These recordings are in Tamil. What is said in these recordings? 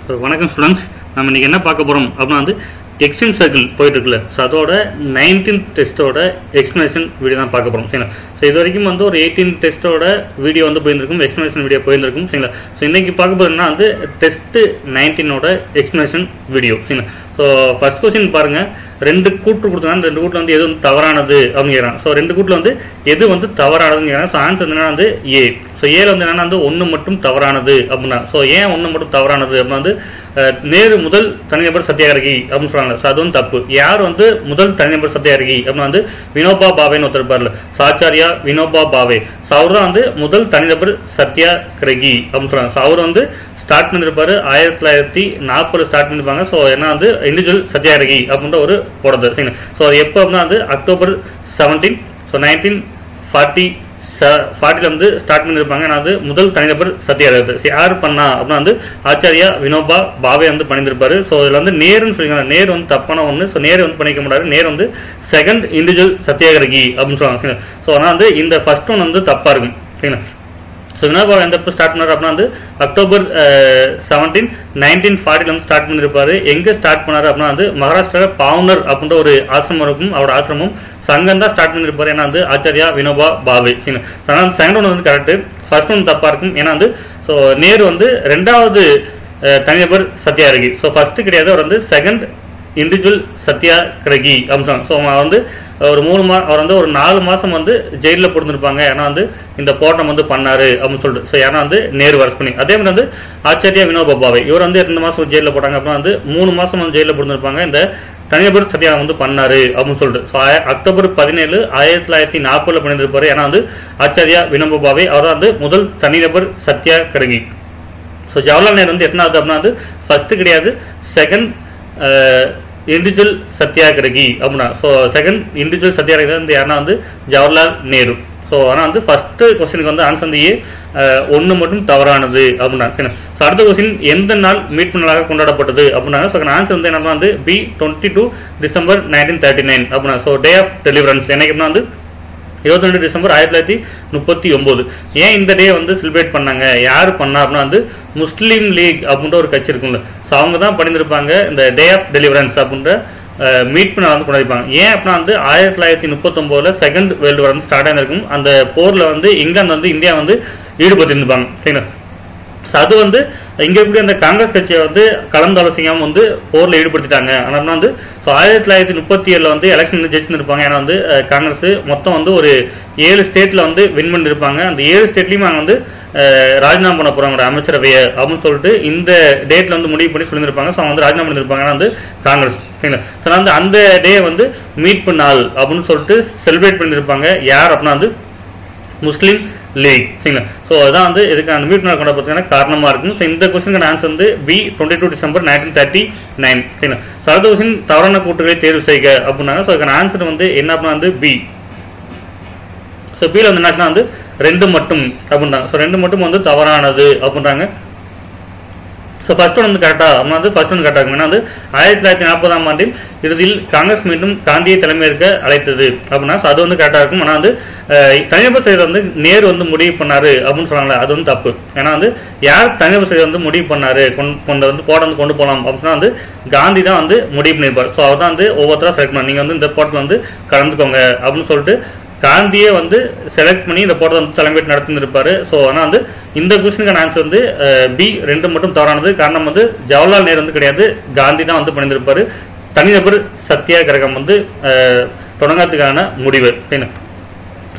ஸோ வணக்கம் ஸ்டூடெண்ட்ஸ், நம்ம இன்றைக்கி என்ன பார்க்க போகிறோம் அப்படின்னா வந்து எக்ஸ்ட்ரீம் சர்க்கிள் போயிட்டு இருக்குல்ல. ஸோ அதோட 19th டெஸ்ட்டோட எக்ஸ்ப்ளனேஷன் வீடியோ தான் பார்க்க போகிறோம். சரிங்களா? ஸோ இது வரைக்கும் வந்து ஒரு 18 டெஸ்ட்டோட வீடியோ வந்து போயிருந்திருக்கும், எக்ஸ்ப்ளனேஷன் வீடியோ போயிருந்திருக்கும். சரிங்களா? ஸோ இன்றைக்கி பார்க்க போகிறதுனா வந்து டெஸ்ட்டு 19ஓட எக்ஸ்ப்ளனேஷன் வீடியோ. சரிங்களா? ஸோ ஃபர்ஸ்ட் கொஸ்டின் பாருங்கள், ரெண்டு கூட்டு கொடுத்தாங்க. அந்த ரெண்டு கூட்டில் வந்து எது வந்து தவறானது அப்படின்னு கேட்குறாங்க. ஸோ ரெண்டு கூட்டில் வந்து எது வந்து தவறானதுன்னு கேட்குறாங்க. ஸோ ஆன்சர் என்னன்னா வந்து ஏ. ஸோ ஏல வந்து என்னன்னா வந்து ஒன்று மட்டும் தவறானது அப்படின்னா. ஸோ ஏன் ஒன்று மட்டும் தவறானது அப்படின்னா வந்து நேரு முதல் தனிநபர் சத்தியாகிரகி அப்படின்னு சொல்றாங்க. ஸோ அது வந்து தப்பு. யார் வந்து முதல் தனிநபர் சத்தியாகிரகி அப்படின்னா வந்து வினோபா பாவேன்னு ஒருத்தர் இருப்பார்ல, ஆச்சாரியா வினோபா பாவே. ஸோ அவர் தான் வந்து முதல் தனிநபர் சத்தியாகிரகி அப்படின்னு சொல்றாங்க. ஸோ அவர் வந்து ஸ்டார்ட் பண்ணிருப்பாரு 1940 ஸ்டார்ட் பண்ணிருப்பாங்க. ஸோ என்ன வந்து இண்டிவிஜுவல் சத்தியாகிரகி அப்படின்ற ஒரு போடுறது. சரிங்களா? ஸோ அது எப்போ அப்படின்னா வந்து October 17, ஸோ 1940 வந்து ஸ்டார்ட் பண்ணியிருப்பாங்க. ஏன்னா வந்து முதல் தனிநபர் சத்தியாகிரகத்தை யார் பண்ணா அப்படின்னா வந்து ஆச்சாரியா வினோபா பாவே வந்து பண்ணியிருப்பாரு. ஸோ இதில் வந்து நேருன்னு சொல்லிக்கலாம். நேரு வந்து தப்பான ஒன்று. ஸோ நேரு வந்து பண்ணிக்க முடியாது. நேரு வந்து செகண்ட் இண்டிவிஜுவல் சத்தியாகிரகி அப்படின்னு சொல்லுவாங்க. ஸோ ஆனால் வந்து இந்த ஃபர்ஸ்ட் ஒன் வந்து தப்பா இருக்கும். சரிங்களா? ஸோ வினோபா எந்த ஸ்டார்ட் பண்ணார் அப்படின்னா வந்து October 17, 1940 வந்து ஸ்டார்ட் பண்ணியிருப்பாரு. எங்கே ஸ்டார்ட் பண்ணாரு அப்படின்னா வந்து மகாராஷ்டிரா பாவ்னர் அப்படின்ற ஒரு ஆசிரமம் இருக்கும். அவரோட ஆசிரமம் சங்கம் தான் ஸ்டார்ட் பண்ணியிருப்பாரு. ஏன்னா வந்து ஆச்சாரியா வினோபா பாவே. ஆனால் செகண்ட் ஒன் வந்து கரெக்ட், ஃபர்ஸ்ட் ஒன் தப்பா இருக்கும். ஏன்னா வந்து ஸோ நேரு வந்து ரெண்டாவது தனிநபர் சத்தியாகிரகி. ஸோ ஃபர்ஸ்ட் கிடையாது, அவர் வந்து செகண்ட் இண்டிவிஜுவல் சத்தியாகிரகி அப்படின்னு. ஸோ அவர் வந்து ஒரு அவர் வந்து ஒரு 4 மாதம் வந்து ஜெயிலில் போட்டுருப்பாங்க. ஏன்னா வந்து இந்த போராட்டம் வந்து பண்ணாரு அப்படின்னு சொல்லிட்டு. ஸோ ஏன்னா வந்து நேரு வர்ஸ் பண்ணி. அதே மாதிரி வந்து ஆச்சாரியா வினோபா பாவே இவர் வந்து 2 மாதம் ஜெயிலில் போட்டாங்க. அப்படின்னா வந்து 3 மாதம் வந்து ஜெயிலில் போட்டுருப்பாங்க. இந்த தனிநபர் சத்தியாகிரகம் வந்து பண்ணாரு அப்படின்னு சொல்லிட்டு. ஸோ October 17, 1940 பண்ணியிருப்பாரு. ஏன்னா வந்து ஆச்சாரியா வினோபா பாவே அவர் வந்து முதல் தனிநபர் சத்தியாகிரகி. ஸோ ஜவஹர்லால் நேரு வந்து எத்தனாவது அப்படின்னா வந்து ஃபர்ஸ்ட் கிடையாது, செகண்ட் இண்டிவிஜுவல் சத்தியாகிரகி அப்படின்னா. ஸோ செகண்ட் இண்டிவிஜுவல் சத்தியாகிரகி வந்து யாருன்னா வந்து ஜவஹர்லால் நேரு. ஸோ ஆனால் வந்து ஃபர்ஸ்ட் கொஸ்டினுக்கு வந்து ஆன்சர் வந்து ஒன்று மட்டும் தவறானது அப்படின்னா. சரி, ஸோ அடுத்த கொஸ்டின் எந்த நாள் மீட்பு நாளாக கொண்டாடப்பட்டது அப்படின்னாங்க. ஸோ ஆன்சர் வந்து என்ன வந்து பி 22 December 1939 அப்படின்னா. ஸோ டே ஆஃப் டெலிவரன்ஸ் என்னைக்கு அப்படின்னா வந்து 22 December 1939. ஏன் இந்த டே வந்து செலிப்ரேட் பண்ணாங்க, யார் பண்ணா அப்படின்னா வந்து முஸ்லீம் லீக் அப்படின்ற ஒரு கட்சி இருக்குல்ல. ஸோ அவங்க தான் பண்ணியிருப்பாங்க இந்த டே ஆஃப் டெலிவரன்ஸ் அப்படின்ற மீட்பு நாள் வந்து கொண்டாடிப்பாங்க. ஏன் அப்படின்னா வந்து 1939 செகண்ட் வேர்ல்டு வார் வந்து ஸ்டார்ட் ஆகிருக்கும். அந்த போரில் வந்து இங்கிலாந்து வந்து இந்தியா வந்து ஈடுபட்டிருப்பாங்க. சரிங்களா? ஸோ அது வந்து இங்கே இருக்கக்கூடிய அந்த காங்கிரஸ் கட்சியை வந்து கலந்தாலோசிக்காமல் வந்து போரில் ஈடுபடுத்திட்டாங்க. ஆனால் வந்து ஸோ 1937 வந்து எலெக்ஷன் வந்து ஜெயிச்சுருப்பாங்க. ஏன்னா வந்து காங்கிரஸ் மொத்தம் வந்து ஒரு 7 ஸ்டேட்டில் வந்து வின் பண்ணியிருப்பாங்க. அந்த 7 ஸ்டேட்லையும் அவங்க வந்து ராஜினாமா பண்ண போகிறாங்க அமைச்சரவையை அப்படின்னு சொல்லிட்டு இந்த டேட்டில் வந்து முடிவு பண்ணி சொல்லியிருப்பாங்க. ஸோ அவங்க வந்து ராஜினாமா பண்ணியிருப்பாங்க. ஆனால் வந்து காங்கிரஸ். சரிங்களா? ஸோ வந்து அந்த டே வந்து மீட்பு நாள் அப்படின்னு சொல்லிட்டு செலிப்ரேட் பண்ணியிருப்பாங்க. யார் அப்படின்னா வந்து முஸ்லீம் லீக். சரிங்களா? ஸோ அதான் வந்து இதுக்கு அந்த மீட்பு நாள் கொண்டாடுறதுக்கான காரணமாக இருக்கும். ஸோ இந்த கொஸ்டினுக்கான ஆன்சர் வந்து பி 22 December 1939. சரிங்களா? ஸோ அடுத்த கொஸ்டின் தவறான கூட்டுகளை தேர்வு செய்க அப்படின்னாங்க. ஸோ அதுக்கான ஆன்சர் வந்து என்ன அப்படின்னா வந்து பி. ஸோ பியில் வந்து என்ன வந்து 2 மட்டும் அப்படின்றாங்க. ஸோ 2 மட்டும் வந்து தவறானது அப்படின்றாங்க. ஸோ ஃபர்ஸ்ட் ஒன் வந்து கரெக்டா அப்படின்னா வந்து ஃபர்ஸ்ட் ஒன் கரெக்டாக இருக்கும். ஏன்னா வந்து 1940ஆம் ஆண்டில் இறுதியில் காங்கிரஸ் மீண்டும் காந்தியை தலைமையேற்க அழைத்தது அப்படின்னா. ஸோ அது வந்து கரெக்டாக இருக்கும். ஆனால் வந்து தனிநபர் செய்தி வந்து நேரு வந்து முடிவு பண்ணாரு அப்படின்னு சொன்னாங்களே, அது வந்து தப்பு. ஏன்னா வந்து யார் தனிநபர் செய்தி வந்து முடிவு பண்ணாரு வந்து போட வந்து கொண்டு போகலாம் அப்படின்னா வந்து காந்தி தான் வந்து முடிவு பண்ணியிருப்பார். ஸோ அவர் தான் வந்து ஒவ்வொருத்தராக செலக்ட் பண்ண நீங்கள் வந்து இந்த போட்டில் வந்து கலந்துக்கோங்க அப்படின்னு சொல்லிட்டு காந்தியை வந்து செலக்ட் பண்ணி இந்த போட்டை வந்து தலைமையேற்று நடத்திருப்பாரு. ஸோ ஆனால் வந்து இந்த கொஸ்டினுக்கான ஆன்சர் வந்து பி 2 மட்டும் தவறானது. காரணம் வந்து ஜவஹர்லால் நேரு வந்து கிடையாது, காந்தி தான் வந்து பண்ணியிருப்பாரு. தனிநபர் சத்தியாகிரகம் வந்து தொடங்கிறதுக்கான முடிவு.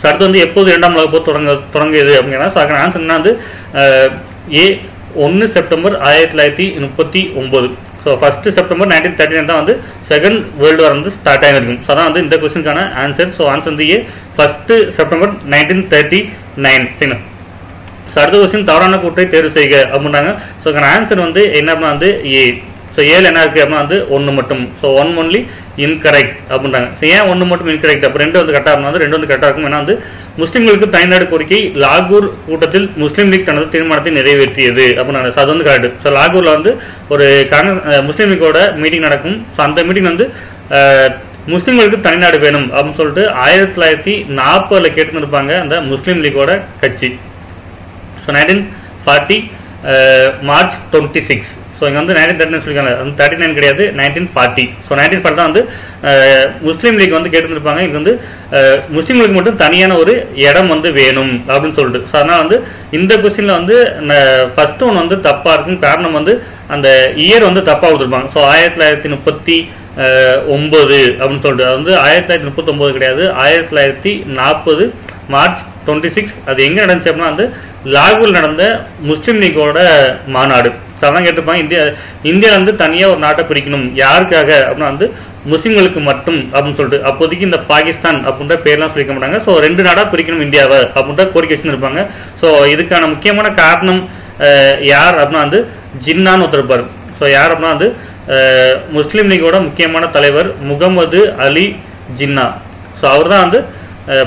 அடுத்து வந்து எப்போது 2ஆம் உலக போர் தொடங்கியது அப்படின்னா. ஸோ அதுக்கான ஆன்சர் என்ன வந்து ஏ 1 September 1939. ஸோ ஃபர்ஸ்ட் September 1939 தான் வந்து செகண்ட் வேர்ல்டு வார் வந்து ஸ்டார்ட் ஆகிருக்கும். ஸோ அதான் வந்து இந்த கொஸ்டினுக்கான ஆன்சர். ஸோ ஆன்சர் வந்து ஏ ஃபர்ஸ்ட் September 1939. சரிங்களா? ஸோ அடுத்த கொஸ்டின் தவறான கூட்டை தேர்வு செய்க அப்படின்றாங்க. ஸோ அதுக்கான ஆன்சர் வந்து என்ன அப்படின்னா வந்து ஏ. ஸோ ஏல என்ன இருக்கு அப்படின்னா வந்து 1 மட்டும். ஸோ 1 only இன்கரெக்ட் அப்படின்றாங்க. ஸோ ஏன் 1 மட்டும் இன்கரெக்ட், அப்போ 2 வந்து கரெக்டாக இருந்தால் 2 வந்து கரெக்டாக இருக்கும். ஏன்னா வந்து முஸ்லீம்களுக்கு தனிநாடு கோரிக்கை லாகூர் கூட்டத்தில் முஸ்லீம் லீக் தனது தீர்மானத்தை நிறைவேற்றியது அப்படின்னாங்க. ஸோ அது வந்து கரெக்ட். ஸோ லாகூரில் வந்து ஒரு முஸ்லீம் லீக்கோட மீட்டிங் நடக்கும். ஸோ அந்த மீட்டிங் வந்து முஸ்லீம்களுக்கு தனிநாடு வேணும் அப்படின்னு சொல்லிட்டு 1940 கேட்டுருப்பாங்க அந்த முஸ்லீம் லீக்கோட கட்சி. So 1940 March 26. ஸோ இங்கே வந்து 1939 சொல்லியிருக்காங்க, வந்து 39 கிடையாது 1940. ஸோ 1940 தான் வந்து முஸ்லீம் லீக் வந்து கேட்டுருப்பாங்க. இங்கே வந்து முஸ்லீம்களுக்கு மட்டும் தனியான ஒரு இடம் வந்து வேணும் அப்படின்னு சொல்லிட்டு. ஸோ அதனால் வந்து இந்த கொஸ்டினில் வந்து ஃபர்ஸ்ட் ஒன் வந்து தப்பாக இருக்கும். காரணம் வந்து அந்த இயர் வந்து தப்பாக கொடுத்துருப்பாங்க. ஸோ 1939 அப்படின்னு சொல்லிட்டு, அது வந்து 1939 கிடையாது, 1940 மார்ச் 26. அது எங்கே நடந்துச்சு அப்படின்னா வந்து லாகூர் நடந்த முஸ்லீம் லீக்கோட மாநாடு. அதான் கேட்டிருப்பாங்க, இந்தியா வந்து தனியாக ஒரு நாட்டை பிரிக்கணும், யாருக்காக அப்படின்னா வந்து முஸ்லீம்களுக்கு மட்டும் அப்படின்னு சொல்லிட்டு. அப்போதைக்கு இந்த பாகிஸ்தான் அப்படின்ற பேர்லாம் சொல்லிக்க மாட்டாங்க. ஸோ 2 நாடாக பிரிக்கணும் இந்தியாவை அப்படின்ற கோரிக்கை வச்சுருப்பாங்க. ஸோ இதுக்கான முக்கியமான காரணம் யார் அப்படின்னா வந்து ஜின்னான்னு ஒருத்தருப்பார். ஸோ யார் அப்படின்னா வந்து முஸ்லீம் லீகோட முக்கியமான தலைவர் முகமது அலி ஜின்னா. ஸோ அவர் தான் வந்து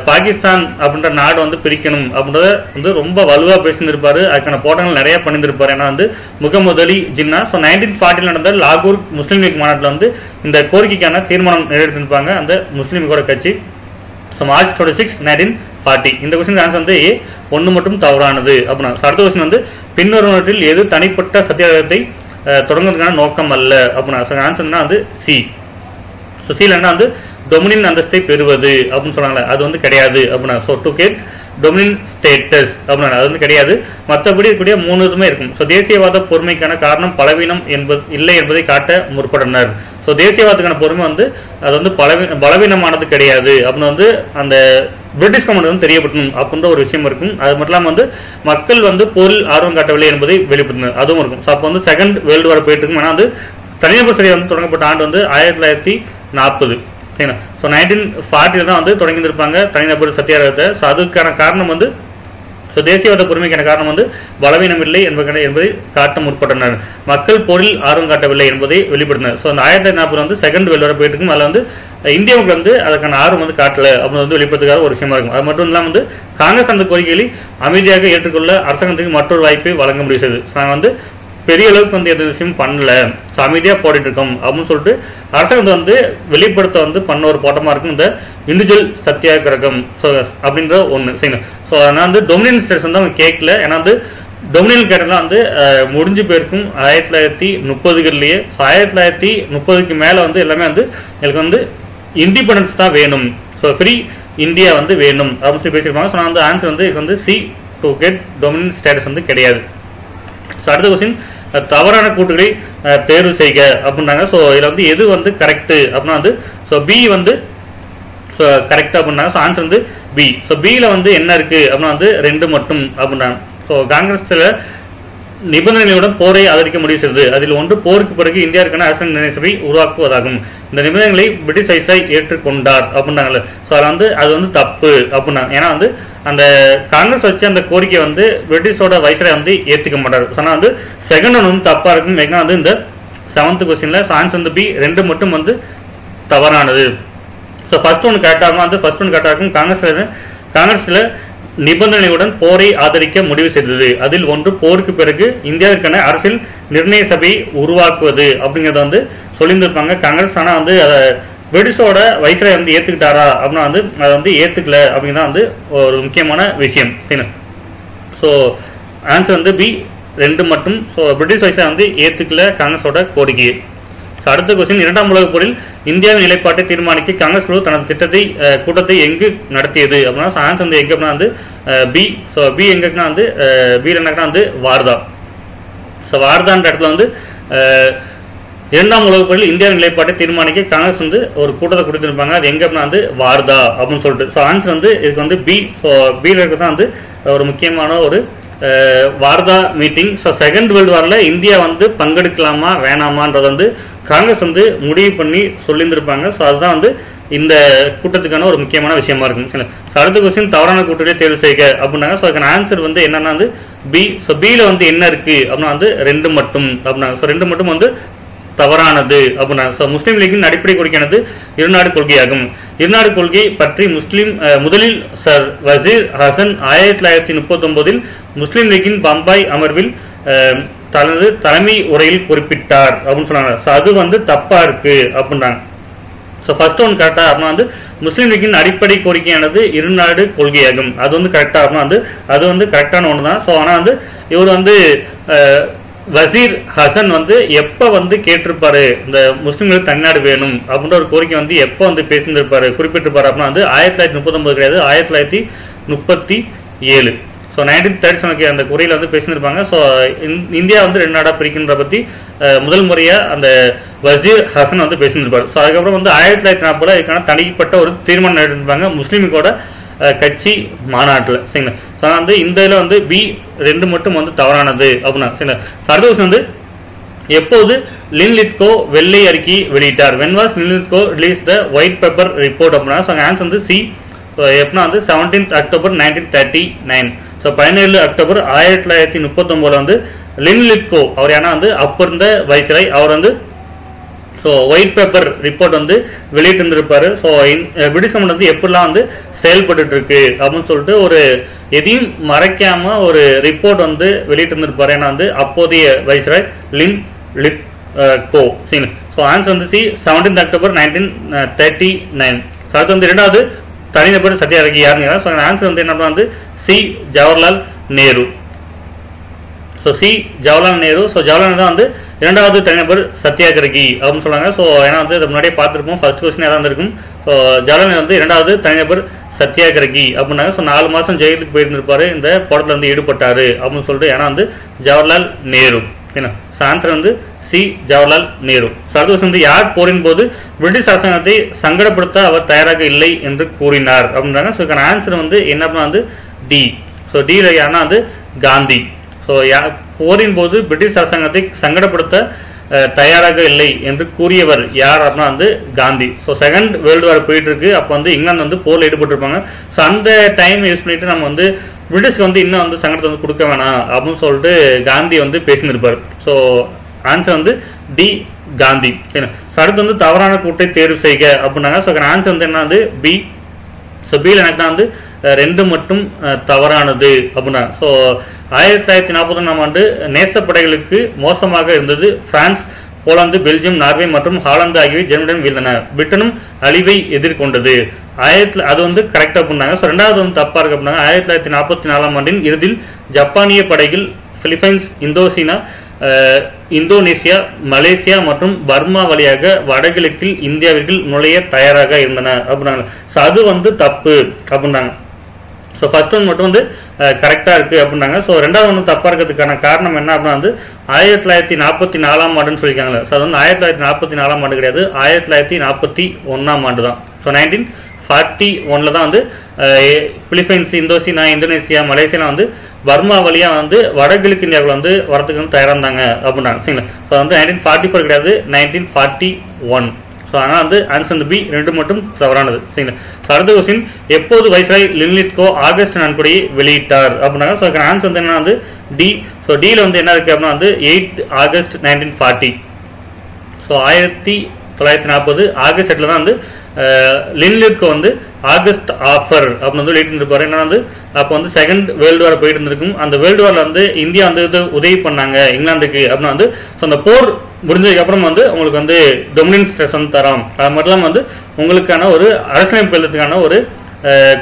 பாகிஸ்தான் அப்படின்ற நாடு வந்து பிரிக்கணும் அப்படின்றத வந்து ரொம்ப வலுவாக பேசியிருப்பாரு. அதுக்கான போராட்டங்கள் நிறைய பண்ணியிருப்பார். ஏன்னா வந்து முகமது அலி ஜின்னா. ஸோ 1940 நடந்த லாகூர் முஸ்லீம் லீக் மாநாட்டில் வந்து இந்த கோரிக்கைக்கான தீர்மானம் நிறைவேற்றிருப்பாங்க அந்த முஸ்லீம் லீகோட கட்சி. So March 26, 1940. இந்த கொஸ்டின் ஆன்சர் வந்து ஒன்று மட்டும் தவறானது அப்படின்னா. அடுத்த கொஸ்டின் வந்து பின்வருவனவற்றில் எது தனிப்பட்ட சத்தியாகிரகத்தை தொடங்குறதுக்கான நோக்கம் அல்ல அப்படின்னா. ஆன்சர்னா வந்து சி. ஸோ சில என்ன வந்து டொமினியன் அந்தஸ்தை பெறுவது அப்படின்னு சொன்னாங்களே, அது வந்து கிடையாது அப்படின்னா. So to get Dominion status அப்படின்னா அது வந்து கிடையாது. மற்றபடி இருக்கக்கூடிய 3 இதுமே இருக்கும். ஸோ தேசியவாத பொறுமைக்கான காரணம் பலவீனம் இல்லை என்பதை காட்ட முற்பட்டனர். ஸோ தேசியவாதத்துக்கான பொறுமை வந்து அது வந்து பலவீனமானது கிடையாது அப்படின்னு வந்து அந்த பிரிட்டிஷ் கவர்மெண்ட் வந்து தெரியப்படணும் அப்படின்ற ஒரு விஷயம் இருக்கும். அது மட்டும் இல்லாமல் வந்து மக்கள் வந்து போரில் ஆர்வம் காட்டவில்லை என்பதை வெளிப்படுத்தினர், அதுவும் இருக்கும். ஸோ அப்போ வந்து செகண்ட் வேர்ல்டு வார் போயிட்டு இருக்கும். ஆனால் வந்து தனிநபர் சிறை வந்து தொடங்கப்பட்ட ஆண்டு வந்து 1940. சரிங்களா. ஸோ 1940 தான் வந்து தொடங்கியிருப்பாங்க தனிநபர் சத்தியாகிரகத்தை. ஸோ அதுக்கான காரணம் வந்து ஸோ தேசியவாத பொறுமைக்கான காரணம் வந்து பலவீனம் இல்லை என்பதை காட்ட முற்பட்டனர். மக்கள் போரில் ஆர்வம் காட்டவில்லை என்பதை வெளிப்படுத்தினர். ஸோ அந்த 1940 வந்து செகண்ட் வேர்ல்டு வார் போயிட்டு இருக்கும். அதில் வந்து இந்தியாவுக்கு வந்து அதுக்கான ஆர்வம் வந்து காட்டல அப்படின்னு வந்து வெளிப்படுத்துக்காக ஒரு விஷயமா இருக்கும். அது மட்டும் இல்லாமல் வந்து காங்கிரஸ் அந்த கோரிக்கைகளை அமைதியாக ஏற்றுக்கொள்ள அரசாங்கத்துக்கு மற்றொரு வாய்ப்பை வழங்க முடியாது. நாங்கள் வந்து பெரிய அளவுக்கு வந்து எந்த விஷயம் பண்ணல, ஸோ அமைதியாக போட்டுட்டு இருக்கோம் அப்படின்னு சொல்லிட்டு அரசாங்கத்தை வந்து வெளிப்படுத்த வந்து பண்ண ஒரு போட்டமாக இருக்கும் இந்த இண்டிவிஜுவல் சத்தியாகிரகம். ஸோ அப்படின்ற ஒன்று சரிங்களா. ஸோ அதனால் வந்து டொமினியன் ஸ்டேட்ஸ் வந்து அவங்க கேட்கல. ஏன்னா வந்து டொமினியன் கேட்டெல்லாம் வந்து முடிஞ்சு போயிருக்கும் 1930களிலேயே. ஸோ 1930க்கு மேலே வந்து எல்லாமே வந்து எங்களுக்கு வந்து இண்டிபெண்டன்ஸ் தான் வேணும், ஸோ ஃப்ரீ இந்தியா வந்து வேணும் அப்படின்னு சொல்லி பேசியிருப்பாங்க. ஸோ நான் வந்து ஆன்சர் வந்து இது வந்து C to get Dominion status வந்து கிடையாது. ஸோ அடுத்த கொஸ்டின் தவறான கூட்டுகளை தேர்வு செய்க அப்படின்னாங்க. ஸோ இதில் வந்து எது வந்து கரெக்டு அப்படின்னா வந்து ஸோ பி வந்து ஸோ கரெக்ட் அப்படின்னாங்க. ஸோ ஆன்சர் வந்து பி. ஸோ பியில் வந்து என்ன இருக்குது அப்படின்னா வந்து 2 மட்டும் அப்படின்னாங்க. ஸோ காங்கிரஸில் நிபந்தனைகளுடன் போரை ஆதரிக்க முடிவு செய்தது. அதில் ஒன்று போருக்கு பிறகு இந்தியாவுக்கான அரசியல் நிர்ணய சபை உருவாக்குவதாகும். இந்த நிபந்தனைகளை பிரிட்டிஷ் வைஸ்ராய் ஏற்றுக்கொண்டார் அப்படின்னாங்கல்ல. ஸோ அதில் வந்து அது வந்து தப்பு அப்படின்னாங்க. ஏன்னா வந்து அந்த காங்கிரஸ் வச்சு அந்த கோரிக்கை வந்து பிரிட்டிஷோட வைஸ்ராய் வந்து ஏற்றுக்க மாட்டார். சொன்னால் வந்து செகண்ட் ஒன் வந்து தப்பாக இருக்கும். ஏன்னா வந்து இந்த 7th கொஸ்டினில் ஸோ ஆன்சர் வந்து பி 2 மட்டும் வந்து தவறானது. ஸோ ஃபர்ஸ்ட் ஒன்று கரெக்டாகும். வந்து ஃபர்ஸ்ட் ஒன்று கரெக்டாக இருக்கும். காங்கிரஸில் நிபந்தனையுடன் போரை ஆதரிக்க முடிவு செய்தது. அதில் ஒன்று போருக்கு பிறகு இந்தியாவிற்கான அரசியல் நிர்ணய சபை உருவாக்குவது அப்படிங்கிறத வந்து சொல்லியிருந்திருப்பாங்க காங்கிரஸ். ஆனால் வந்து அதை பிரிட்டிஷோட வைஸ்ராய் வந்து ஏற்றுக்கிட்டாரா அப்படின்னா வந்து அதை வந்து ஏற்றுக்கல அப்படிங்கிறத வந்து ஒரு முக்கியமான விஷயம். ஸோ ஆன்சர் வந்து பி 2 மட்டும். ஸோ பிரிட்டிஷ் வைஸ்ராய் வந்து ஏற்றுக்கல காங்கிரஸோட கோரிக்கையை. அடுத்த கொஸ்டின், 2ஆம் உலகப் போரில் இந்தியாவின் நிலைப்பாட்டை தீர்மானிக்க காங்கிரஸ் குழு தனது கூட்டத்தை எங்கு நடத்தியது அப்படின்னா ஆன்சர் வந்து எங்க அப்படின்னா வந்து பி. ஸோ பி எங்கன்னா வந்து பி என்னன்னா வந்து வார்தா. ஸோ வார்தான்ற இடத்துல வந்து 2ஆம் உலகப் போரில் இந்தியாவின் நிலைப்பாட்டை தீர்மானிக்க காங்கிரஸ் வந்து ஒரு கூட்டத்தை கொடுத்துருப்பாங்க. அது எங்க அப்படின்னா வந்து வார்தா அப்படின்னு சொல்லிட்டு. ஸோ ஆன்சர் வந்து இதுக்கு வந்து பி. ஸோ பியில் இருக்கிறது தான் வந்து ஒரு முக்கியமான ஒரு Wardha meeting. So second world வாரில் இந்தியா வந்து பங்கெடுக்கலாமா வேணாமான்றது வந்து காங்கிரஸ் வந்து முடிவு பண்ணி சொல்லியிருந்திருப்பாங்க. ஸோ அதுதான் வந்து இந்த கூட்டத்துக்கான ஒரு முக்கியமான விஷயமா இருக்கும். அடுத்த கொஸ்டின், தவறான கூட்டத்தை தேர்வு செய்க அப்படின்னாங்க. ஸோ அதுக்கான ஆன்சர் வந்து என்னன்னா வந்து பி. ஸோ பியில் வந்து என்ன இருக்கு அப்படின்னா வந்து 2 மட்டும் அப்படின்னாங்க. ஸோ 2 மட்டும் வந்து தவறானது அப்படின்னாங்க. ஸோ முஸ்லீம் லீக்கின் அடிப்படை கொள்கையானது இருநாடு கொள்கையாகும். இருநாடு கொள்கை பற்றி முதலில் சர் வசீர் ஹசன் 1939 முஸ்லீம் லீக்கின் பம்பாய் அமர்வில் தனது தலைமை உரையில் குறிப்பிட்டார் அப்படின்னு சொன்னாங்க. ஸோ அது வந்து தப்பா இருக்கு அப்படின்றாங்க. ஸோ ஃபர்ஸ்ட் ஒன் கரெக்டா அப்படின்னா வந்து முஸ்லீம் லீக்கின் அடிப்படை கோரிக்கையானது இருநாடு கொள்கையாகும். அது வந்து கரெக்டா அப்படின்னா வந்து அது வந்து கரெக்டான ஒன்று தான். ஸோ ஆனால் வந்து இவர் வந்து வசீர் ஹசன் வந்து எப்ப வந்து கேட்டிருப்பாரு இந்த முஸ்லிம்களுக்கு தனிநாடு வேணும் அப்படின்ற ஒரு கோரிக்கை வந்து எப்ப வந்து பேசியிருப்பாரு குறிப்பிட்டிருப்பாரு அப்படின்னா வந்து 1939 கிடையாது 1937. ஸோ 1937 அந்த குறையில வந்து பேசியிருப்பாங்க. ஸோ இந்தியா வந்து 2 நாடா பிரிக்கின்ற பத்தி முதல் முறையா அந்த வசீர் ஹசன் வந்து பேசியிருப்பாரு. ஸோ அதுக்கப்புறம் வந்து 1940 இதுக்கான தனிப்பட்ட ஒரு தீர்மானம் எடுத்திருப்பாங்க முஸ்லீமுக்கோட கட்சி மாநாட்டில். சரிங்களா. ஸோ வந்து இந்த இதில் வந்து B2 மட்டும் வந்து தவறானது அப்படின்னா சரிங்களா. அடுத்த கொஸ்டின் வந்து எப்போது லின்லித்கோ வெள்ளை அறிக்கை வெளியிட்டார்? when was Linlithgow release the white paper report அப்படின்னா ஸோ ஆன்சர் வந்து C. எப்படின்னா வந்து 17th October 1939. ஸோ 17 அக்டோபர் 1939 வந்து லின்லித்கோ அவர் ஏன்னா வந்து அப்ப இருந்த வைஸ்ராய் அவர் வந்து ஸோ ஒயிட் பேப்பர் ரிப்போர்ட் வந்து வெளியிட்டு இருந்திருப்பாரு. ஸோ பிரிட்டிஷ் கவர்மெண்ட் வந்து எப்படிலாம் வந்து செயல்பட்டு இருக்கு அப்படின்னு சொல்லிட்டு ஒரு எதையும் மறைக்காம ஒரு ரிப்போர்ட் வந்து வெளியிட்டு இருந்திருப்பாரு. ஏன்னா வந்து அப்போதைய வைஸ்ராய் லின்லித்கோ. சரி. ஸோ ஆன்சர் வந்து C 17th October 1939. அடுத்து வந்து 2வது தனிநபர் சத்தியாகிரகி யாருங்க? ஸோ ஆன்சர் வந்து என்ன வந்து C Jawaharlal Nehru. So C Jawaharlal Nehru. So Jawaharlal தான் வந்து 2வது தனிநபர் சத்தியாகிரகி அப்படின்னு சொல்றாங்க. ஸோ ஏன்னா வந்து இதை முன்னாடியே பார்த்துருப்போம் ஃபர்ஸ்ட் கொஸ்டின் ஏதாவது இருக்கும். ஸோ ஜவஹர்லால் வந்து 2வது தனிநபர் சத்தியாகிரகி அப்படின்னாங்க. ஸோ 4 மாசம் ஜெயிலுக்கு போயிருந்திருப்பாரு இந்த போராட்டத்தில் வந்து ஈடுபட்டாரு அப்படின்னு சொல்லிட்டு ஏன்னா வந்து ஜவஹர்லால் நேரு. ஏன்னா ஆன்சர் வந்து C ஜவஹர்லால் நேரு. அடுத்த வந்து யார் போரின் போது பிரிட்டிஷ் அரசாங்கத்தை சங்கடப்படுத்த அவர் தயாராக இல்லை என்று கூறினார் அப்படின்றாங்க. ஸோ ஆன்சர் வந்து என்ன வந்து D. ஸோ D யாருன்னா வந்து காந்தி. ஸோ போரின் போது பிரிட்டிஷ் அரசாங்கத்தை சங்கடப்படுத்த தயாராக இல்லை என்று கூறியவர் யார் அப்படின்னா வந்து Gandhi. So second world war போயிட்டு இருக்கு. அப்போ வந்து இங்கிலாந்து வந்து போர்ல ஈடுபட்டிருப்பாங்க. ஸோ அந்த டைம் யூஸ் பண்ணிட்டு நம்ம வந்து பிரிட்டிஷ்க்கு வந்து இன்னும் வந்து சங்கடத்தை வந்து கொடுக்க வேணாம் அப்படின்னு சொல்லிட்டு காந்தி வந்து பேசியிருப்பார். ஸோ ஆன்சர் வந்து D காந்தி. அடுத்து வந்து தவறான கூட்டை தேர்வு செய்க அப்படின்னாங்க. ஸோ ஆன்சர் வந்து என்ன வந்து B. ஸோ பியில் எனக்கு தான் வந்து 2 மட்டும் தவறானது அப்படின்னா. ஸோ 1941ஆம் ஆண்டு நேசப்படைகளுக்கு மோசமாக இருந்தது. பிரான்ஸ், போலாந்து, பெல்ஜியம், நார்வே மற்றும் ஹாலாந்து ஆகியவை ஜெர்மனியுடன் வீழ்ந்தன. பிரிட்டனும் அழிவை எதிர்கொண்டது. அது வந்து கரெக்டா பண்ணாங்க. ஸோ 2வது வந்து தப்பா இருக்கு அப்படின்னாங்க. 1944ஆம் ஆண்டின் இறுதியில் ஜப்பானிய படைகள் பிலிப்பைன்ஸ், இந்தோனேசியா, மலேசியா மற்றும் பர்மா வழியாக வடகிழக்கில் இந்தியாவிற்கு நுழைய தயாராக இருந்தன அப்படின்னாங்க. ஸோ அது வந்து தப்பு அப்படின்னாங்க. ஸோ ஃபர்ஸ்ட் ஒன் மட்டும் வந்து கரெக்டா இருக்கு அப்படின்னாங்க. ஸோ 2வது ஒன்று தப்பா இருக்கிறதுக்கான காரணம் என்ன அப்படின்னா வந்து 1944ஆம் ஆண்டுன்னு சொல்லியிருக்காங்க. ஸோ அது வந்து 1944ஆம் ஆண்டு கிடையாது 1941ஆம் ஆண்டு தான். ஸோ 1941 தான் வந்து பிலிப்பைன்ஸ், இந்தோனேசியா, மலேசியா வந்து பர்மா வழியா வந்து வடகிழக்கு இந்தியாவில் வந்து வரதுக்கு வந்து தயாரா இருந்தாங்க அப்படின்னாங்க. சரிங்களா. ஸோ வந்து 1944 கிடையாது 1941. ஸோ ஆனால் வந்து ஆன்சர் வந்து B 2 மட்டும் தவறானது. சரிங்களா. ஸோ அடுத்த கொஸ்டின் எப்போது வைஸ்ராய் லின்லித்கோ ஆகஸ்ட் நன்கொடையை வெளியிட்டார் அப்படின்னாங்க. ஸோ ஆன்சர் வந்து என்ன வந்து D. ஸோ Dல வந்து என்ன இருக்கு அப்படின்னா வந்து 8 ஆகஸ்ட் 1940. ஸோ 1940 ஆகஸ்ட் 8 தான் வந்து லின்லித்கோ வந்து ஆகஸ்ட் ஆஃபர் அப்படின்னு வந்து வெளியிட்டு இருப்பாரு. என்ன வந்து அப்போ வந்து செகண்ட் வேர்ல்டு வார் போயிட்டு இருந்திருக்கும். அந்த வேர்ல்டு வார்ல வந்து இந்தியா வந்து உதவி பண்ணாங்க இங்கிலாந்துக்கு அப்படின்னா வந்து ஸோ அந்த போர் முடிஞ்சதுக்கு அப்புறம் வந்து உங்களுக்கு வந்து டொமினியன் ஸ்ட்ரெஸ் வந்து தரோம். அது மட்டும் இல்லாமல் வந்து உங்களுக்கான ஒரு அரசியலமைப்பு எழுதுக்கான ஒரு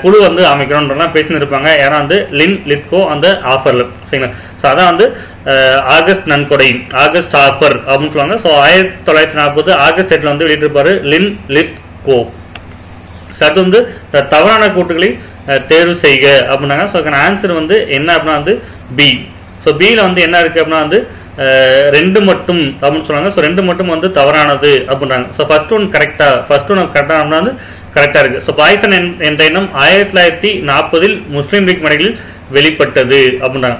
குழு வந்து அமைக்கணும்ன்றலாம் பேசின்னு இருப்பாங்க. ஏன்னா வந்து லின்லித்கோ அந்த ஆஃபர்ல. சரிங்களா. ஸோ அதான் வந்து ஆகஸ்ட் நன்கொடை ஆகஸ்ட் ஆஃபர் அப்படின்னு சொல்லுவாங்க. ஸோ 1940 ஆகஸ்ட் 8 வந்து வெளியிட்டிருப்பாரு லின்லித்கோ. அது வந்து தவறான கூட்டுகளை தேர்வு செய்க அப்படின்னாங்க. ஸோ ஆன்சர் வந்து என்ன அப்படின்னா வந்து B. ஸோ பியில் வந்து என்ன இருக்கு அப்படின்னா வந்து 2 மட்டும் அப்படின்னு சொல்றாங்க. ஸோ 2 மட்டும் வந்து தவறானது அப்படின்றாங்க. ஸோ ஃபர்ஸ்ட் ஒன் கரெக்டா அப்படின்னா வந்து கரெக்டா இருக்கு. ஸோ பாய்சன் என்ற எண்ணம் 1940 முஸ்லீம் லீக் மேடைகளில் வெளிப்பட்டது அப்படின்றாங்க.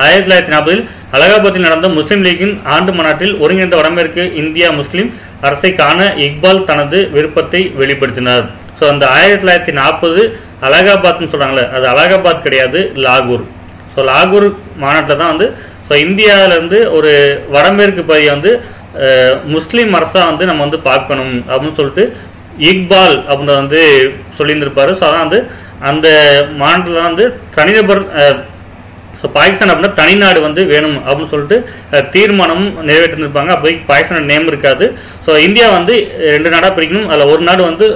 1940 அலகாபாத்தில் நடந்த முஸ்லீம் லீக்கின் ஆண்டு மாநாட்டில் ஒருங்கிணைந்த வடமேற்கு இந்தியா முஸ்லீம் அரசை காண இக்பால் தனது விருப்பத்தை வெளிப்படுத்தினார். ஸோ அந்த 1940 அலகாபாத்னு சொல்றாங்களே அது அலகாபாத் கிடையாது லாகூர். ஸோ லாகூர் மாநாட்டில் தான் வந்து ஸோ இந்தியாவிலேருந்து ஒரு வடமேற்கு பகுதியை வந்து முஸ்லீம் அரசா வந்து நம்ம வந்து பார்க்கணும் அப்படின்னு சொல்லிட்டு இக்பால் அப்படின்னு வந்து சொல்லியிருந்திருப்பாரு. ஸோ அதான் வந்து அந்த மாநாட்டில் வந்து தனிநபர் ஸோ பாகிஸ்தான் அப்படின்னா தனிநாடு வந்து வேணும் அப்படின்னு சொல்லிட்டு தீர்மானம் நிறைவேற்றிருந்திருப்பாங்க. அப்போ பாகிஸ்தான் நேம் இருக்காது. ஸோ இந்தியா வந்து 2 நாடா பிரிக்கணும். அதில் ஒரு நாடு வந்து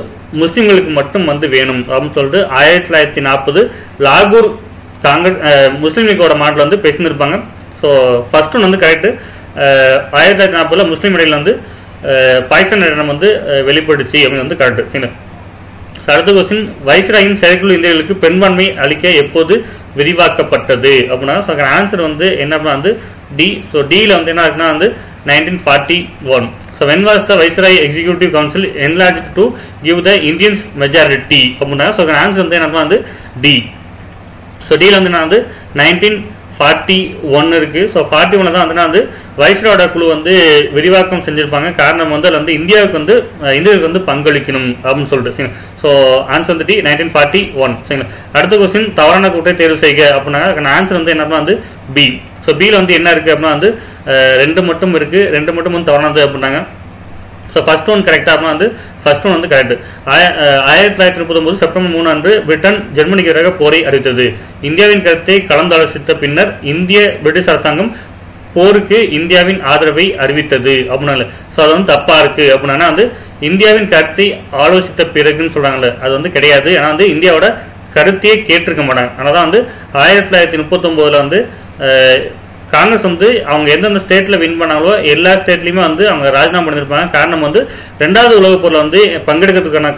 முஸ்லீம்களுக்கு மட்டும் வந்து வேணும் அப்படின்னு சொல்லிட்டு 1940 லாகூர் காங்கிரஸ் முஸ்லீம் லீக்கோட மாநாட்டில் வந்து பேசியிருப்பாங்க. ஸோ ஃபர்ஸ்ட் ஒன் வந்து கரெக்ட். 1940 முஸ்லீம் இடையில வந்து பாய்சன் இடம் வந்து வெளிப்படுச்சு அப்படின்னு வந்து கரெக்ட். சரிங்களா. அடுத்த கொஸ்டின், வைஸ்ராயின் செயற்குழு இந்தியர்களுக்கு பெரும்பான்மை அளிக்க எப்போது விரிவாக்கப்பட்டது அப்படின்னா ஆன்சர் வந்து என்ன வந்து டி. ஸோ டியில் வந்து என்ன இருக்குன்னா வந்து 1941. So when was the Viceroy Executive Council enlarged to give the Indians majority அப்படின்னா ஸோ ஆன்சர் வந்து என்ன வந்து டி. ஸோ டியில் வந்து நான் வந்து 1941 இருக்கு. ஸோ 41 தான் வந்து வைஸ்ராயோட குழு வந்து விரிவாக்கம் செஞ்சிருப்பாங்க. காரணம் வந்து அதில் வந்து இந்தியாவுக்கு வந்து பங்களிக்கணும் அப்படின்னு சொல்லிட்டு. ஸோ ஆன்சர் வந்து டி 1941. சரிங்களா. அடுத்த கொஸ்டின், தவறான கூட்டை தேர்வு செய்க அப்படின்னா ஆன்சர் வந்து என்ன வந்து பி. ஸோ பியில் வந்து என்ன இருக்கு அப்படின்னா வந்து 2 மட்டும் இருக்கு, 2 மட்டும் வந்து தவறானது அப்படின்னாங்க. ஸோ ஃபர்ஸ்ட் ஒன் கரெக்டா அப்படின்னா வந்து ஃபர்ஸ்ட் ஒன் வந்து கரெக்ட். 1939 செப்டம்பர் 3 அன்று பிரிட்டன் ஜெர்மனிக்கு எதிராக போரை அறிவித்தது. இந்தியாவின் கருத்தை கலந்தாலோசித்த பின்னர் இந்திய பிரிட்டிஷ் அரசாங்கம் போருக்கு இந்தியாவின் ஆதரவை அறிவித்தது அப்படின்னால ஸோ அது வந்து தப்பா இருக்கு அப்படின்னா வந்து இந்தியாவின் கருத்தை ஆலோசித்த பிறகுன்னு சொல்றாங்கல்ல, அது வந்து கிடையாது. ஏன்னா வந்து இந்தியாவோட கருத்தையே கேட்டிருக்க மாட்டாங்க. அதனால தான் வந்து 1939 வந்து காங்கிரஸ் வந்து அவங்க எந்தெந்த ஸ்டேட்ல வின் பண்ணாங்களோ எல்லா ஸ்டேட்லயுமே வந்து அவங்க ராஜினாமா பண்ணிருப்பாங்க. காரணம் வந்து 2வது உலக போர்ல வந்து பங்கெடுக்கிறதுக்கான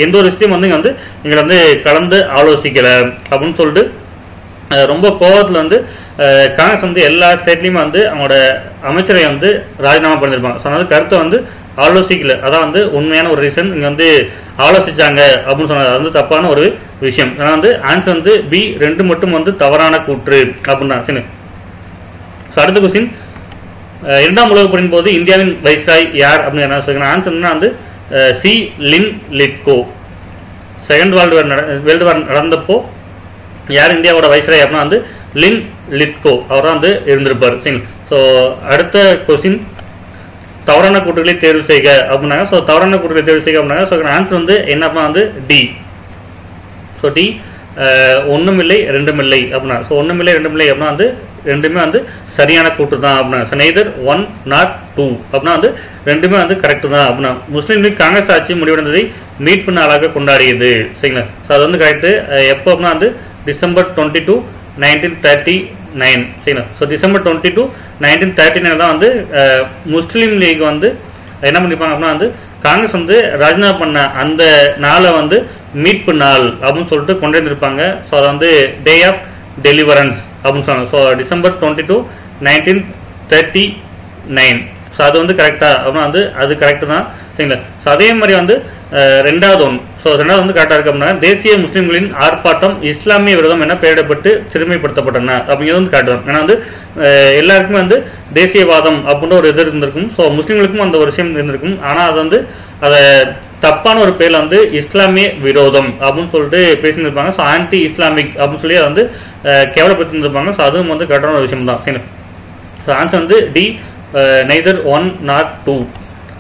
எந்த ஒரு விஷயம் வந்து இங்க வந்து கலந்து ஆலோசிக்கல அப்படின்னு சொல்லிட்டு ரொம்ப கோபத்துல வந்து காங்கிரஸ் வந்து எல்லா ஸ்டேட்லயுமே வந்து அவங்களோட அமைச்சரை வந்து ராஜினாமா பண்ணிருப்பாங்க. ஸோ அதனால கருத்தை வந்து ஆலோசிக்கல, அதான் வந்து உண்மையான ஒரு ரீசன். இங்க வந்து ஆலோசிச்சாங்க அப்படின்னு சொன்னது அது வந்து தப்பான ஒரு விஷயம். ஏன்னா வந்து ஆன்சர் வந்து பி 2 மட்டும் வந்து தவறான கூற்று அப்படின்னா. சரி. அடுத்த கொஸ்டின், 2ஆம் உலக போரின் போது இந்தியாவின் வைஸ்ராய் யார் அப்படின்னு ஆன்சர் வந்து சி லின் லிட்கோ. செகண்ட் வேர்ல்டு வார் நடந்தப்போ யார் இந்தியாவோட வைஸ்ராய் அப்படின்னா வந்து லின் லிட்கோ அவர் தான் வந்து இருந்திருப்பார். சரி. ஸோ அடுத்த கொஸ்டின், தவறான கூற்றுகளை தேர்வு செய்க அப்படின்னாங்க. ஸோ தவறான கூற்றுகளை தேர்வு செய்க அப்படின்னாங்க. ஸோ ஆன்சர் வந்து என்ன வந்து டி. ஸோ டி ஒன்றும் இல்லை 2ம் இல்லை அப்படின்னா. ஸோ 1ம் இல்லை 2ம் இல்லை அப்படின்னா வந்து 2மே வந்து சரியான கூட்டு தான் அப்படின்னா. நெய்தர் 1 நாட் 2 அப்படின்னா வந்து 2மே வந்து கரெக்ட் தான் அப்படின்னா. முஸ்லீம் லீக் காங்கிரஸ் ஆட்சி முடிவடைந்ததை மீட்பு நாளாக கொண்டாடியது. சரிங்களா. ஸோ அது வந்து கரெக்ட். எப்போ அப்படின்னா வந்து December 22, 1939. சரிங்களா. ஸோ December 22, 1939 தான் வந்து முஸ்லீம் லீக் வந்து என்ன பண்ணிருப்பாங்க அப்படின்னா வந்து காங்கிரஸ் வந்து ராஜினாமா பண்ண அந்த நாளை வந்து மீட்பு நாள் அப்படின்னு சொல்லிட்டு கொண்டு வந்திருப்பாங்க. ஸோ அதை வந்து டே ஆஃப் டெலிவரன்ஸ் அப்படின்னு சொன்னாங்க. So December 22, 1939. ஸோ அது வந்து கரெக்டா அப்படின்னா வந்து அது கரெக்ட் தான். சரிங்களா. ஸோ அதே மாதிரி வந்து 2வது ஒன். ஸோ 2வது வந்து கரெக்டா இருக்கு அப்படின்னா தேசிய முஸ்லீம்களின் ஆர்ப்பாட்டம் இஸ்லாமிய விரோதம் என பெயரிடப்பட்டு சிறுமைப்படுத்தப்பட்டன அப்படிங்கிறது வந்து காட்டுவோம். ஏன்னா வந்து எல்லாருக்குமே வந்து தேசியவாதம் அப்படின்ற ஒரு இது இருந்திருக்கும். ஸோ முஸ்லீம்களுக்கும் அந்த ஒரு விஷயம் இருந்திருக்கும். ஆனால் அது வந்து அதை தப்பான ஒரு பேர்ல வந்து இஸ்லாமிய விரோதம் அப்படின்னு சொல்லிட்டு பேசியிருப்பாங்க. ஸோ ஆன்டி இஸ்லாமிக் அப்படின்னு சொல்லி அதை வந்து கேவலப்படுத்திருந்திருப்பாங்க. ஸோ அதுவும் வந்து கரெக்டான ஒரு விஷயம் தான். சரி. ஸோ ஆன்சர் வந்து டி நெய்தர் 1 நாட் 2.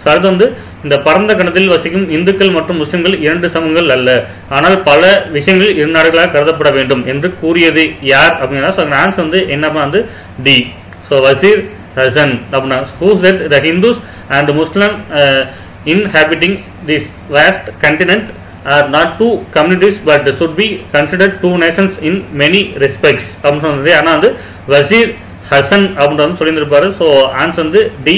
ஸோ அடுத்து வந்து இந்த பரந்த கணத்தில் வசிக்கும் இந்துக்கள் மற்றும் முஸ்லிம்கள் 2 சமூகங்கள் அல்ல, ஆனால் பல விஷயங்களில் 2 நாடுகளாக கருதப்பட வேண்டும் என்று கூறியது யார் அப்படின்னா. ஸோ ஆன்சர் வந்து என்னப்பா வந்து டி. ஸோ வசீர் ஹசன் அப்படின்னா. Who set the Hindus and Muslim inhabiting this vast continent are not 2 communities but should be considered 2 nations in many respects அப்படின்னு சொன்னது. ஆனால் வந்து வசீர் ஹசன் அப்படின்னு சொல்லியிருப்பாரு. ஸோ ஆன்சர் வந்து டி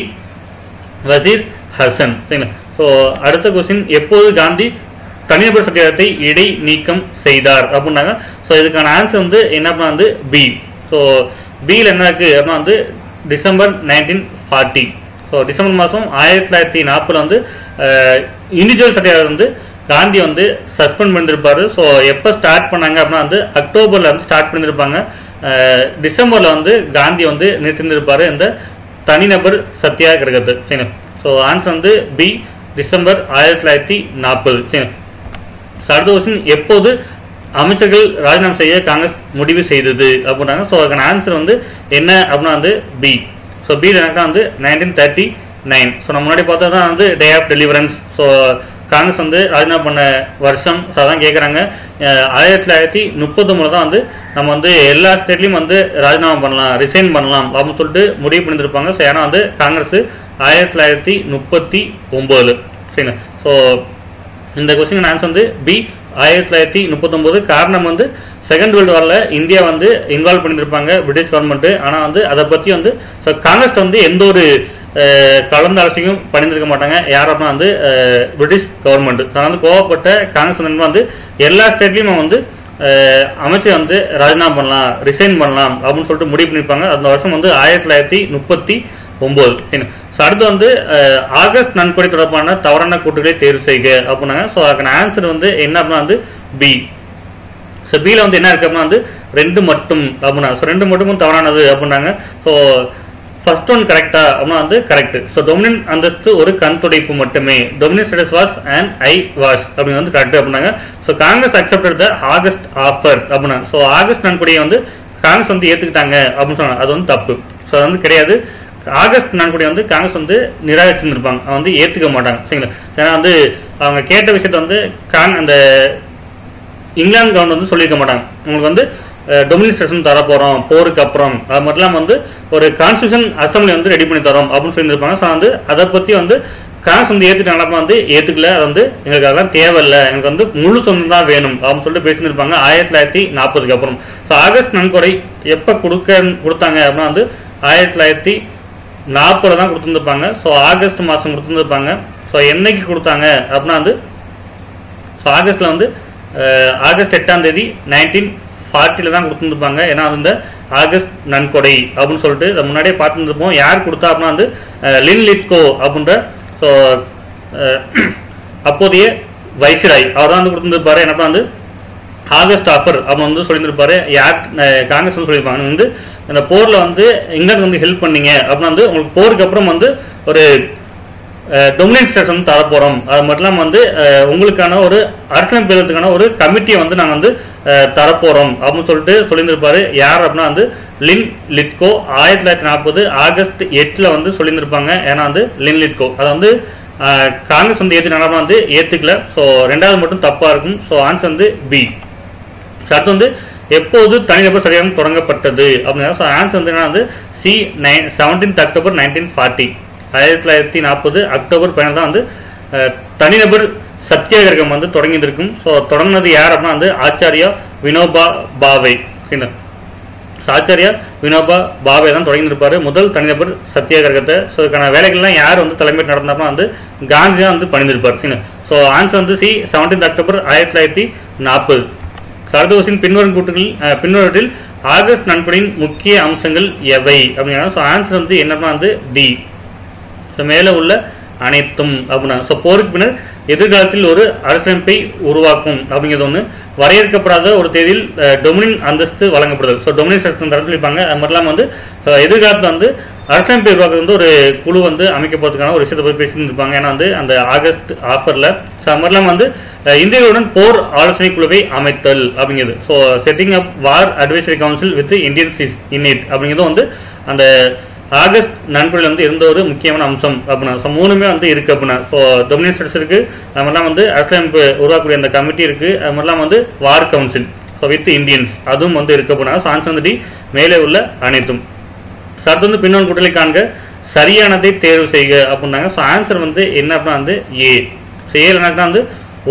வசீர் ஹசன். சரிங்களா. ஸோ அடுத்த கொஸ்டின், எப்போது காந்தி தனிநபர் சத்தியாகிரகத்தை இடை நீக்கம் செய்தார் அப்படின்னாங்க. ஸோ இதுக்கான ஆன்சர் வந்து என்ன வந்து பி. ஸோ பியில் என்ன இருக்கு அப்படின்னா வந்து December 1940. ஸோ டிசம்பர் மாதம் 1940 வந்து இண்டிவிஜுவல் சத்தியாகிரகம் வந்து காந்தி வந்து சஸ்பெண்ட் பண்ணிருப்பாரு. ஸோ எப்போ ஸ்டார்ட் பண்ணாங்க அப்படின்னா வந்து அக்டோபர்ல வந்து ஸ்டார்ட் பண்ணிருப்பாங்க. டிசம்பர்ல வந்து காந்தி வந்து நிறுத்திருப்பாரு இந்த தனிநபர் சத்தியாகிரகத்தை. சரிங்களா. ஸோ ஆன்சர் வந்து பி December 1940. சரி. அடுத்த கொஸ்டின், எப்போது அமைச்சர்கள் ராஜினாமா செய்ய காங்கிரஸ் முடிவு செய்தது அப்படின்னாங்க. ஸோ அதுக்கான ஆன்சர் வந்து என்ன அப்படின்னா வந்து பி. ஸோ பி எனக்கு வந்து 1939. ஸோ நம்ம முன்னாடி பார்த்தா தான் வந்து day of deliverance. So Congress வந்து ராஜினாமா பண்ண வருஷம். ஸோ அதான் கேட்குறாங்க. 1939 தான் வந்து நம்ம வந்து எல்லா ஸ்டேட்லையும் வந்து ராஜினாமா பண்ணலாம், ரிசைன் பண்ணலாம் அப்படின்னு சொல்லிட்டு முடிவு பண்ணியிருப்பாங்க. ஸோ ஏன்னா வந்து காங்கிரஸ் 1939. சரிங்களா. ஸோ இந்த கொஸ்டின் ஆன்சர் வந்து பி 1939. காரணம் வந்து செகண்ட் வேர்ல்டு வார்ல இந்தியா வந்து இன்வால்வ் பண்ணியிருப்பாங்க பிரிட்டிஷ் கவர்மெண்ட். ஆனா வந்து அதை பத்தி வந்து காங்கிரஸ் வந்து எந்த ஒரு கலந்த அரசியும் பண்ணியிருக்க மாட்டாங்க. யார் அப்படின்னா வந்து பிரிட்டிஷ் கவர்மெண்ட். வந்து கோவப்பட்ட காங்கிரஸ் வந்து எல்லா ஸ்டேட்லயும் வந்து அமைச்சர் வந்து ராஜினாமா பண்ணலாம், ரிசைன் பண்ணலாம் அப்படின்னு சொல்லிட்டு முடிவு பண்ணிருப்பாங்க. அந்த வருஷம் வந்து 1939. அடுத்து வந்து ஆகஸ்ட் நன்கொடை தொடர்பான தவறான கூட்டுகளை தேர்வு செய்க அப்படின்னாங்க. ஸோ அதுக்கான ஆன்சர் வந்து என்ன அப்படின்னா வந்து பி. ஸோ பியில் வந்து என்ன இருக்கு அப்படின்னா வந்து 2 மட்டும் அப்படின்னா. ஸோ 2 மட்டும் தவறானது அப்படின்னாங்க. ஸோ ஃபர்ஸ்ட் ஒன் கரெக்டா அப்படின்னா வந்து கரெக்ட். ஸோ டொமினியன் அந்தஸ்து ஒரு கண் துடைப்பு மட்டுமே. Dominion status was and I was அப்படின்னு வந்து கரெக்ட் அப்படின்னாங்க. ஸோ காங்கிரஸ் அக்செப்டட் த ஆகஸ்ட் ஆஃபர் அப்படின்னா. ஸோ ஆகஸ்ட் நன்கொடையை வந்து காங்கிரஸ் வந்து ஏத்துக்கிட்டாங்க அப்படின்னு சொன்னாங்க. அது வந்து தப்பு. ஸோ அது வந்து கிடையாது. ஆகஸ்ட் நன்கொடை வந்து காங்கிரஸ் வந்து நிராகரிச்சிருந்திருப்பாங்க, வந்து ஏத்துக்க மாட்டாங்க. சரிங்களா? ஏன்னா வந்து அவங்க கேட்ட விஷயத்த வந்து அந்த இங்கிலாந்து கவர்மெண்ட் வந்து சொல்லியிருக்க மாட்டாங்க. உங்களுக்கு வந்து டொமினிஸ்ட்ரேஷன் தர போறோம் போருக்கு அப்புறம், அது மட்டும் இல்லாம வந்து ஒரு கான்ஸ்டியூஷன் அசம்பிளி வந்து ரெடி பண்ணி தரோம் அப்படின்னு சொல்லியிருப்பாங்க. ஸோ வந்து அதை பத்தி வந்து காங்கிரஸ் வந்து ஏத்துட்டாங்க, வந்து ஏத்துக்கல. அது வந்து எங்களுக்கு அதெல்லாம் தேவையில்லை, எனக்கு வந்து முழு சொந்தம் தான் வேணும் அப்படின்னு சொல்லிட்டு பேசியிருப்பாங்க 1940 அப்புறம். ஸோ ஆகஸ்ட் நன்கொடை எப்ப கொடுத்தாங்க அப்படின்னா வந்து 1940 தான் கொடுத்துருப்பாங்க. ஸோ ஆகஸ்ட் மாதம் கொடுத்துருப்பாங்க. ஸோ என்னைக்கு கொடுத்தாங்க அப்படின்னா வந்து ஆகஸ்ட்ல வந்து ஆகஸ்ட் 8ஆம் தேதி 1940 தான் கொடுத்துருப்பாங்க. ஏன்னா அந்த ஆகஸ்ட் நன்கொடை அப்படின்னு சொல்லிட்டு முன்னாடியே பார்த்துருப்போம். யார் கொடுத்தா அப்படின்னா வந்து லின் லிட்கோ அப்படின்ற அப்போதைய வைஸ்ராய் அவர் தான் வந்து கொடுத்துருப்பாரு. என்ன வந்து ஆகஸ்ட் ஆஃபர் அப்படின்னு வந்து சொல்லியிருப்பாரு. யார் காங்கிரஸ் வந்து சொல்லியிருப்பாங்க வந்து அந்த போர்ல வந்து இங்கிலாந்து வந்து ஹெல்ப் பண்ணீங்க அப்படின்னா வந்து உங்களுக்கு போருக்கு அப்புறம் வந்து ஒரு டொமினியன் ஸ்டேட்ஸ் வந்து தரப்போறோம். அது மட்டும் இல்லாம வந்து உங்களுக்கான ஒரு அரசியல் பேரத்துக்கான ஒரு கமிட்டியை வந்து நாங்கள் வந்து தரப்போறோம் அப்படின்னு சொல்லிட்டு சொல்லியிருந்திருப்பாரு. யார் அப்படின்னா வந்து லின் லிட்கோ 1940 ஆகஸ்ட் 8 வந்து சொல்லியிருந்திருப்பாங்க. ஏன்னா வந்து லின் லிட்கோ அதை வந்து காங்கிரஸ் வந்து ஏற்றுனா வந்து ஏத்துக்கல. ஸோ 2வது மட்டும் தப்பா இருக்கும். ஸோ ஆன்சர் வந்து பி. அடுத்து வந்து எப்போது தனிநபர் சரியாக தொடங்கப்பட்டது அப்படின்னா ஆன்சர் வந்து என்ன வந்து சி 17 அக்டோபர் 1940. 1940 அக்டோபர் 15 தான் வந்து தனிநபர் சத்தியாகிரகம் வந்து தொடங்கியிருக்கும். ஸோ தொடங்கினது யார் அப்படின்னா வந்து ஆச்சாரியா வினோபா பாவே. ஆச்சாரியா வினோபா பாவே தான் தொடங்கியிருப்பாரு முதல் தனிநபர் சத்தியாகிரகத்தை. ஸோ இதுக்கான வேலைகள்லாம் யார் வந்து தலைமை நடந்தாருன்னா வந்து காந்தி தான் வந்து பண்ணியிருப்பார். ஸோ ஆன்சர் வந்து சி 17 அக்டோபர் 1940. அடுத்த பின்வரும் கூட்டுகளில் பின்வரத்தில் ஆகஸ்ட் நன்கொடையின் முக்கிய அம்சங்கள் எவை அப்படின்னா ஸோ ஆன்சர் வந்து என்னன்னா வந்து டி. ஸோ மேலே உள்ள அனைத்தும் அப்படின்னா ஸோ போருக்கு பின்னர் எதிர்காலத்தில் ஒரு அரசியலமைப்பை உருவாக்கும் அப்படிங்கிறது ஒன்று. வரையறுக்கப்படாத ஒரு தேதியில் டொமினியன் அந்தஸ்து வழங்கப்படுது. ஸோ டொமினியன் தரத்தில் இருப்பாங்க. அது மட்டும் இல்லாமல் வந்து எதிர்காலத்தில் வந்து அரசியலமைப்பை உருவாக்குறது வந்து ஒரு குழு வந்து அமைக்கப்படுறதுக்கான ஒரு விஷயத்தை போய் பேசிட்டு இருப்பாங்க. ஏன்னா வந்து அந்த ஆகஸ்ட் ஆஃபர்ல. ஸோ அது மட்டும் இல்லாமல் வந்து இந்தியாவுடன் போர் ஆலோசனை குழுவை அமைத்தல் அப்படிங்கிறது. So setting up war advisory council with Indians in it அப்படிங்கிறது வந்து அந்த ஆகஸ்ட் நன்கொடையில் வந்து இருந்த ஒரு முக்கியமான அம்சம் அப்படின்னா. ஸோ 3மே வந்து இருக்கு அப்படின்னா. ஸோ டொமினியன் ஸ்டேட்ஸ் இருக்கு, அது மாதிரிலாம் வந்து அரசியலமைப்பு உருவாக்கக்கூடிய அந்த கமிட்டி இருக்கு, அது மாதிரிலாம் வந்து வார் கவுன்சில் ஸோ வித் இந்தியன்ஸ் அதுவும் வந்து இருக்கு அப்படின்னா. ஸோ ஆன்சர் வந்து மேலே உள்ள அனைத்தும். ஸோ அடுத்து வந்து பின்னோன் கூட்டலை காண்க சரியானதை தேர்வு செய்க அப்படின்னாங்க. ஸோ ஆன்சர் வந்து என்ன அப்படின்னா வந்து ஏ. ஸோ ஏல வந்து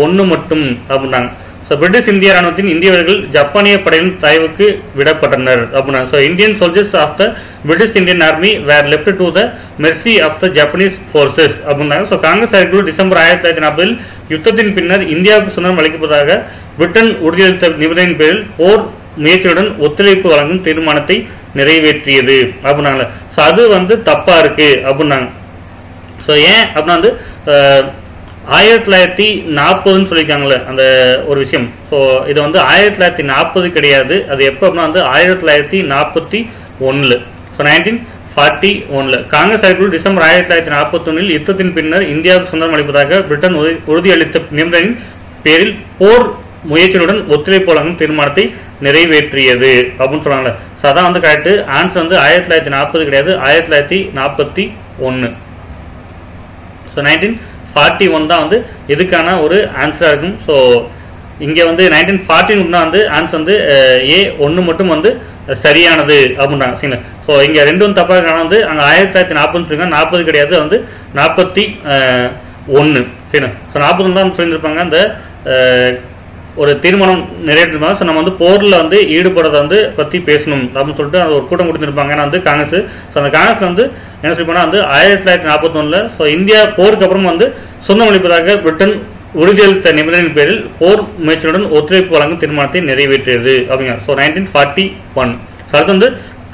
1 மட்டும் அப்படின்னாங்க. ஸோ பிரிட்டிஷ் இந்திய ராணுவத்தின் இந்திய வீரர்கள் ஜப்பானிய படையின் தயவுக்கு விடப்பட்டனர் அப்படின்னா. So Indian soldiers of the British Indian army were left to the mercy of the Japanese forces அப்படின்னாங்க. ஸோ காங்கிரஸ் அறிக்கைக்குழு டிசம்பர் 1940 யுத்தத்தின் பின்னர் இந்தியாவுக்கு சுதந்திரம் அளிக்கப்பட்டதாக பிரிட்டன் உறுதியளித்த நிபந்தனையின் பேரில் போர் முயற்சியுடன் ஒத்துழைப்பு வழங்கும் தீர்மானத்தை நிறைவேற்றியது அப்படின்னாங்க. ஸோ அது வந்து தப்பா இருக்கு அப்படின்னாங்க. ஸோ ஏன் அப்படின்னா வந்து 1940 சொல்லியிருக்காங்களே அந்த ஒரு விஷயம். ஸோ இது வந்து 1940 கிடையாது. அது எப்போ அப்படின்னா வந்து 1941. ஸோ 1941 காங்கிரஸ் அறிக்கைக்குழு டிசம்பர் 1941 யுத்தத்தின் பின்னர் இந்தியாவுக்கு சுதந்திரம் அளிப்பதாக பிரிட்டன் உறுதியளித்த நிபந்தனையின் பேரில் போர் முயற்சியுடன் ஒத்துழைப்பு வழங்கும் தீர்மானத்தை நிறைவேற்றியது அப்படின்னு சொல்றாங்களே. ஸோ அதான் வந்து கரெக்ட். ஆன்சர் வந்து 1940 கிடையாது, 1941. ஸோ 1941 தான் வந்து இதுக்கான ஒரு ஆன்சரா இருக்கும். ஸோ இங்க வந்து 1941 வந்து ஆன்சர் வந்து ஏ 1 மட்டும் வந்து சரியானது அப்படின்றாங்க. சரிங்களா? ஸோ இங்க 2 தப்பா இருக்கான வந்து அங்க 1940 40 கிடையாது, வந்து 41. சரிங்களா? ஸோ 40 தான் சொல்லியிருப்பாங்க அந்த ஒரு தீர்மானம் நிறைவேற்றிருப்பாங்க. ஸோ நம்ம வந்து போரில் வந்து ஈடுபடுறத வந்து பற்றி பேசணும் அப்படின்னு சொல்லிட்டு அது ஒரு கூட்டம் கொடுத்துருப்பாங்க. ஏன்னா வந்து காங்கிரஸ். ஸோ அந்த காங்கிரஸ்ல வந்து என்ன சொல்லிப்போனா வந்து 1941 ஸோ இந்தியா போருக்கு அப்புறம் வந்து சொந்தம் அளிப்பதாக பிரிட்டன் உறுதியளித்த நிபந்தனையின் பேரில் போர் முயற்சியுடன் ஒத்துழைப்பு வழங்கும் தீர்மானத்தை நிறைவேற்றியது அப்படிங்க. ஸோ 1941. அடுத்து வந்து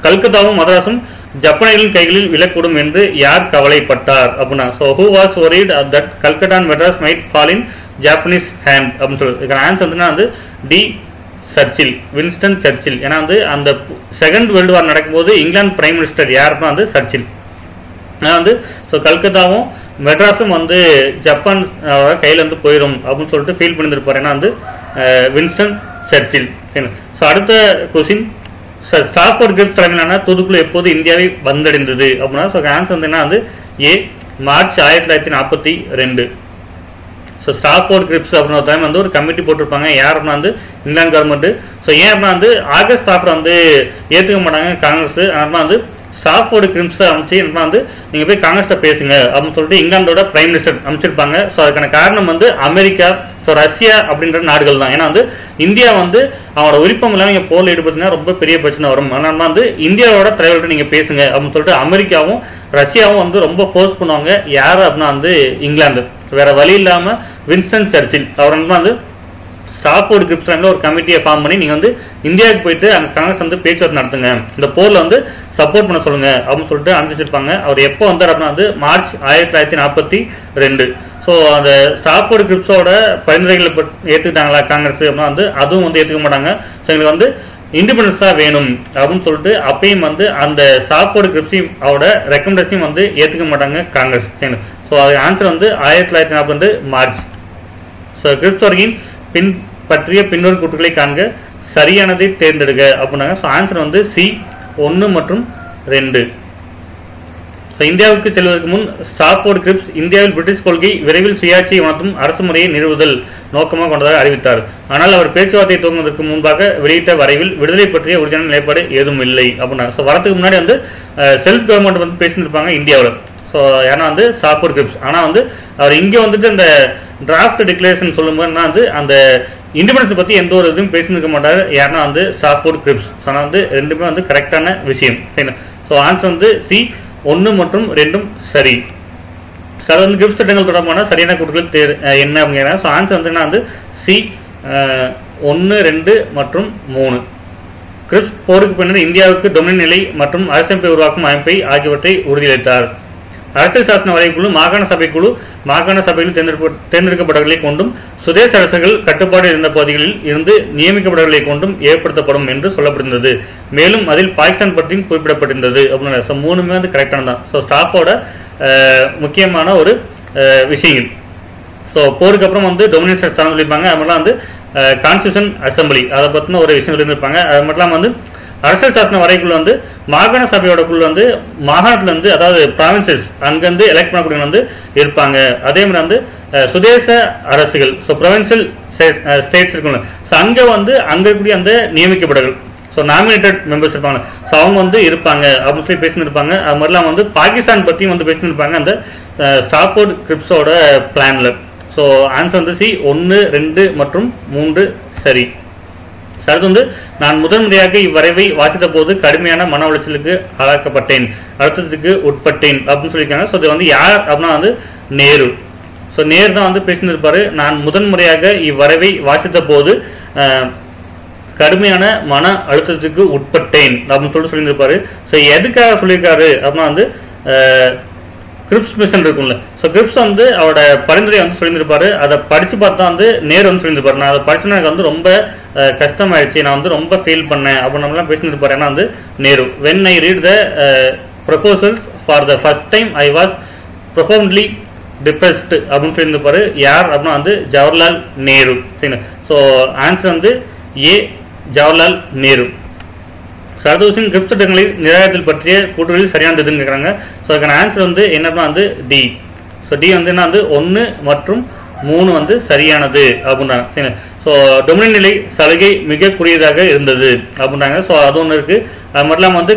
கல்கத்தாவும் மதராசும் ஜப்பானியர்களின் கைகளில் விழக்கூடும் என்று யார் கவலைப்பட்டார் அப்படின்னா, so who was worried that Calcutta and Madras might fall in Japanese hand அப்படின்னு சொல்லி ஆன்சர் வந்து டி சர்ச்சில், வின்ஸ்டன் சர்ச்சில். ஏன்னா வந்து அந்த செகண்ட் வேர்ல்டு வார் நடக்கும்போது இங்கிலாந்து பிரைம் மினிஸ்டர் யாருன்னா வந்து சர்ச்சில். ஏன்னா வந்து ஸோ கல்கத்தாவும் மெட்ராஸும் வந்து ஜப்பான் கையில் வந்து போயிடும் அப்படின்னு சொல்லிட்டு ஃபீல் பண்ணியிருப்பார். ஏன்னா வந்து வின்ஸ்டன் சர்ச்சில். ஸோ அடுத்த கொஸ்டின், ஸ்டாஃபோர்ட் கிரிப்ஸ் தலைமையிலான தூதுக்குழு எப்போது இந்தியாவை வந்தடைந்தது அப்படின்னா, ஸோ ஆன்சர் வந்து என்ன வந்து ஏ மார்ச் 1942. ஸோ ஸ்டாஃபோர்ட் கிரிப்ஸ் அப்படின்னு ஒரு டைம் வந்து ஒரு கமிட்டி போட்டிருப்பாங்க. யார் அப்படின்னா வந்து இங்கிலாந்து கவர்மெண்ட். ஸோ ஏன் அப்படின்னா வந்து ஆகஸ்ட் ஸ்டாஃபர் வந்து ஏற்றுக்க மாட்டாங்க காங்கிரஸ். அதனால வந்து ஸ்டாஃபோர்டு கிரிப்ஸை அமைச்சு என்ன வந்து நீங்கள் போய் காங்கிரஸ்ட பேசுங்க அப்படின்னு சொல்லிட்டு இங்கிலாந்தோட பிரைம் மினிஸ்டர் அமைச்சிருப்பாங்க. ஸோ அதுக்கான காரணம் வந்து அமெரிக்கா, ஸோ ரஷ்யா அப்படின்ற நாடுகள் தான். ஏன்னா வந்து இந்தியா வந்து அவனோட விருப்பம் இல்லாமல் நீங்கள் போரில் ஈடுபடுத்தினா ரொம்ப பெரிய பிரச்சனை வரும். அதனால வந்து இந்தியாவோட தலைவர்கிட்ட நீங்கள் பேசுங்க அப்படின்னு சொல்லிட்டு அமெரிக்காவும் ரஷ்யாவும் வந்து ரொம்ப ஃபோர்ஸ் பண்ணுவாங்க. யார் அப்படின்னா வந்து இங்கிலாந்து. வேற வழி இல்லாமல் வின்ஸ்டன் சர்ச்சில் அவர் வந்து ஸ்டாஃபோர்டு கிரிப்ஸ் டைம்ல ஒரு கமிட்டியை ஃபார்ம் பண்ணி நீங்க வந்து இந்தியாவுக்கு போயிட்டு அங்க காங்கிரஸ் வந்து பேச்சுவார்த்தை நடத்துங்க, இந்த போர்ல வந்து சப்போர்ட் பண்ண சொல்லுங்க அப்படின்னு சொல்லிட்டு அனுப்பிச்சிருப்பாங்க. அவர் எப்போ வந்தார் அப்படின்னா வந்து மார்ச் 1942. ஸோ அந்த ஸ்டாஃபோர்டு கிரிப்ஸோட பரிந்துரைகளை ஏற்றுக்கிட்டாங்களா காங்கிரஸ் அப்படின்னா வந்து அதுவும் வந்து ஏற்றுக்க மாட்டாங்க. ஸோ எங்களுக்கு வந்து இண்டிபெண்டன்ஸ் தான் வேணும் அப்படின்னு சொல்லிட்டு அப்பயும் வந்து அந்த ஸ்டாஃபோர்டு கிரிப்ஸையும் அவரோட ரெக்கமெண்டேஷனையும் வந்து ஏற்றுக்க மாட்டாங்க காங்கிரஸ். ஸோ அது ஆன்சர் வந்து 1942 மார்ச். ஸோ கிரிப்ஸ் வரைக்கும் பற்றிய பின்வரும் கூற்றுகளை காண்க, சரியானதை தேர்ந்தெடுக்க அப்படின்னாங்க. ஸோ ஆன்சர் வந்து சி 1 மற்றும் 2. ஸோ இந்தியாவுக்கு செல்வதற்கு முன் ஸ்டாஃபோர்டு கிரிப்ஸ் இந்தியாவில் பிரிட்டிஷ் கொள்கை விரைவில் சுயாட்சியை உணர்த்தும் அரசு முறையை நிறுவுதல் நோக்கமாக கொண்டதாக அறிவித்தார். ஆனால் அவர் பேச்சுவார்த்தை துவங்குவதற்கு முன்பாக வெளியிட்ட வரைவில் விடுதலை பற்றிய உறுதியான நிலைப்பாடு ஏதும் இல்லை அப்படின்னா. ஸோ வரதுக்கு முன்னாடி வந்து செல்ஃப் கவர்மெண்ட் வந்து பேசியிருப்பாங்க இந்தியாவில். ஸோ ஏன்னா வந்து ஸ்டாஃபோர்டு கிரிப்ஸ். ஆனால் வந்து அவர் இங்கே வந்துட்டு அந்த டிராஃப்ட் டிக்ளரேஷன் சொல்லும்போது வந்து அந்த இண்டிபெண்டன்ஸ் பற்றி எந்த ஒரு இதுவும் பேசியிருக்க மாட்டார். யாருன்னா வந்து ஸ்டாஃபோர்டு கிரிப்ஸ். ஆனால் வந்து ரெண்டுமே வந்து கரெக்டான விஷயம். ஸோ ஆன்சர் வந்து சி 1 மற்றும் 2 சரி. சார் வந்து கிரிப்ஸ் திட்டங்கள் தொடர்பான சரியான கூற்றுகள் என்ன அப்படிங்கிறாங்க. ஸோ ஆன்சர் வந்து என்ன வந்து சி 1, 2 மற்றும் 3. கிரிப்ஸ் போருக்கு பின்னர் இந்தியாவுக்கு டொமினியன் நிலை மற்றும் அரசமைப்பை உருவாக்கும் அமைப்பை ஆகியவற்றை உறுதியளித்தார். அரசியல் சாசன வரைக்குழு மாகாண சபைக்குழு மாகாண சபையில் தேர்ந்தெடுக்கப்பட்டவர்களை கொண்டும் சுதேச அரசுகள் கட்டுப்பாடு இருந்த பகுதிகளில் இருந்து நியமிக்கப்பட்டவர்களை கொண்டும் ஏற்படுத்தப்படும் என்று சொல்லப்படுகிறது. மேலும் அதில் பாகிஸ்தான் பற்றியும் குறிப்பிடப்பட்டிருந்தது அப்படின்னு. ஸோ 3மே வந்து கரெக்டான தான். ஸோ ஸ்டாஃபோட முக்கியமான ஒரு விஷயங்கள். ஸோ போருக்கு அப்புறம் வந்து டொமினியன் ஸ்தானம் சொல்லியிருப்பாங்க. அது மட்டும் வந்து கான்ஸ்டியூஷன் அசம்பிளி அதை பற்றின ஒரு விஷயம் சொல்லியிருப்பாங்க. அது மட்டும் வந்து அரசியல் சாசன வரைக்குள்ள வந்து மாகாண சபையோட குழு வந்து மாகாணத்துல இருந்து அதாவது ப்ராவின்சஸ் அங்கிருந்து எலெக்ட் பண்ணக்கூடிய வந்து இருப்பாங்க. அதே மாதிரி வந்து சுதேச அரசுகள் ஸோ ப்ரொவின்சியல் ஸ்டேட்ஸ் இருக்குல்ல, ஸோ அங்கே வந்து அங்கே இருக்கக்கூடிய அந்த நியமிக்கப்படர்கள் ஸோ நாமினேட்டட் மெம்பர்ஸ் இருப்பாங்க. ஸோ அவங்க வந்து இருப்பாங்க அப்படின்னு சொல்லி பேசியிருப்பாங்க. அது மாதிரிலாம் வந்து பாகிஸ்தான் பற்றியும் வந்து பேசியிருப்பாங்க அந்த ஸ்டாஃபோர்டு கிரிப்ஸோட பிளான்ல. ஸோ ஆன்சர் வந்து சி 1, 2 மற்றும் 3 சரி. அடுத்து வந்து நான் முதன்முறையாக இவ்வரைவை வாசித்த போது கடுமையான மன உளைச்சலுக்கு ஆளாக்கப்பட்டேன், அழுத்தத்துக்கு உட்பட்டேன் அப்படின்னு சொல்லியிருக்காங்க. ஸோ இது வந்து யார் அப்படின்னா வந்து நேரு. ஸோ நேரு தான் வந்து பேசியிருப்பாரு. நான் முதன்முறையாக இவ்வரைவை வாசித்த போது கடுமையான மன அழுத்தத்துக்கு உட்பட்டேன் அப்படின்னு சொல்லியிருப்பாரு. ஸோ எதுக்காக சொல்லியிருக்காரு அப்படின்னா வந்து கிரிப்ஸ் மிஷன் இருக்கும்ல, ஸோ கிரிப்ஸ் வந்து அவரோட பரிந்துரை வந்து சொல்லியிருப்பாரு. அதை படிச்சு பார்த்தா வந்து நேரு வந்து சொல்லியிருப்பாரு. நான் அதை படிச்சுன்னா எனக்கு வந்து ரொம்ப கஷ்டமாயிடுச்சு, நான் வந்து ரொம்ப ஃபீல் பண்ணேன் அப்படின்னுலாம் பேசியிருப்பாரு. ஏன்னா வந்து Nehru when I read the proposals for the first time I was profoundly depressed அப்படின்னு சொல்லியிருப்பாரு. யார் அப்படின்னா வந்து ஜவஹர்லால் நேரு. சரிங்களா. ஸோ ஆன்சர் வந்து ஏ ஜவஹர்லால் நேரு. சர்தூசின் கிரிப்ஸ் திட்டங்களை நிராகரித்தல் பற்றிய கூற்றுகளில் சரியானதுன்னு கேட்குறாங்க. ஸோ அதுக்கான ஆன்சர் வந்து என்னன்னா வந்து டி. ஸோ டி வந்து என்ன வந்து 1 மற்றும் 3 வந்து சரியானது அப்படின்றாங்க. சரிங்களா. ஸோ டொமினியன் நிலை சலுகை மிக குறுகியதாக இருந்தது அப்படின்றாங்க. ஸோ அது ஒன்று இருக்கு. அது மட்டும் இல்லாமல் வந்து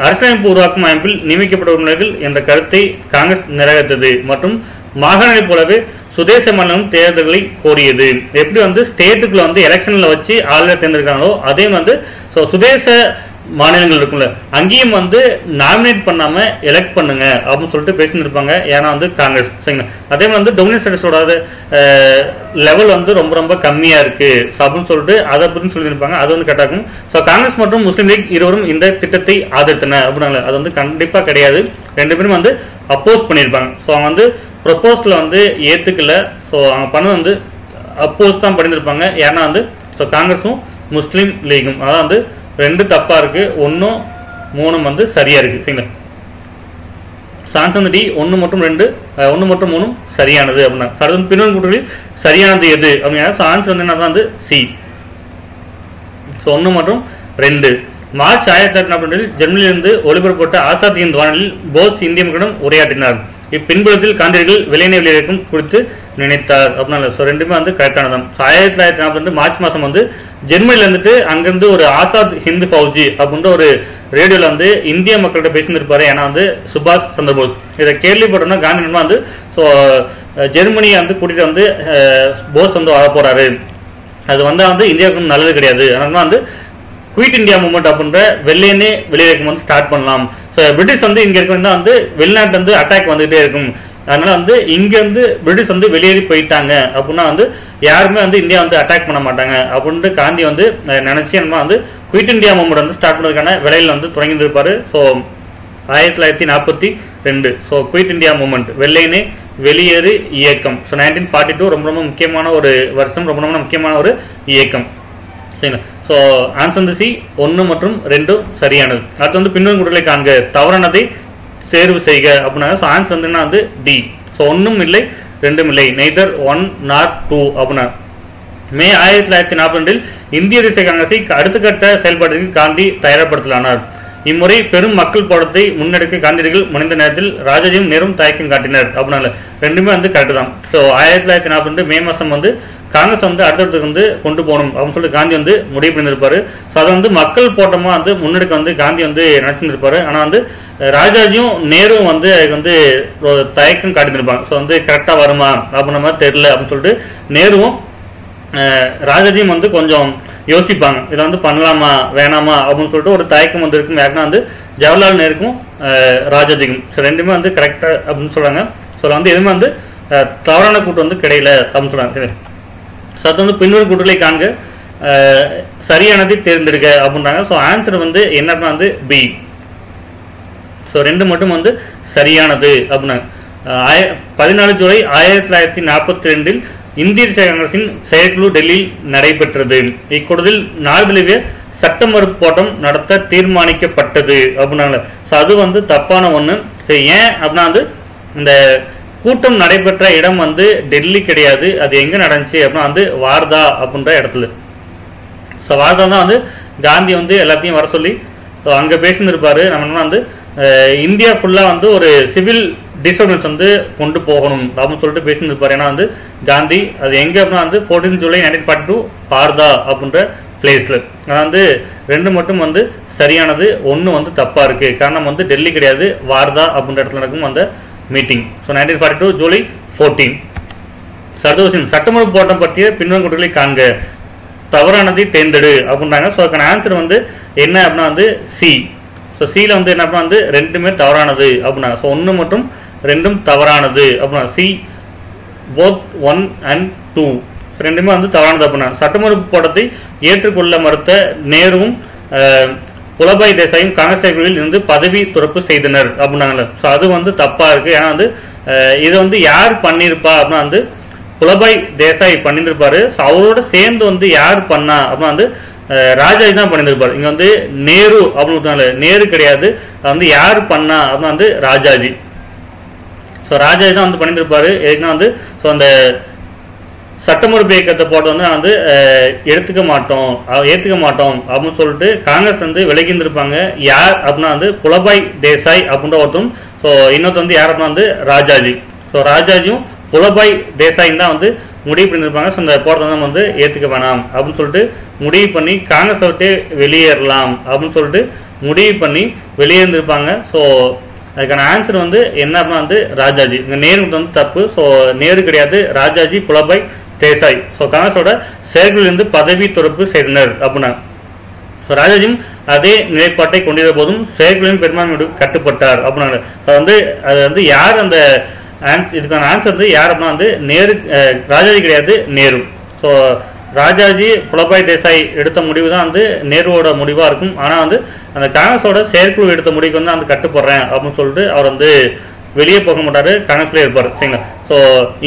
அரசியலமைப்பு உருவாக்கும் அமைப்பில் நியமிக்கப்பட்ட உறுப்பினர்கள் என்ற கருத்தை காங்கிரஸ் நிராகரித்தது மற்றும் மாகாணங்களைப் போலவே சுதேச மாநிலம் தேர்தல்களை கோரியது. எப்படி வந்து ஸ்டேட்டுக்குள்ள வந்து எலெக்ஷன்ல வச்சு ஆளுநர் தேர்ந்தெடுக்கிறாங்களோ அதே வந்து சுதேச மாநிலங்கள் இருக்குல்ல அங்கேயும் வந்து நாமினேட் பண்ணாம எலெக்ட் பண்ணுங்க அப்படின்னு சொல்லிட்டு பேசியிருப்பாங்க. ஏன்னா வந்து காங்கிரஸ் சரிங்களா. அதே மாதிரி வந்து டொமினியன் ஸ்டேட்டஸோட லெவல் வந்து ரொம்ப ரொம்ப கம்மியா இருக்கு அப்படின்னு சொல்லிட்டு அதை பத்தி சொல்லியிருப்பாங்க. அது வந்து கரெக்டாகும். ஸோ காங்கிரஸ் மற்றும் முஸ்லீம் லீக் இருவரும் இந்த திட்டத்தை ஆதரித்தன அப்படின்னாங்க. அது வந்து கண்டிப்பா கிடையாது. ரெண்டு பேரும் வந்து அப்போஸ் பண்ணியிருப்பாங்க. ஸோ அவங்க வந்து ப்ரொபோஸ்ல வந்து ஏத்துக்கல. ஸோ அவங்க பண்ணது வந்து அப்போஸ் தான் பண்ணியிருப்பாங்க. ஏன்னா வந்து ஸோ காங்கிரஸும் முஸ்லீம் லீகும் அதான் வந்து ரெண்டு தப்பா இருக்கு, 1 3 வந்து சரியா இருக்கு சரிங்களா. சான்ஸ் வந்து டி 1 மற்றும் 3 சரியானது அப்படின்னா பின்னணி கூட்டுகளில் சரியானது எது அப்படின்னா சான்ஸ் வந்து என்ன வந்து சி. 1 மற்றும் 2 மார்ச் 1942 ஜெர்மனியிலிருந்து ஒளிபரப்பட்ட ஆசாத் ஹிந்த் வானொலியில் போஸ் இந்திய மக்களிடம் உரையாற்றினார். இப்பின்புலத்தில் காந்தியடிகள் வெள்ளையனை வெளியேற்கும் குறித்து நினைத்தார் அப்படின்னால. ஸோ ரெண்டுமே வந்து கரெக்டானதான். 1942 மார்ச் மாசம் வந்து ஜெர்மனில இருந்துட்டு அங்கிருந்து ஒரு ஆசாத் ஹிந்த் ஃபௌஜி அப்படின்ற ஒரு ரேடியோல வந்து இந்திய மக்கள்கிட்ட பேசியிருப்பாரு. ஏன்னா வந்து சுபாஷ் சந்திரபோஸ் இதை கேள்விப்பட்டோம்னா காந்தி வந்து ஸோ ஜெர்மனியை வந்து கூட்டிட்டு வந்து போஸ் வந்து வர போறாரு, அது வந்தா வந்து இந்தியாவுக்கு நல்லது கிடையாது, அதனால வந்து குயிட் இந்தியா மூவ்மெண்ட் அப்படின்ற வெள்ளையனே வெளியேற்கும் வந்து ஸ்டார்ட் பண்ணலாம். பிரிட்டிஷ் வந்து இங்க இருக்க வந்து வெளிநாட்டு வந்து அட்டாக் வந்துகிட்டே இருக்கும், அதனால வந்து இங்க இருந்து பிரிட்டிஷ் வந்து வெளியேறி போயிட்டாங்க அப்படின்னா வந்து யாருமே வந்து இந்தியா வந்து அட்டாக் பண்ண மாட்டாங்க அப்படின்ட்டு காந்தி வந்து நினைச்சு நம்ம வந்து குயிட் இந்தியா மூவ்மெண்ட் வந்து ஸ்டார்ட் பண்ணதுக்கான வேலையில வந்து தொடங்கியிருப்பாரு. So 1942 so quit India movement வெள்ளையனே வெளியேறு இயக்கம். ஸோ 1942 ரொம்ப ரொம்ப முக்கியமான ஒரு வருஷம், ரொம்ப ரொம்ப முக்கியமான ஒரு இயக்கம் சரிங்களா. ஸோ ஆன்சர் வந்து சி 1 மற்றும் 2 சரியானது. அடுத்து வந்து பின்னணி கூட்டலை காண்க தவறானதை தேர்வு செய்க அப்படின்னா ஸோ ஆன்சர் வந்து என்ன வந்து டி. ஸோ 1 இல்லை 2 இல்லை, நெய்தர் 1 நாட் 2 அப்படின்னா. மே 1942 இந்திய தேசிய காங்கிரஸை அடுத்த கட்ட செயல்பாட்டிற்கு காந்தி தயார்படுத்தலானார். இம்முறை பெரும் மக்கள் போராட்டத்தை முன்னெடுக்க காந்தியடிகள் முனைந்த நேரத்தில் ராஜாஜியும் நேரும் தயக்கம் காட்டினர் அப்படின்னால. ரெண்டுமே வந்து கரெக்ட் தான். ஸோ 1942 மே மாசம் வந்து காங்கிரஸ் வந்து அடுத்தடுத்து வந்து கொண்டு போகணும் அப்படின்னு சொல்லிட்டு காந்தி வந்து முடிவு பண்ணியிருப்பாரு. ஸோ அதை வந்து மக்கள் போராட்டமா வந்து முன்னெடுக்க வந்து காந்தி வந்து நினைச்சிருப்பாரு. ஆனா வந்து ராஜாஜியும் நேரும் வந்து அதுக்கு வந்து தயக்கம் காட்டியிருப்பாங்க. ஸோ வந்து கரெக்டா வருமா அப்படின்ற மாதிரி தெரியல அப்படின்னு சொல்லிட்டு நேருவும் ராஜாஜியும் வந்து கொஞ்சம் யோசிப்பாங்க, இதை வந்து பண்ணலாமா வேணாமா அப்படின்னு சொல்லிட்டு ஒரு தயக்கம் வந்து இருக்கும். யாருன்னா வந்து ஜவஹர்லால் நேருக்கும் ராஜாஜிக்கும். ஸோ ரெண்டுமே வந்து கரெக்டா அப்படின்னு சொல்றாங்க. ஸோ வந்து எதுவுமே வந்து தவறான கூட்டு வந்து கிடையில அப்படின்னு சொல்றாங்க. அது வந்து பின்னொரு கூட்டுகளை காண்க சரியானதை தேர்ந்தெடுக்க அப்படின்றாங்க. ஸோ ஆன்சர் வந்து என்னன்னா வந்து பி. ஸோ 2 மட்டும் வந்து சரியானது அப்படின்னாங்க. 14 ஜூலை 1942 இந்திய தேசிய காங்கிரசின் செயற்குழு டெல்லியில் நடைபெற்றது. இக்கூட்டத்தில் நாடு தழுவிய சட்ட மறுப்பு போராட்டம் நடத்த தீர்மானிக்கப்பட்டது அப்படின்னாங்க. ஸோ அது வந்து தப்பான ஒண்ணு. ஏன் அப்படின்னா வந்து இந்த கூட்டம் நடைபெற்ற இடம் வந்து டெல்லி கிடையாது, அது எங்க நடந்துச்சு அப்படின்னா வந்து வார்தா அப்படின்ற இடத்துல. ஸோ வார்தா தான் வந்து காந்தி வந்து எல்லாத்தையும் வர சொல்லி ஸோ அங்க பேசியிருப்பாரு. நம்ம வந்து இந்தியா ஃபுல்லா வந்து ஒரு சிவில் டிஸ்டர்பன்ஸ் வந்து கொண்டு போகணும் அப்படின்னு சொல்லிட்டு பேசியிருப்பாரு. ஏன்னா வந்து காந்தி அது எங்க அப்படின்னா வந்து 14 ஜூலை 1942 வார்தா அப்படின்ற பிளேஸ்ல. ஆனா வந்து 2 மட்டும் வந்து சரியானது, 1 வந்து தப்பா இருக்கு. காரணம் வந்து டெல்லி கிடையாது, வார்தா அப்படின்ற இடத்துல நடக்கும் அந்த மீட்டிங். ஸோ 1942 ஜூலை 14. சர்தோஷன் சட்டமன்ற போராட்டம் பற்றிய பின்னணி கூட்டுகளை காண்க தவறானதை தேர்ந்தெடு அப்படின்றாங்க. ஸோ அதுக்கான ஆன்சர் வந்து என்ன அப்படின்னா வந்து சி. ஸோ சில வந்து என்ன அப்படின்னா வந்து 2மே தவறானது அப்படின்னா. ஸோ 1 மற்றும் 2ம் தவறானது அப்படின்னா சி போத் 1 and 2 2மே வந்து தவறானது அப்படின்னா. சட்டமன்ற போராட்டத்தை ஏற்றுக்கொள்ள மறுத்த நேருவும் புலபாய் தேசாயும் காங்கிரஸ் தலைவர்களில் இருந்து பதவி துறப்பு செய்தனர் அப்படின்னாங்கல்ல. ஸோ அது வந்து தப்பா இருக்கு. ஏன்னா வந்து இதை வந்து யார் பண்ணிருப்பா அப்படின்னா வந்து புலபாய் தேசாய் பண்ணியிருப்பாரு. ஸோ அவரோட சேர்ந்து வந்து யார் பண்ணா அப்படின்னா வந்து ராஜாஜி தான் பண்ணியிருப்பாரு. இங்க வந்து நேரு அப்படின்னு நேரு கிடையாது, அது வந்து யார் பண்ணா அப்படின்னா வந்து ராஜாஜி. ஸோ ராஜாஜி தான் வந்து பண்ணியிருப்பாரு. எதுக்குன்னா வந்து ஸோ அந்த சட்டமறுப்பு இயக்கத்தை போட்டு வந்து நான் வந்து ஏத்துக்க மாட்டோம் அப்படின்னு சொல்லிட்டு காங்கிரஸ் வந்து விலகி இருந்திருப்பாங்க. யார் அப்படின்னா வந்து புலபாய் தேசாய் அப்படின்ற ஒருத்தரும், ஸோ இன்னொருத்த வந்து யார் அப்படின்னா வந்து ராஜாஜி. ஸோ ராஜாஜியும் புலபாய் தேசாயும் தான் வந்து முடிவு பண்ணியிருப்பாங்க. ஸோ இந்த போராட்டம் வந்து ஏத்துக்க வேணாம் அப்படின்னு சொல்லிட்டு முடிவு பண்ணி காங்கிரஸ் விட்டு வெளியேறலாம் அப்படின்னு சொல்லிட்டு முடிவு பண்ணி வெளியேறிருப்பாங்க. ஸோ அதுக்கான ஆன்சர் வந்து என்ன அப்படின்னா வந்து ராஜாஜி. இங்க நேரு வந்து தப்பு. ஸோ நேரு கிடையாது, ராஜாஜி புலபாய் தேசாய். ஸோ காங்கிரஸோட செயற்குழுவிலிருந்து பதவி துறப்பு செய்தனர் அப்படின்னா. ஸோ ராஜாஜியும் அதே நிலைப்பாட்டை கொண்டிருந்த போதும் செயற்குழுவின் பெரும்பான்மையோடு கட்டுப்பட்டார் அப்படின்னாங்க. அது வந்து யார் அந்த இதுக்கான ஆன்சர் வந்து யார் அப்படின்னா வந்து நேரு, ராஜாஜி கிடையாது, நேரு. ஸோ ராஜாஜி புலபாய் தேசாய் எடுத்த முடிவு தான் வந்து நேருவோட முடிவாக இருக்கும். ஆனால் வந்து அந்த காங்கிரஸோட செயற்குழு எடுத்த முடிவுக்கு வந்து அந்த கட்டுப்படுறேன் அப்படின்னு சொல்லிட்டு அவர் வந்து வெளியே போக மாட்டாரு, காங்கிரஸ்லேயே இருப்பார். சரிங்களா. ஸோ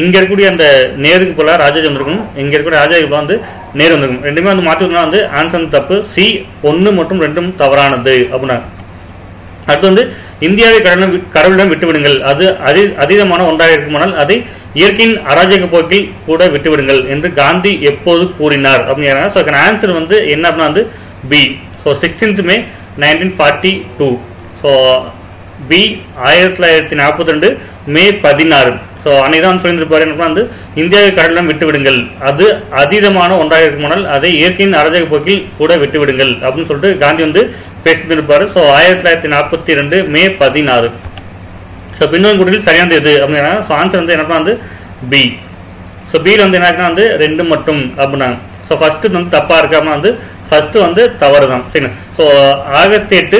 இங்கே இருக்கக்கூடிய அந்த நேருக்கு போல ராஜாஜி வந்திருக்கும், இங்கே இருக்கக்கூடிய ராஜாஜி போல வந்து நேரு வந்திருக்கும். ரெண்டுமே வந்து மாற்றி வந்து ஆன்சர் தப்பு. சி 1 மற்றும் 2 தவறானது அப்படின்னா. அடுத்து வந்து இந்தியாவை கடவுளிடம் விட்டுவிடுங்கள், அது அதீதமான ஒன்றாக இருக்குமானால் அதை இயற்கையின் அராஜக போக்கில் கூட விட்டுவிடுங்கள் என்று காந்தி எப்போது கூறினார் அப்படிங்கிறாங்க. ஸோ ஆன்சர் வந்து என்ன அப்படின்னா வந்து B. So 16th May 1942. So B 1942 May 16. So அன்னைக்கு தான் சொல்லியிருப்பாரு என்ன வந்து இந்தியாவை கடலிடம் விட்டுவிடுங்கள், அது அதீதமான ஒன்றாக இருக்குமானால் அதை இயற்கையின் அராஜக போக்கில் கூட விட்டுவிடுங்கள் அப்படின்னு சொல்லிட்டு காந்தி வந்து பேசிட்டு இருப்பாரு. So 1942 May 16. ஸோ பின்னோக்குடியில் சரியானது எது அப்படின்னா ஸோ ஆன்சர் வந்து என்ன வந்து பி. ஸோ பியில் வந்து என்ன வந்து 2 மட்டும் அப்படின்னாங்க. ஸோ ஃபர்ஸ்ட் வந்து தப்பா இருக்கு அப்படின்னா வந்து ஃபர்ஸ்ட் வந்து தவறு தான். சரிங்களா. ஸோ ஆகஸ்ட் 8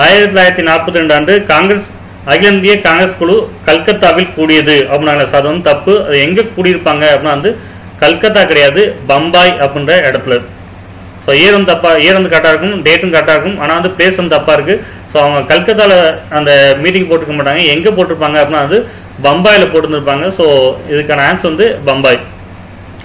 1942 ஆண்டு காங்கிரஸ் அகில இந்திய காங்கிரஸ் குழு கல்கத்தாவில் கூடியது அப்படின்னாங்க. ஸோ அது வந்து தப்பு. அது எங்க கூடியிருப்பாங்க அப்படின்னா வந்து கல்கத்தா கிடையாது, பம்பாய் அப்படின்ற இடத்துல. ஸோ இயர் வந்து தப்பா, இயர் வந்து கரெக்டாக இருக்கும், டேட்டும் கரெக்டாக இருக்கும், ஆனால் வந்து பிளேஸ் வந்து தப்பா இருக்கு. ஸோ அவங்க கல்கத்தாவில் அந்த மீட்டிங் போட்டுக்க மாட்டாங்க, எங்கே போட்டிருப்பாங்க அப்படின்னா வந்து பம்பாயில் போட்டுருந்துருப்பாங்க. ஸோ இதுக்கான ஆன்சர் வந்து பம்பாய்.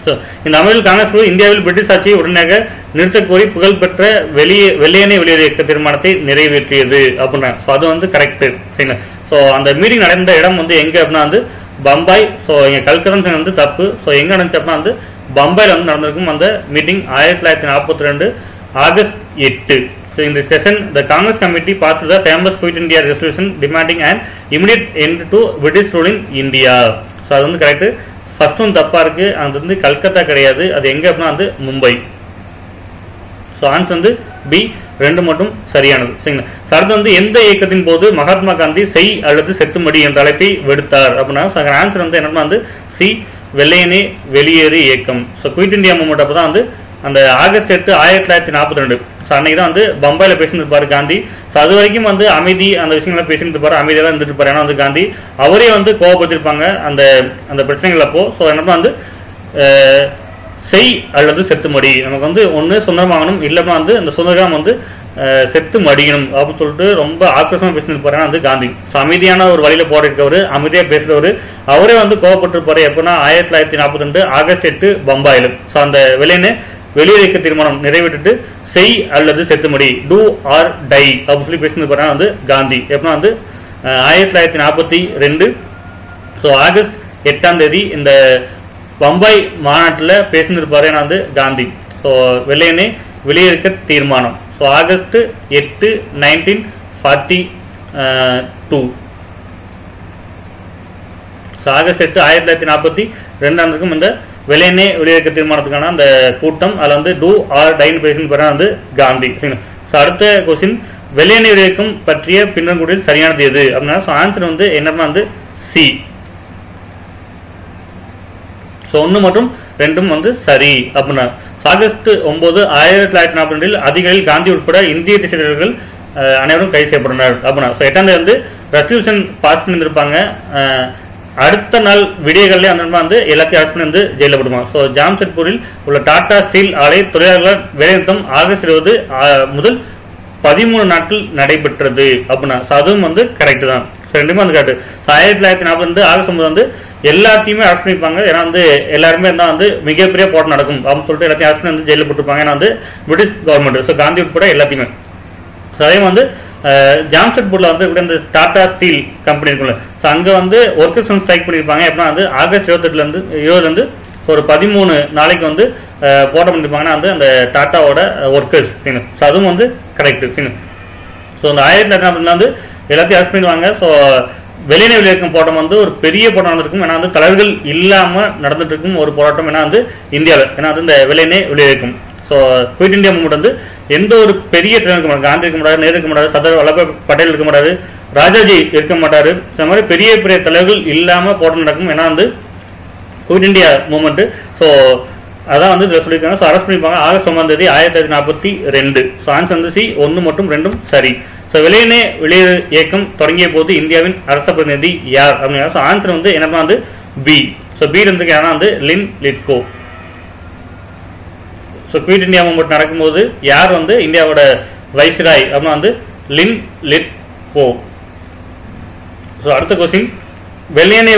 ஸோ இந்த அமைப்பில் காங்கிரஸ் குழு இந்தியாவில் பிரிட்டிஷ் ஆட்சியை உடனடியாக நிறுத்தக் கோரி புகழ்பெற்ற வெள்ளையனே வெளியேறு இயக்க தீர்மானத்தை நிறைவேற்றியது அப்படின்னா. ஸோ அது வந்து கரெக்ட். சரிங்களா. ஸோ அந்த மீட்டிங் நடந்த இடம் வந்து எங்க அப்படின்னா வந்து பம்பாய். ஸோ இங்கே கல்கத்தா வந்து தப்பு. ஸோ எங்க நடந்துச்சு அப்படின்னா வந்து பம்பாயில் வந்து நடந்திருக்கும் அந்த meeting 1942 August 8. So in this session, the Congress committee passed the famous Quit India resolution demanding an immediate end to British rule in India. So அது வந்து கரெக்ட். ஃபர்ஸ்ட் ஒன் தப்பா இருக்கு, அது வந்து கல்கத்தா கிடையாது, அது எங்க அப்படின்னா வந்து மும்பை. ஸோ ஆன்சர் வந்து பி 2 மட்டும் சரியானது. சரிங்களா. அடுத்து வந்து எந்த இயக்கத்தின் போது மகாத்மா காந்தி செய் அல்லது செத்துமடி என்ற அழைப்பை விடுத்தார் அப்படின்னா ஆன்சர் வந்து என்னன்னா வந்து சி வெள்ளையனே வெளியேறு இயக்கம். ஸோ குயிட் இந்தியா மூவ்மெண்ட் அப்போ தான் வந்து அந்த ஆகஸ்ட் 8 1942. ஸோ அன்னைக்கு தான் வந்து பம்பாயில் பேசியிருப்பாரு காந்தி. ஸோ அது வரைக்கும் வந்து அமைதி அந்த விஷயங்கள்லாம் பேசிட்டு இருப்பாரு, அமைதியாக தான் இருந்துட்டு இருப்பாரு. ஏன்னா வந்து காந்தி அவரே வந்து கோவப்படுத்திருப்பாங்க அந்த அந்த பிரச்சனைகள் அப்போ. ஸோ என்னப்பா வந்து செய் அல்லது செத்துமடி, நமக்கு வந்து ஒன்று சுதந்திரமாகணும், இல்லைன்னா வந்து அந்த சுதந்திரம் வந்து செத்து மடிக்கணும் அப்படின்னு சொல்லிட்டு ரொம்ப ஆக்ரோஷமா பேசியிருப்பாரு வந்து காந்தி. ஸோ அமைதியான ஒரு வழியில போட்டிருக்கவர், அமைதியா பேசுறவர், அவரே வந்து கோவப்பட்டிருப்பாரு. எப்படின்னா 1942 ஆகஸ்ட் 8 பம்பாயில். ஸோ அந்த வெளியே இயக்க தீர்மானம் நிறைவேற்றிட்டு செய் அல்லது செத்துமடி, டூ ஆர் டை அப்படின்னு சொல்லி பேசியிருப்பாரு வந்து காந்தி. எப்படின்னா வந்து 1942. ஸோ ஆகஸ்ட் 8 இந்த பம்பாய் மாநாட்டில் பேசியிருப்பாரு வந்து காந்தி. ஸோ வெள்ளையனே வெளியேற்க தீர்மானம். So August 8 1942. ஸோ ஆகஸ்ட் 8 1942 இந்த வெள்ளையனே வெளியேற்க தீர்மானத்துக்கான அந்த கூட்டம், அதில் வந்து டூ ஆர் டைன் பேசியிருப்பாரு வந்து காந்தி. ஸோ அடுத்த கொஸ்டின், வெள்ளையனே வெளியேற்கம் பற்றிய பின்னங்குடியில் சரியானது எது அப்படின்னா ஆன்சர் வந்து என்னன்னா வந்து சி. ஸோ 1 மற்றும் 2 வந்து சரி அப்படின்னா. ஆகஸ்ட் 9 1942 அதிகாரிகள் காந்தி உட்பட இந்திய தேசியர்கள் அனைவரும் கைது செய்யப்பட்டனர் அப்படின்னா. ஸோ 8 வந்து ரெசல்யூஷன் பாஸ் பண்ணியிருப்பாங்க. அடுத்த நாள் விடியகாலையே அந்த வந்து எல்லாத்தையும் அரெஸ்ட் பண்ணி வந்து ஜெயிலில் போடுவாங்க. ஸோ ஜாம்ஷெட்பூரில் உள்ள டாடா ஸ்டீல் ஆலை தொழிலாளர்கள் வேலைநிறுத்தம் ஆகஸ்ட் 20 முதல் 13 நாட்கள் நடைபெற்றது அப்படின்னா. ஸோ அதுவும் வந்து கரெக்ட் தான். ஸோ ரெண்டுமே வந்து கரெக்ட். ஸோ 1942 ஆகஸ்ட் 9 வந்து எல்லாத்தையுமே அரெஸ்ட் பண்ணிப்பாங்க. ஏன்னா வந்து எல்லாருமே இருந்தால் வந்து மிகப்பெரிய போராட்டம் நடக்கும் அப்படின்னு சொல்லிட்டு எல்லாத்தையும் அரெஸ்ட் பண்ணி வந்து ஜெயிலில் போட்டுருப்பாங்க. ஏன்னா வந்து பிரிட்டிஷ் கவர்மெண்ட், ஸோ காந்தி உட்பட எல்லாத்தையுமே. ஸோ அதே வந்து ஜாம்ஷெட்பூர்ல வந்து இந்த டாடா ஸ்டீல் கம்பெனி இருக்குல்ல, ஸோ அங்கே வந்து ஒர்க்கர்ஸ் வந்து ஸ்ட்ரைக் பண்ணியிருப்பாங்க. எப்படின்னா வந்து ஆகஸ்ட் 20 ஒரு 13 நாளைக்கு வந்து போராட்டம் பண்ணியிருப்பாங்கன்னா வந்து அந்த டாட்டாவோட ஒர்க்கர்ஸ். ஸோ அதுவும் வந்து கரெக்ட். ஸோ அந்த 1942 வந்து எல்லாத்தையும் அரெஸ்ட் பண்ணிடுவாங்க. ஸோ வெளியே வெளியேற்கும் போராட்டம் வந்து ஒரு பெரிய போராட்டம் நடந்திருக்கும். ஏன்னா வந்து தலைவர்கள் இல்லாமல் நடந்துட்டு இருக்கும் ஒரு போராட்டம் ஏன்னா வந்து இந்தியாவில். ஏன்னா வந்து இந்த வெளியே வெளியேற்கும். ஸோ குயிட் இந்தியா மூவ்மெண்ட் வந்து எந்த ஒரு பெரிய தலைவர் இருக்க மாட்டாங்க, காந்தி இருக்க முடியாது, நேரு இருக்க முடியாது, சர்தார் வல்லபாய் பட்டேல் இருக்க முடியாது, ராஜாஜி இருக்க மாட்டாரு. இந்த மாதிரி பெரிய பெரிய தலைவர்கள் இல்லாம போராட்டம் நடக்கும். ஏன்னா வந்து குவிட் இந்தியா மூவ்மெண்ட். ஸோ அதான் வந்து சொல்லியிருக்காங்க. ஸோ அரெஸ்ட் பண்ணிருப்பாங்க ஆகஸ்ட் 9 தேதி 1942. ஸோ ஆன்சர் வந்து சி 1 மற்றும் 2 சரி. ஸோ வெளியேறு இயக்கம் தொடங்கிய போது இந்தியாவின் அரச பிரதிநிதி யார் அப்படின்னா ஸோ ஆன்சர் வந்து என்னன்னா வந்து பி. ஸோ பி இருந்து வந்து லின் லிட்கோ. ஸோ குவிட் இந்தியா மூவ்மெண்ட் நடக்கும்போது யார் வந்து இந்தியாவோட வைஸ்ராய் அப்படின்னா வந்து லின் லிட்கோ. ஸோ அடுத்த கொஸ்டின், வெள்ளையனே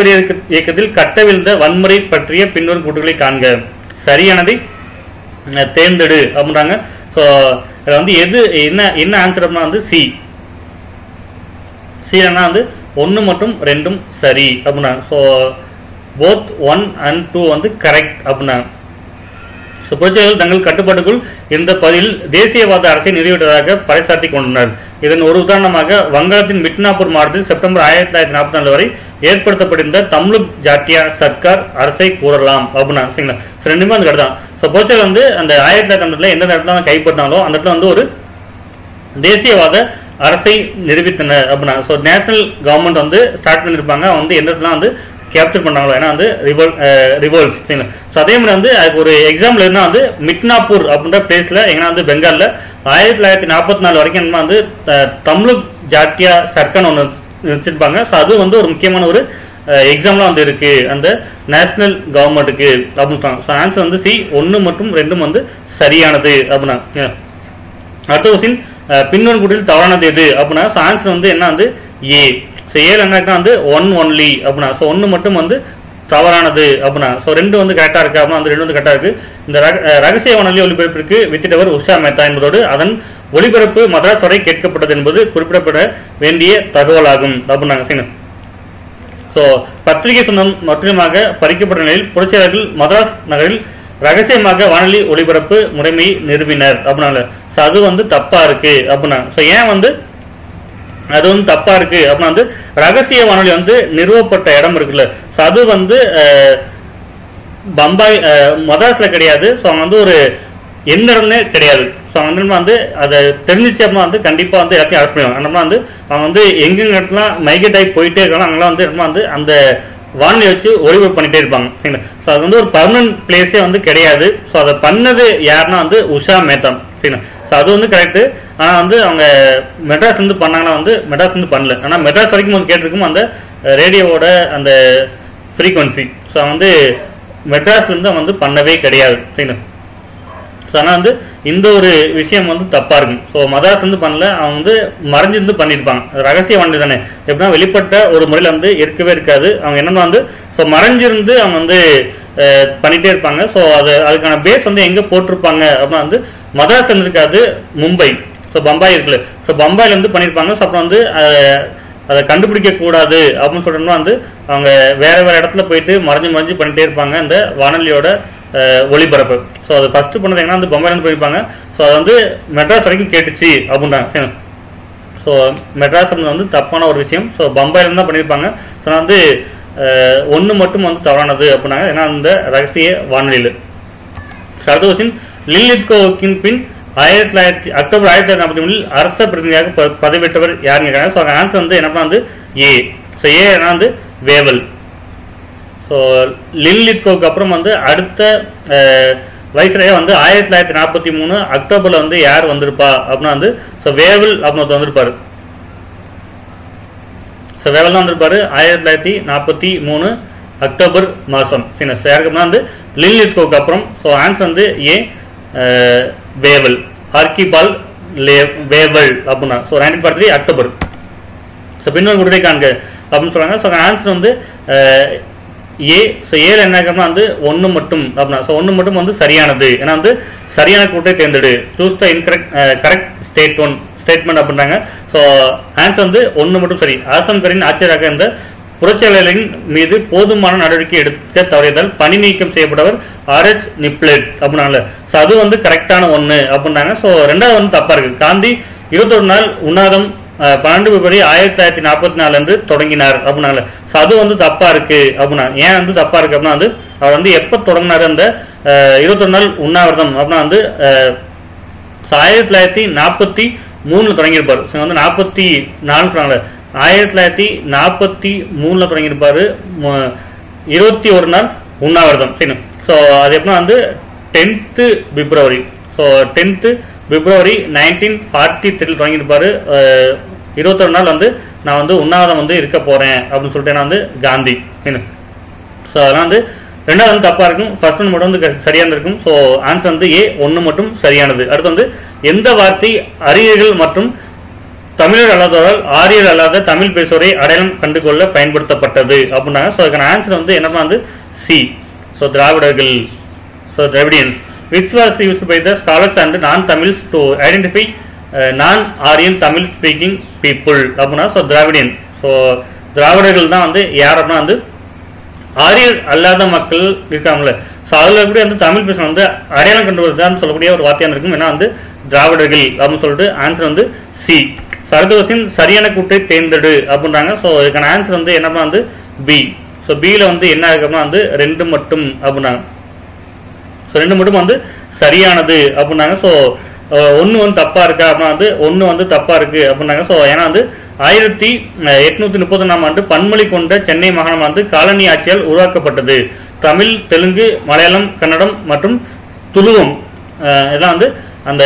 இயக்கத்தில் கட்டவிழ்ந்த வன்முறை பற்றிய பின்வரும் கூட்டுகளை காண்க. சரியானதை தேர்ந்தெடு அப்படின்றாங்க. ஸோ வந்து எது என்ன ஆன்சர் அப்படின்னா வந்து சி. சி வந்து 1 மற்றும் 2 சரி அப்படின்னா ஸோ போத் 1 and 2 வந்து கரெக்ட் அப்படின்னா. ஸோ புரட்சியாளர்கள் தங்கள் கட்டுப்பாட்டுக்குள் இருந்த பகுதியில் தேசியவாத அரசை நிறுவிட்டதாக பறைசாற்றி கொண்டனர். இதன் ஒரு உதாரணமாக வங்காளத்தின் மிட்னாப்பூர் மாவட்டத்தில் செப்டம்பர் 1944 வரை ஏற்படுத்தப்பட்டிருந்த தம்லுக் ஜாட்டியா சர்க்கார் அரசை கூறலாம் அப்படின்னா சரிங்களா. ரெண்டுமே அந்த கடை தான். ஸோ புரட்சியாளர் வந்து அந்த 1992 எந்த இடத்துல கைப்பற்றினாலும் அந்த இடத்துல வந்து ஒரு தேசியவாத அரசை நிரூபித்தனர் அப்படின்னா. ஸோ நேஷனல் கவர்மெண்ட் வந்து ஸ்டார்ட் பண்ணியிருப்பாங்க. வந்து எந்த இடத்துல வந்து கேப்சர் பண்ணாங்களோ ஏன்னா வந்து ரிவோல்ஸ். ஸோ அதே மாதிரி வந்து அதுக்கு ஒரு எக்ஸாம்பிள் என்ன வந்து மிட்னாப்பூர் அப்படின்ற பிளேஸ்ல எங்கன்னா வந்து பெங்கால்ல 1944 வரைக்கும் வந்து தம்லுக் ஜாட்டியா சர்க்கார் ஒன்று வச்சிருப்பாங்க. ஸோ அது வந்து ஒரு முக்கியமான ஒரு எக்ஸாம்பிளா வந்து இருக்கு அந்த நேஷனல் கவர்மெண்ட்டுக்கு அப்படின்னு சொன்னாங்க. ஸோ ஆன்சர் வந்து சி 1 மற்றும் 2 வந்து சரியானது அப்படின்னா. அடுத்த கொஸ்டின், பின்வரும் கூட்டில் தவறானது எது அப்படின்னா ஸோ ஆன்சர் வந்து என்ன வந்து ஏ. ஸோ ஏல என்ன வந்து 1 only அப்படின்னா. ஸோ 1 மட்டும் வந்து தவறானது அப்படின்னா. ஸோ 2 வந்து கரெக்டா இருக்கு அப்படின்னா அந்த 2 வந்து கரெக்டா இருக்கு. இந்த ரகசிய வானொலி ஒளிபரப்பிற்கு வித்திட்டவர் உஷா மேத்தா என்பதோடு அதன் ஒளிபரப்பு மதராஸ் வரை கேட்கப்பட்டது என்பது குறிப்பிடப்பட வேண்டிய தகவலாகும் அப்படின்னாங்க. ஸோ பத்திரிகை சொந்தம் முற்றிலுமாக பறிக்கப்பட்ட நிலையில் புரட்சியாளர்கள் மதராஸ் நகரில் ரகசியமாக வானொலி ஒளிபரப்பு முறைமையை நிறுவினர் அப்படின்னால. ஸோ அது வந்து தப்பா இருக்கு அப்படின்னா. ஸோ ஏன் வந்து அது வந்து தப்பா இருக்கு அப்படின்னா வந்து ரகசிய வானொலி வந்து நிறுவப்பட்ட இடம் இருக்குல்ல. ஸோ அது வந்து பம்பாய் மதராஸ்ல கிடையாது. ஸோ அவங்க வந்து ஒரு எந்த இடம்னே கிடையாது. ஸோ வந்து அதை தெரிஞ்சிச்சு அப்படின்னா வந்து கண்டிப்பா வந்து எல்லாத்தையும் அரெஸ்ட் பண்ணுவாங்க. நம்ம வந்து அவங்க வந்து எங்கெங்க இடத்துல மைக்ரேட் ஆகி போயிட்டே இருக்காங்க அங்கெல்லாம் வந்து அந்த வானொலி வச்சு ஒளிபரப்பு பண்ணிட்டே இருப்பாங்க. சரிங்களா. ஸோ அது வந்து ஒரு பர்மனன்ட் பிளேஸே வந்து கிடையாது. ஸோ அதை பண்ணது யாருன்னா வந்து உஷா மேத்தா. சரிங்களா. ஸோ அது வந்து கரெக்ட். ஆனா வந்து அவங்க மெட்ராஸ் வந்து பண்ணாங்கன்னா வந்து மெட்ராஸ் வந்து பண்ணல. ஆனா மெட்ராஸ் வரைக்கும் வந்து கேட்டிருக்கும் அந்த ரேடியோவோட அந்த ஃப்ரீக்வன்சி. ஸோ வந்து மெட்ராஸ்ல இருந்து வந்து பண்ணவே கிடையாது. சரிங்களா. ஸோ ஆனால் வந்து இந்த ஒரு விஷயம் வந்து தப்பா இருக்கும். ஸோ மதராஸ் வந்து பண்ணல, அவங்க வந்து மறைஞ்சிருந்து பண்ணியிருப்பாங்க. ரகசிய வானொலி தானே எப்படின்னா வெளிப்பட்ட ஒரு முறையில் வந்து இருக்கவே இருக்காது. அவங்க என்னன்னா வந்து ஸோ மறைஞ்சிருந்து அவங்க வந்து பண்ணிட்டே இருப்பாங்க. ஸோ அதுக்கான பேஸ் வந்து எங்க போட்டிருப்பாங்க அப்படின்னா வந்து மதராஸ்ல இருந்து இருக்காது, மும்பை. ஸோ பம்பாய் இருக்குல்ல. ஸோ பம்பாயில இருந்து பண்ணியிருப்பாங்க. ஸோ அப்புறம் வந்து அதை கண்டுபிடிக்க கூடாது அப்படின்னு சொல்றோம்னா வந்து அவங்க வேற வேற இடத்துல போயிட்டு மறைஞ்சு பண்ணிட்டே இருப்பாங்க அந்த வானொலியோட ஒளிபரப்பு. ஸோ அது ஃபர்ஸ்ட் பண்ணது எங்கன்னா வந்து பம்பாயில இருந்து போயிருப்பாங்க. ஸோ அது வந்து மெட்ராஸ் வரைக்கும் கேட்டுச்சு அப்படின்றாங்க. ஸோ மெட்ராஸ் வந்து தப்பான ஒரு விஷயம். ஸோ பம்பாயில இருந்து தான் பண்ணியிருப்பாங்க. ஸோ வந்து 1 மட்டும் வந்து தவறானது அப்படின்னாங்க ஏன்னா அந்த ரகசிய வானொலியில். அடுத்த கொஸ்டின், லின்லிட்கோவின் பின் அக்டோபர் 1943 அரச பிரதிநிதியாக பதவியேற்றவர் யாருன்னு கேட்காங்க. ஸோ ஆன்சர் வந்து என்ன வந்து ஏ. ஸோ ஏ என்ன வந்து வேவல். ஸோ லின்லிட்கோவுக்கு அப்புறம் வந்து அடுத்த வைஸ்ராயா வந்து 1943 அக்டோபர்ல வந்து யார் வந்திருப்பா அப்படின்னா வந்து ஸோ வேவல் அப்படின்னு வந்திருப்பாரு. ஸோ வேவல் தான் வந்திருப்பாரு 1943 அக்டோபர் மாசம். யாருக்கு வந்து லின்லிட்கோவுக்கு அப்புறம். ஸோ ஆன்சர் வந்து ஏ வேவல், ஆர்கிபால் வேவல் அப்படின்னா. So 1943 October. ஸோ பின்னர் குடிரை காண்க அப்படின்னு சொல்றாங்க. ஸோ ஆன்சர் வந்து ஏ. ஸோ ஏல என்ன வந்து 1 மட்டும் அப்படின்னா. ஸோ 1 மட்டும் வந்து சரியானது. ஏன்னா வந்து சரியான கூட்டை தேர்ந்தெடு, சூஸ் த கரெக்ட் ஸ்டேட்மெண்ட் அப்படின்றாங்க. ஸோ ஆன்சர் வந்து 1 மட்டும் சரி. ஆசம்கரின் ஆட்சியராக இருந்த புரட்சியாளர்களின் மீது போதுமான நடவடிக்கை எடுக்க தவறியதால் பணி நீக்கம் செய்யப்பட்டவர் RH நிப்லெட் அப்படின்னாங்க. ஸோ அது வந்து கரெக்டான 1 அப்படின்னாங்க. ஸோ 2வது வந்து தப்பா இருக்கு. காந்தி 21 நாள் உண்ணாதம் 12 பிப்ரவரி 1944 அன்று தொடங்கினார் அப்படின்னாங்க. ஸோ அது வந்து தப்பா இருக்கு அப்படின்னா. ஏன் வந்து தப்பா இருக்கு அப்படின்னா வந்து அவர் வந்து எப்ப தொடங்கினாரு அந்த 21 நாள் உண்ணாவிரதம் அப்படின்னா வந்து 1943 தொடங்கியிருப்பாரு. ஸோ வந்து 44 சொன்னாங்க. 1943 தொடங்கியிருப்பாரு. 21 நாள் உண்ணாவிரதம். சரி, ஸோ அது எப்படின்னா வந்து 10th பிப்ரவரி. ஸோ 10th பிப்ரவரி 1943 தொடங்கியிருப்பாரு. 21 நாள் வந்து நான் வந்து உண்ணாவிரதம் வந்து இருக்க போறேன் அப்படின்னு சொல்லிட்டு நான் வந்து காந்தி. ஸோ அதெல்லாம் வந்து ரெண்டாவது வந்து தப்பா இருக்கும். ஃபர்ஸ்ட் ஒன்று மட்டும் வந்து சரியானது இருக்கும். ஸோ ஆன்சர் வந்து ஏ ஒன்று மட்டும் சரியானது. அடுத்து வந்து எந்த வார்த்தை அறிஞர்கள் மற்றும் தமிழர் அல்லாதவரால் ஆரியர் அல்லாத தமிழ் பேசுவோரை அடையாளம் கண்டு கொள்ள பயன்படுத்தப்பட்டது அப்படின்னாங்க. ஸோ அதுக்கான ஆன்சர் வந்து என்னன்னா வந்து சி. ஸோ திராவிடர்கள். So Dravidians which was used by the scholars and non-Tamils to identify non-Aryan Tamil speaking people அப்படின்னா ஸோ திராவிடியன். ஸோ திராவிடர்கள் தான் வந்து யார் அப்படின்னா வந்து ஆரியர் அல்லாத மக்கள் இருக்காங்களே, ஸோ அதில் எப்படி வந்து தமிழ் பேச வந்து அடையாளம் கண்டு வருதான்னு சொல்லக்கூடிய ஒரு வார்த்தையாக இருக்கும். ஏன்னா வந்து திராவிடர்கள் அப்படின்னு சொல்லிட்டு ஆன்சர் வந்து சி. அடுத்த கொஸ்டின் சரியான கூட்டை தேர்ந்தெடு அப்படின்றாங்க. ஸோ இதுக்கான ஆன்சர் வந்து என்னன்னா வந்து பி. ஸோ பியில் வந்து என்ன இருக்குன்னா வந்து 2 மட்டும் அப்படின்னாங்க. ஸோ 2 மட்டும் வந்து சரியானது அப்படின்னாங்க. ஸோ 1 வந்து தப்பா இருக்கா அப்படின்னா வந்து 1 வந்து தப்பா இருக்கு அப்படின்னாங்க. ஸோ ஏன்னா வந்து 1831ஆம் ஆண்டு பன்மொழி கொண்ட சென்னை மாகாணம் வந்து காலனி ஆட்சியால் உருவாக்கப்பட்டது. தமிழ், தெலுங்கு, மலையாளம், கன்னடம் மற்றும் துளுவம் இதெல்லாம் வந்து அந்த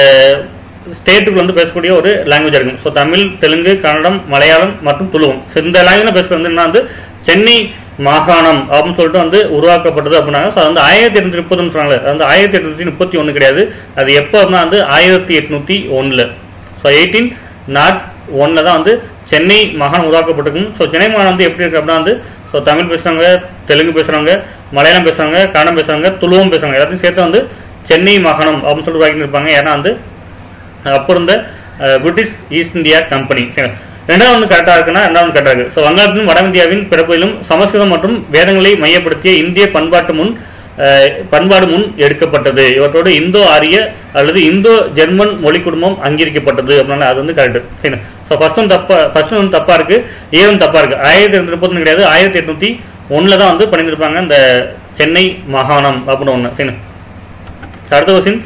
ஸ்டேட்டுக்கு வந்து பேசக்கூடிய ஒரு லாங்குவேஜ் இருக்கும். ஸோ தமிழ், தெலுங்கு, கன்னடம், மலையாளம் மற்றும் துளுவம் இந்த லாங்குவேஜ் பேசுறது வந்து சென்னை மாகாணம் அப்படின்னு சொல்லிட்டு வந்து உருவாக்கப்பட்டது அப்படின்னாங்க. ஸோ வந்து 1830 சொன்னாங்க. அது வந்து 1831 கிடையாது. அது எப்போ அப்படின்னா வந்து 1801. ஸோ 1801 தான் வந்து சென்னை மாகாணம் உருவாக்கப்பட்டிருக்கும். ஸோ சென்னை மாகாணம் வந்து எப்படி இருக்கு அப்படின்னா வந்து ஸோ தமிழ் பேசுறவங்க, தெலுங்கு பேசுறவங்க, மலையாளம் பேசுறவங்க, கன்னடம் பேசுறவங்க, துளுவம் பேசுறவங்க எல்லாத்தையும் சேர்த்து வந்து சென்னை மாகாணம் அப்படின்னு சொல்லிட்டு உருவாக்கி இருப்பாங்க. ஏன்னா வந்து அப்போ இருந்த பிரிட்டிஷ் ஈஸ்ட் இந்தியா கம்பெனி. ரெண்டாவது வந்து கரெக்டாக இருக்குன்னா ரெண்டாவது கரெக்டாக இருக்கு. ஸோ வங்காளத்திலும் வட இந்தியாவின் பிறப்பிலும் சமஸ்கிருதம் மற்றும் வேதங்களை மையப்படுத்திய இந்திய பண்பாடு முன் எடுக்கப்பட்டது. இவற்றோடு இந்தோ ஆரிய அல்லது இந்தோ ஜெர்மன் மொழி குடும்பம் அங்கீகரிக்கப்பட்டது அப்படின்னா அது வந்து கரெக்ட். சரி, ஸோ ஃபர்ஸ்ட் வந்து தப்பா இருக்கு, ஏவும் தப்பா இருக்கு. 1830 கிடையாது, 1801 தான் வந்து பண்ணியிருப்பாங்க இந்த சென்னை மாகாணம் அப்படின்னு ஒன்று. சரி, அடுத்த கொஸ்டின்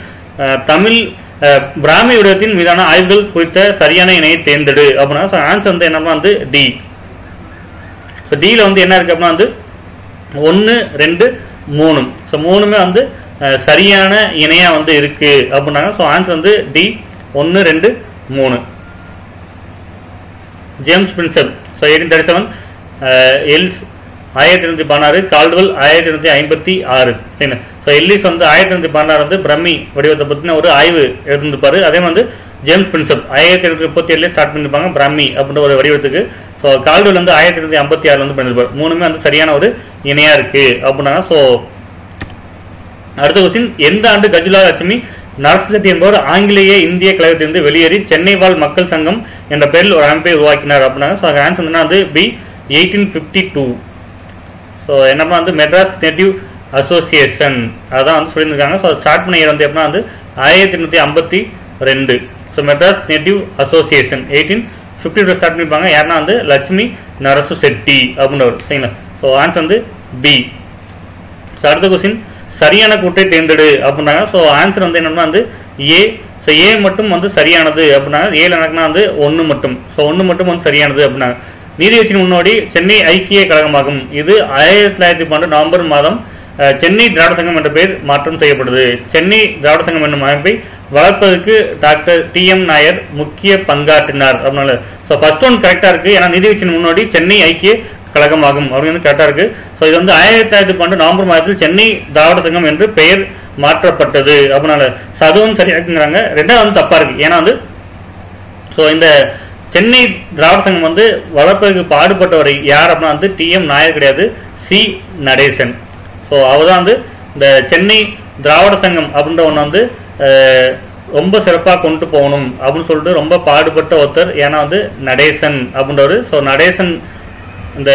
தமிழ் பிராமி விடயத்தின் மீதான ஆய்வுகள் குறித்த சரியான இணையை தேர்ந்தெடு அப்படின்னா ஆன்சர் வந்து என்னன்னா வந்து டி. ஸோ டியில் வந்து என்ன இருக்கு அப்படின்னா வந்து 1, 2, 3. ஸோ 3மே வந்து சரியான இணையா வந்து இருக்கு அப்படின்னாங்க. ஸோ ஆன்சர் வந்து D 1, 2, 3. James Prinsep. So 1837, Ellis 1816, Caldwell 1856. சரிங்க. ஸோ எல்லிஸ் வந்து 1816 வந்து பிரம்மி வடிவத்தை பற்றின ஒரு ஆய்வு எடுத்துருப்பாரு. அதே வந்து ஜேம்ஸ் பிரின்சப் 1837 ஸ்டார்ட் பண்ணிருப்பாங்க பிரம்மி அப்படின்ற ஒரு வடிவத்துக்கு. ஸோ கால்டுவெல் வந்து 1856 வந்து பண்ணிருப்பாரு. 3மே வந்து சரியான ஒரு இணையா இருக்கு அப்படின்னாங்க. ஸோ அடுத்த கொஸ்டின் எந்த ஆண்டு கஜுலா லட்சுமி நரசெட்டி என்பவர் ஆங்கிலேய இந்திய கழகத்திலிருந்து வெளியேறி சென்னை வாழ் மக்கள் சங்கம் என்ற பெயரில் ஒரு அமைப்பை உருவாக்கினார் அப்படின்னாங்க. ஸோ அது ஆன்சர் வந்து பி 1852. ஸோ என்னப்பா வந்து மெட்ராஸ் நேட்டிவ் அசோசியேஷன் அதான் வந்து சொல்லியிருக்காங்க. ஸோ ஸ்டார்ட் பண்ண இயர் வந்து எப்படின்னா வந்து 1852. So Madras native association 1852 start பண்ணியிருப்பாங்க. யாருன்னா வந்து லட்சுமி நரசு செட்டி அப்படின்றவர். சரிங்களா. ஸோ ஆன்சர் வந்து பி. ஸோ அடுத்த கொஸ்டின் சரியான கூட்டை தேர்ந்தெடு அப்படின்னாங்க. ஸோ ஆன்சர் வந்து என்னன்னா வந்து ஏ. ஸோ ஏ மட்டும் வந்து சரியானது அப்படின்னாங்க. ஏல எனக்குன்னா வந்து 1 மட்டும். ஸோ 1 மட்டும் வந்து சரியானது அப்படின்னாங்க. நீதிக்கட்சியின் முன்னோடி சென்னை ஐக்கிய கழகமாகும். இது 1912 நவம்பர் மாதம் சென்னை திராவிட சங்கம் என்ற பெயர் மாற்றம் செய்யப்படுது. சென்னை திராவிட சங்கம் என்னும் அமைப்பை வளர்ப்பதற்கு டாக்டர் TM நாயர் முக்கிய பங்காற்றினார் அப்படின்னால. ஸோ ஃபர்ஸ்ட் ஒன் கரெக்டா இருக்கு. ஏன்னா நீதிக்கட்சியின் முன்னோடி சென்னை ஐக்கிய கழகமாகும் அப்படின்னு கரெக்டா இருக்கு. ஸோ இது வந்து 1912 நவம்பர் மாதத்தில் சென்னை திராவிட சங்கம் என்று பெயர் மாற்றப்பட்டது அப்படின்னால. ஸோ அதுவும் சரியா இருக்குங்கிறாங்க. ரெண்டாவது வந்து தப்பா இருக்கு. ஏன்னா வந்து ஸோ இந்த சென்னை திராவிட சங்கம் வந்து வளர்ப்பதற்கு பாடுபட்டவரை யார் அப்படின்னா வந்து TM நாயர் கிடையாது, சி நடேசன். ஸோ அவர் தான் வந்து இந்த சென்னை திராவிட சங்கம் அப்படின்ற ஒன்று வந்து ரொம்ப சிறப்பாக கொண்டு போகணும் அப்படின்னு சொல்லிட்டு ரொம்ப பாடுபட்ட ஒருத்தர். ஏன்னா வந்து நடேசன் அப்படின்றவர். ஸோ நடேசன் இந்த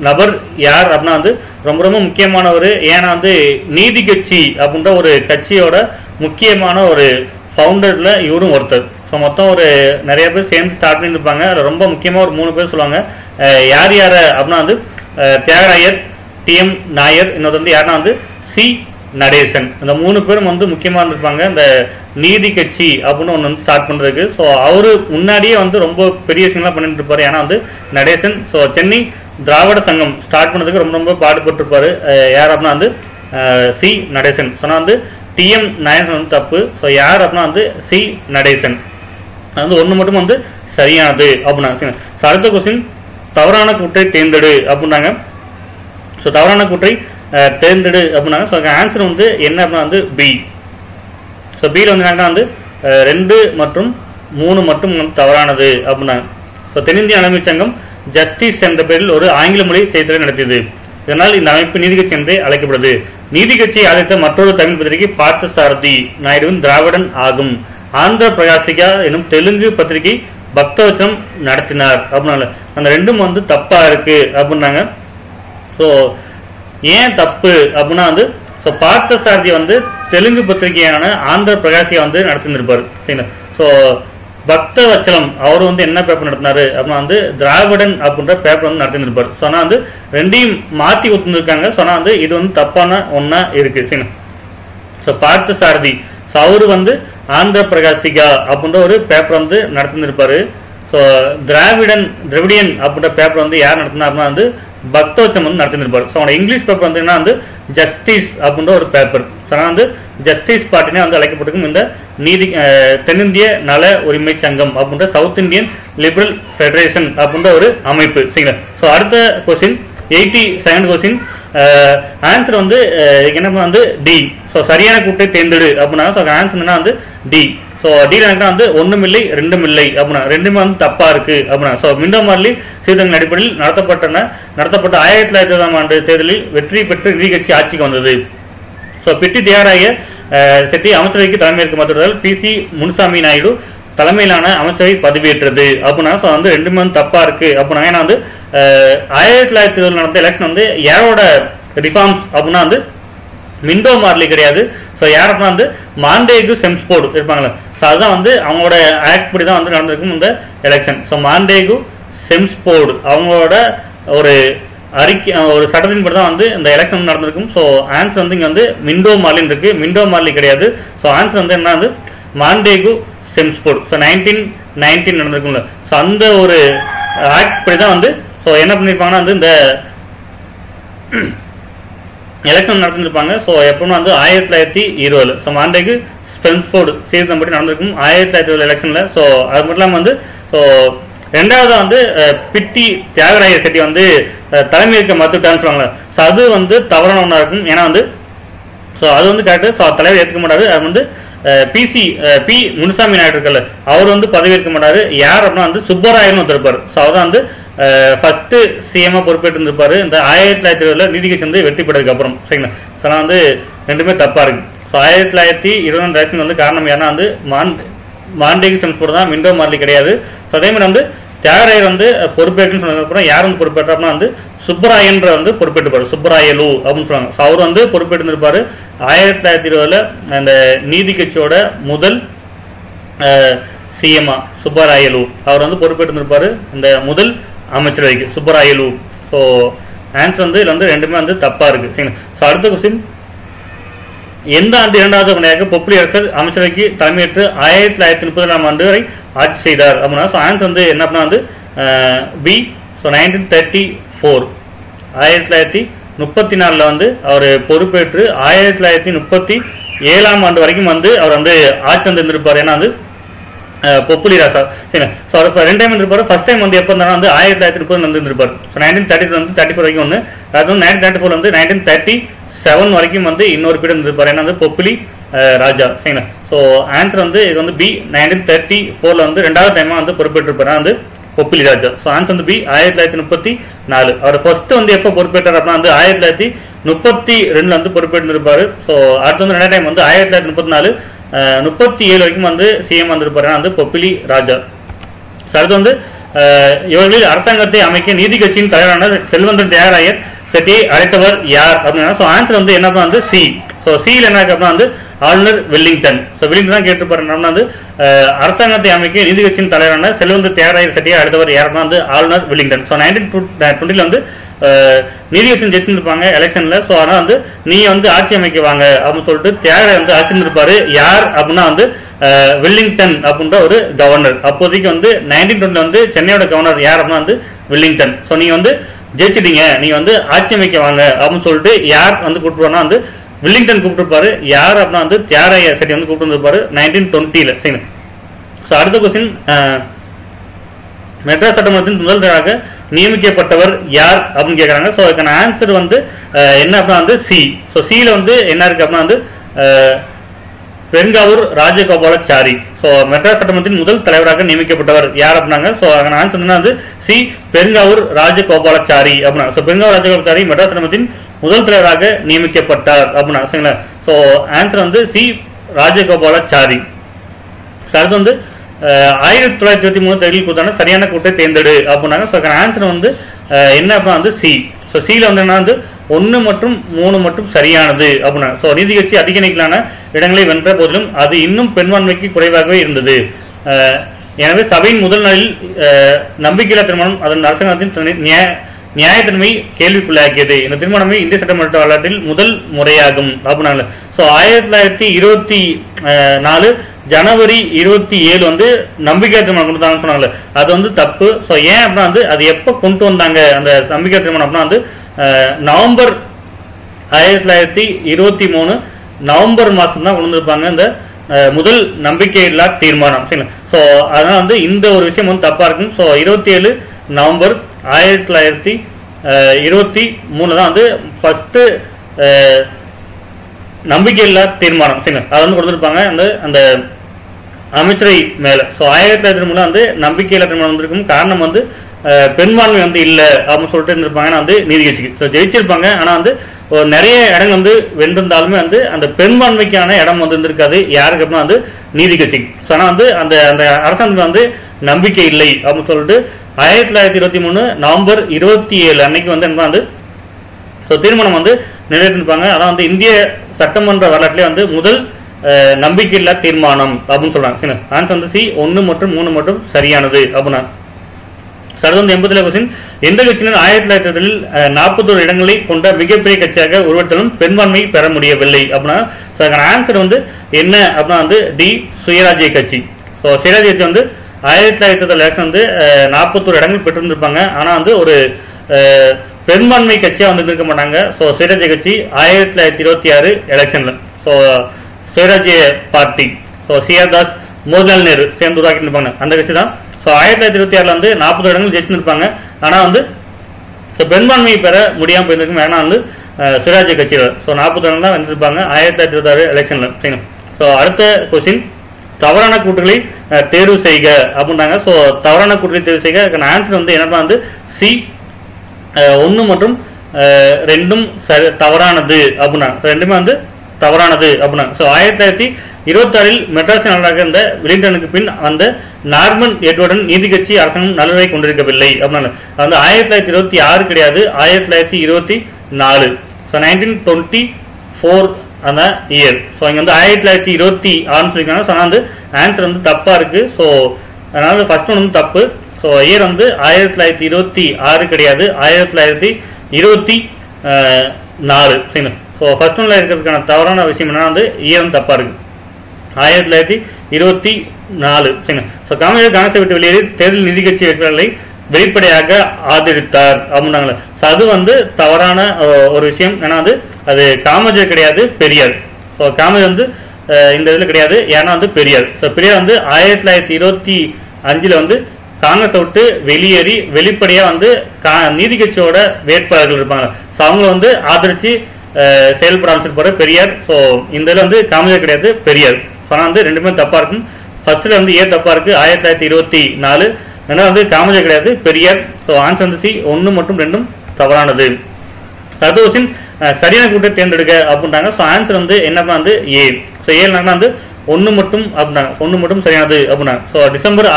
நபர் யார் அப்படின்னா வந்து ரொம்ப ரொம்ப முக்கியமானவர். ஏன்னா வந்து நீதி கட்சி அப்படின்ற ஒரு கட்சியோட முக்கியமான ஒரு ஃபவுண்டர்ல இவரும் ஒருத்தர். ஸோ மொத்தம் ஒரு நிறைய பேர் சேர்ந்து ஸ்டார்ட் பண்ணியிருப்பாங்க. அதில் ரொம்ப முக்கியமாக ஒரு 3 பேர் சொல்லுவாங்க. யார் யார் அப்படின்னா வந்து தியாகராயர், TM நாயர், இன்னொரு வந்து யாருன்னா வந்து சி நடேசன். இந்த 3 பேரும் வந்து முக்கியமாக இருந்திருப்பாங்க இந்த நீதி கட்சி அப்படின்னு ஒன்று வந்து ஸ்டார்ட் பண்றதுக்கு. ஸோ அவரு முன்னாடியே வந்து ரொம்ப பெரிய விஷயங்கள்லாம் பண்ணிட்டு இருப்பாரு. ஏன்னா வந்து நடேசன் ஸோ சென்னை திராவிட சங்கம் ஸ்டார்ட் பண்ணதுக்கு ரொம்ப ரொம்ப பாடுபட்டு இருப்பாரு. யார் அப்படின்னா வந்து சி நடேசன். சொன்னா வந்து டிஎம் நாயகன் வந்து தப்பு. ஸோ யார் அப்படின்னா வந்து சி நடேசன். அது வந்து ஒன்று மட்டும் வந்து சரியானது அப்படின்னாங்க. அடுத்த கொஸ்டின் தவறான கூற்றை தேர்ந்தெடு அப்படின்னாங்க. ஸோ தவறான கூற்றை தேர்ந்தெடு அப்படின்னாங்க. ஸோ ஆன்சர் வந்து என்ன அப்படின்னா வந்து பி. ஸோ பியில் வந்து என்னன்னா வந்து 2 மற்றும் 3 மட்டும் வந்து தவறானது அப்படின்னாங்க. ஸோ தென்னிந்திய அமைப்பு சங்கம் ஜஸ்டிஸ் என்ற பெயரில் ஒரு ஆங்கில மொழி செய்தியை நடத்தியது. இதனால் இந்த அமைப்பு நீதி கட்சி என்றே அழைக்கப்படுது. நீதி கட்சியை ஆதரித்த மற்றொரு தமிழ் பத்திரிகை பார்த்தசாரதி நாயுடுவின் திராவிடன் ஆகும். ஆந்திர பிரகாசிகா எனும் தெலுங்கு பத்திரிகை பக்தவச்சனம் நடத்தினார் அப்படின்னால அந்த ரெண்டும் வந்து தப்பா இருக்கு அப்படின்னாங்க. ஸோ ஏன் தப்பு அப்படின்னா வந்து ஸோ பார்த்தசாரதி வந்து தெலுங்கு பத்திரிகையான ஆந்திர பிரகாசிகா வந்து நடத்திருப்பாரு. சரிங்களா. ஸோ பக்தவச்சலம் அவர் வந்து என்ன பேப்பர் நடத்தினாரு அப்படின்னா வந்து திராவிடன் அப்படின்ற பேப்பர் வந்து நடத்திருப்பாரு. ஸோ ஆனால் வந்து ரெண்டையும் மாற்றி கொடுத்துருக்காங்க. ஸோ ஆனால் வந்து இது வந்து தப்பான ஒன்னா இருக்கு. சரிங்களா. ஸோ பார்த்தசாரதி ஸோ அவரு வந்து ஆந்திர பிரகாசிகா அப்படின்ற ஒரு பேப்பர் வந்து நடத்திருப்பாரு. ஸோ திராவிடியன் அப்படின்ற பேப்பர் வந்து யார் நடத்தினா அப்படின்னா வந்து பக்தவச்சம் வந்து நடத்திருப்பாரு. ஸோ அவனோட இங்கிலீஷ் பேப்பர் வந்து என்ன வந்து ஜஸ்டிஸ் அப்படின்ற ஒரு பேப்பர். ஸோ ஆனால் வந்து ஜஸ்டிஸ் பார்ட்டினே வந்து அழைக்கப்பட்டிருக்கும் இந்த நீதி தென்னிந்திய நல உரிமை சங்கம் அப்படின்ற சவுத் இந்தியன் லிபரல் ஃபெடரேஷன் அப்படின்ற ஒரு அமைப்பு. சரிங்களா. ஸோ அடுத்த கொஸ்டின் 82nd கொஸ்டின் ஆன்சர் வந்து என்ன வந்து டி. ஸோ சரியான கூட்டை தேர்ந்தெடு அப்படின்னா ஸோ ஆன்சர் என்ன வந்து டி. ஸோ டில வந்து ஒன்றும் இல்லை ரெண்டும் இல்லை அப்படின்னா ரெண்டுமே வந்து தப்பா இருக்கு அப்படின்னா. ஸோ மிண்டோ மார்லி சீர்திருத்தங்களின் அடிப்படையில் நடத்தப்பட்ட 1920ஆம் ஆண்டு தேர்தலில் வெற்றி பெற்று நீதி கட்சி ஆட்சிக்கு வந்தது. ஸோ பிட்டி தியாகராய செட்டி அமைச்சரவைக்கு தலைமையேற்க மறுத்ததால் PC முனுசாமி நாயுடு தலைமையிலான அமைச்சரவை பதவியேற்றது அப்படின்னா. ஸோ வந்து ரெண்டுமே வந்து தப்பா இருக்கு அப்படின்னா. ஏன்னா வந்து 1920 நடந்த எலெக்ஷன் வந்து யாரோட ரிஃபார்ம்ஸ் அப்படின்னா வந்து மிண்டோ மார்லி கிடையாது. ஸோ யார் அப்படின்னா வந்து மாண்டேகு செம்ஸ்போர்டு இருப்பாங்களே. ஸோ அதுதான் வந்து அவங்களோட ஆக்ட் படி தான் வந்து நடந்திருக்கும் இந்த எலெக்ஷன். ஸோ மாண்டேகு செம்ஸ்போர்டு அவங்களோட ஒரு அறிக்கை ஒரு சட்டத்தின் படி தான் வந்து இந்த எலெக்ஷன் நடந்திருக்கும். ஸோ ஆன்சர் வந்து இங்கே வந்து மிண்டோ மார்லின்னு இருக்கு. மிண்டோ மார்லி கிடையாது. ஸோ ஆன்சர் வந்து என்ன வந்து மாண்டேகு செம்ஸ்போர்டு. ஸோ 1919 நடந்திருக்கும்ல. ஸோ அந்த ஒரு ஆக்ட் படி தான் வந்து ஸோ என்ன பண்ணியிருப்பாங்கன்னா வந்து இந்த எலெக்ஷன் நடத்திருப்பாங்க. ஸோ எப்பவுமே வந்து 1920 ஸோ மாண்டேகு செம்ஸ்போர்டு சீர்திருத்தம் படி நடந்திருக்கும் 1920 எலெக்ஷன்ல. ஸோ அது மட்டும் இல்லாமல் வந்து ஸோ ரெண்டாவதா வந்து பிட்டி தியாகராய செட்டி வந்து தலைமையேற்க மறுத்துட்டான்னு சொல்லுவாங்க. ஸோ அது வந்து தவறான ஒன்றா இருக்கும். ஏன்னா வந்து ஸோ அது வந்து கரெக்டு. ஸோ தலைவர் ஏற்றுக்க மாட்டாரு. அது வந்து பி முனுசாமி நாயுடு இருக்கல அவர் வந்து பதவியேற்க மாட்டாரு. யார் அப்படின்னா வந்து சுப்பராயன் ஒருத்தருப்பாரு. ஸோ அவர் தான் வந்து ஃபர்ஸ்ட் சிஎம்ஆ பொறுப்பேற்று இருந்திருப்பாரு இந்த 1920 நீதி கட்சி வந்து வெற்றி பெற்றதுக்கு அப்புறம். சரிங்களா. ஸோ வந்து ரெண்டுமே தப்பா இருக்கு. ஸோ 1920 எலெக்ஷன் வந்து காரணம் ஏன்னா வந்து மாண்டேகு செம்ஸ்போர்டு தான், மிண்டோ மார்லி கிடையாது. ஸோ அதே மாதிரி வந்து தியாகராயர் வந்து பொறுப்பேற்றுன்னு சொன்னதுக்கப்புறம் யார் வந்து பொறுப்பேற்றா வந்து சுப்பராயன்ற வந்து பொறுப்பேற்றுப்பாரு. சுப்பராயலு அப்படின்னு சொல்லுவாங்க. ஸோ அவர் வந்து பொறுப்பேற்று இருப்பாரு 1920 அந்த நீதி கட்சியோட முதல் சிஎம்ஆ சுப்பராயலு அவர் வந்து பொறுப்பேற்று இருப்பாரு இந்த முதல் அமைச்சரவைக்கு சுப்பராயலு. ஸோ ஆன்சர் வந்து இதுல வந்து ரெண்டுமே வந்து தப்பா இருக்கு. சரிங்களா. ஸோ அடுத்த கொஸ்டின் எந்த ஆண்டு இரண்டாவது முறையாக பொப்பிலி அரசர் அமைச்சரவைக்கு தலைமையேற்று 1930ஆம் ஆண்டு வரை ஆட்சி செய்தார் அப்படின்னா. ஸோ ஆன்சர் வந்து என்ன அப்படின்னா வந்து பி. ஸோ 1934 1934 வந்து அவர் பொறுப்பேற்று 1937ஆம் ஆண்டு வரைக்கும் வந்து அவர் வந்து ஆட்சி வந்து இருந்திருப்பார். ஏன்னா வந்து பொப்புலி ராசா. சரி. ஸோ அவர் 2 டைம் இருந்திருப்பாரு. ஃபர்ஸ்ட் டைம் வந்து எப்போ இருந்தாலும் வந்து 1930 வந்து இருந்திருப்பாரு. ஸோ 1933 வந்து 34 வரைக்கும் ஒன்று. அது வந்து 1934 வந்து 1937 வரைக்கும் வந்து இன்னொரு பீரியட் இருந்திருப்பாரு. ஏன்னா வந்து பொப்புலி ராஜா. சரிங்களா. ஸோ ஆன்சர் வந்து இது வந்து பி. 1934 வந்து ரெண்டாவது டைமா வந்து பொறுப்பேற்றிருப்பாரு வந்து பொப்புலி ராஜா. ஸோ ஆன்சர் வந்து பி 1934. அவர் ஃபர்ஸ்ட் வந்து எப்போ பொறுப்பேற்றார் அப்படின்னா வந்து 1932 வந்து பொறுப்பேற்றிருப்பாரு. ஸோ அடுத்து வந்து ரெண்டாவது டைம் வந்து 1934 37 வரைக்கும் வந்து சிஎம் வந்திருப்பாரு வந்து பொப்பிலி ராஜா. அடுத்து வந்து இவர்களில் அரசாங்கத்தை அமைக்க நீதி கட்சியின் தலைவரான செல்வந்தன் தியாகராயர் செட்டியை அழைத்தவர் யார் அப்படின்னா. ஸோ ஆன்சர் வந்து என்ன வந்து சி. ஸோ சியில் என்ன இருக்கு அப்படின்னா வந்து ஆளுநர் வெல்லிங்டன். ஸோ வெல்லிங்டன் தான் கேட்டுப்பாரு வந்து அரசாங்கத்தை அமைக்க நீதி கட்சியின் தலைவரான செல்வந்தன் தியாகராயர் செட்டியை அழைத்தவர் யாருன்னா வந்து ஆளுநர் வெல்லிங்டன். ஸோ 1920 வந்து நீதிபதி ஜெயிச்சிருப்பாங்க எலெக்ஷன்ல. ஸோ அதனால வந்து நீ வந்து ஆட்சி அமைக்க வாங்க அப்படின்னு சொல்லிட்டு தியாகராய வந்து ஆட்சி இருப்பாரு. யார் அப்படின்னா வந்து வெல்லிங்டன் அப்படின்ற ஒரு கவர்னர். அப்போதைக்கு வந்து 1920 வந்து சென்னையோட கவர்னர் யார் அப்படின்னா வந்து வெல்லிங்டன். ஸோ நீங்க வந்து ஜெயிச்சிட்டீங்க, நீங்க வந்து ஆட்சி அமைக்க வாங்க அப்படின்னு சொல்லிட்டு யார் வந்து கூப்பிட்டுருவாருன்னா வந்து வெல்லிங்டன் கூப்பிட்டுருப்பாரு. யார் அப்படின்னா வந்து தியாகராய செட்டி வந்து கூப்பிட்டு வந்திருப்பாரு 1920. சரிங்க. ஸோ அடுத்த கொஸ்டின், மெட்ராஸ் சட்டமன்றத்தின் முதல் தலைவராக நியமிக்கப்பட்டவர் யார் அப்படின்னு கேட்கறாங்க. ஸோ அதுக்கான ஆன்சர் வந்து என்ன அப்படின்னா வந்து சி. ஸோ சில வந்து என்ன இருக்கு அப்படின்னா வந்து பெருங்காவூர் ராஜகோபாலாச்சாரி. ஸோ மெட்ராஸ் சட்டமன்றத்தின் முதல் தலைவராக நியமிக்கப்பட்டவர் யார் அப்படின்னாங்க. ஸோ அதுக்கான ஆன்சர் என்ன வந்து சி, பெருங்காவூர் ராஜகோபாலாச்சாரி அப்படின்னா. ஸோ பெருங்காவூர் ராஜகோபாலாச்சாரி மெட்ராஸ் சட்டமன்றத்தின் முதல் தலைவராக நியமிக்கப்பட்டார் அப்படின்னா. சரிங்களா. ஸோ ஆன்சர் வந்து சி, ராஜகோபாலாச்சாரி. அடுத்து வந்து 1923 தேர்தலில் கொடுத்தான சரியான கூட்டை தேர்ந்தெடு அப்படின்னாங்க. ஸோ ஆன்சர் வந்து என்ன அப்படின்னா வந்து சி. ஸோ சில வந்து என்ன வந்து 1 மற்றும் 3 மட்டும் சரியானது அப்படின்னா. ஸோ நீதி கட்சி அதிக எண்ணிக்கையிலான இடங்களை வென்ற போதிலும் அது இன்னும் பெரும்பான்மைக்கு குறைவாகவே இருந்தது. எனவே சபையின் முதல் நாளில் நம்பிக்கையில்லா திருமணம் அதன் அரசாங்கத்தின் நியாயத்தன்மை கேள்விக்குள்ளாக்கியது. இந்த திருமணமே இந்திய சட்டமன்ற வரலாற்றில் முதல் முறையாகும் அப்படின்னாங்க. ஸோ 1924 ஜனவரி 27 வந்து நம்பிக்கை திருமணம் கொண்டு வந்தாங்கன்னு சொன்னாங்க. அது வந்து தப்பு. ஸோ ஏன் அப்படின்னா வந்து அது எப்போ கொண்டு வந்தாங்க அந்த நம்பிக்கை திருமணம் அப்படின்னா வந்து நவம்பர் 1923 நவம்பர் மாசம் தான் கொண்டு வந்திருப்பாங்க இந்த முதல் நம்பிக்கையில்லா தீர்மானம். சரிங்களா. ஸோ அதனால வந்து இந்த ஒரு விஷயம் வந்து தப்பா இருக்கும். ஸோ 27 நவம்பர் 1923 தான் வந்து ஃபர்ஸ்ட் நம்பிக்கையில்லா தீர்மானம். சரிங்களா. அதை வந்து கொடுத்துருப்பாங்க அந்த அமைச்சரை மேல. ஸோ 1923 வந்து நம்பிக்கையில்லா தீர்மானம் வந்திருக்கும். காரணம் வந்து பெரும்பான்மை வந்து இல்லை அப்படின்னு சொல்லிட்டு இருந்திருப்பாங்க வந்து நீதி கட்சிக்கு. ஸோ ஜெயிச்சிருப்பாங்க. ஆனா வந்து நிறைய இடங்கள் வந்து வென்றிருந்தாலுமே வந்து அந்த பெரும்பான்மைக்கான இடம் வந்து இருந்திருக்காது யாருக்கு அப்படின்னா வந்து நீதி கட்சிக்கு. ஸோ ஆனால் வந்து அந்த அந்த அரசாங்கத்துக்கு வந்து நம்பிக்கை இல்லை அப்படின்னு சொல்லிட்டு 1923 நவம்பர் 27 அன்னைக்கு வந்து என்ன வந்து தீர்மானம் வந்து நிறைவேற்றிருப்பாங்க. அதான் வந்து இந்திய சட்டமன்ற வரலாற்றிலே வந்து முதல் நம்பிக்கையில்லா தீர்மானம் அப்படின்னு சொல்றாங்க. ஆன்சர் வந்து சி, 1 மற்றும் 3 மட்டும் சரியானது அப்படின்னா. அடுத்து வந்து 87 கொஸ்டின், எந்த கட்சியினர் 1930 41 இடங்களை கொண்ட மிகப்பெரிய கட்சியாக உருவெடுத்தாலும் பெரும்பான்மை பெற முடியவில்லை அப்படின்னா. ஆன்சர் வந்து என்ன அப்படின்னா வந்து டி, சுயராஜ்ய கட்சி. ஸோ சுயராஜ்ய கட்சி வந்து 1930 எலெக்ஷன் வந்து 41 இடங்கள் பெற்றிருந்திருப்பாங்க. ஆனா வந்து ஒரு பெரும்பான்மை கட்சியா வந்து இருக்க மாட்டாங்க. ஸோ சுயராஜ்ய கட்சி 1926 எலெக்ஷன்ல so Swarajya party so C R Das, Motilal Nehru சேர்ந்து உருவாக்கிட்டு இருப்பாங்க அந்த கட்சி தான். ஸோ 1926 வந்து 40 இடங்கள் ஜெயிச்சிருப்பாங்க. ஆனா வந்து பெரும்பான்மையை பெற முடியாமல் போயிருக்கும். ஏன்னா வந்து சுயராஜ்ய கட்சியில் ஸோ 40 இடங்கள் தான் வந்திருப்பாங்க 1926 எலெக்ஷன்ல. ஸோ அடுத்த கொஸ்டின், தவறான கூட்டுகளை தேர்வு செய்க அப்படின்றாங்க. ஸோ தவறான கூட்டுகளை தேர்வு செய்க. ஆன்சர் வந்து என்னன்னா வந்து சி, 1 மற்றும் 2 தவறானது அப்படின்னா. ரெண்டுமே வந்து தவறானது அப்படின்னா. ஸோ 1926 மெட்ராஸ் நகராக இருந்த வெலிங்டனுக்கு பின் அந்த நார்மன் எட்வர்டன் நீதி கட்சி அரசாங்கம் நலனை கொண்டிருக்கவில்லை அப்படின்னா. வந்து 1926 கிடையாது, 1924. ஸோ 1924 அந்த இயர். ஸோ இங்க வந்து 1926 சொல்லியிருக்காங்க. ஸோ ஆனால் வந்து ஆன்சர் வந்து தப்பா இருக்கு. ஸோ அதனால ஃபர்ஸ்ட் ஒன் வந்து தப்பு. ஸோ இயர் வந்து 1926 கிடையாது, 1924. சரிங்களா. ஸோ ஃபர்ஸ்ட் ஒன்ல இருக்கிறதுக்கான தவறான விஷயம் என்னன்னா வந்து இயர் வந்து தப்பா இருக்கு, 1924. சரிங்களா. ஸோ காமராஜர் காங்கிரஸை விட்டு வெளியேறி தேர்தல் நிதி கட்சி வேட்பாளர்களை வெளிப்படையாக ஆதரித்தார் அப்படின்னாங்களே. ஸோ அது வந்து தவறான ஒரு விஷயம். ஏன்னா வந்து அது காமராஜர் கிடையாது, பெரியார். ஸோ காமராஜர் வந்து இந்த இதில் கிடையாது, ஏன்னா வந்து பெரியார். ஸோ பெரியார் வந்து 1925 வந்து காங்கிரஸை விட்டு வெளியேறி வெளிப்படையா வந்து நீதி கட்சியோட வேட்பாளர்கள் இருப்பாங்க. ஸோ அவங்களை வந்து ஆதரிச்சு செயல்பட ஆரம்பிச்சிருப்பாரு பெரியார். ஸோ இந்த இதில் வந்து காமராஜர் கிடையாது, பெரியார். ஆனால் வந்து ரெண்டுமே தப்பா இருக்கும். ஃபர்ஸ்ட்ல வந்து ஏன் தப்பா இருக்கு, 1924. ஏன்னா வந்து காமராஜர் கிடையாது, பெரியார். ஸோ ஆன்சர் வந்து சி, 1 மற்றும் 2 தவறானது. அடுத்த கொஸ்டின், சரியான கூட்டை தேர்ந்தெடுக்க அப்படின்றாங்க. ஸோ ஆன்சர் வந்து என்னன்னா வந்து ஏ. ஸோ ஏ வந்து 1 மட்டும் அப்படின்னாங்க, 1 மட்டும் சரியானது அப்படின்னாங்க. ஸோ டிசம்பர்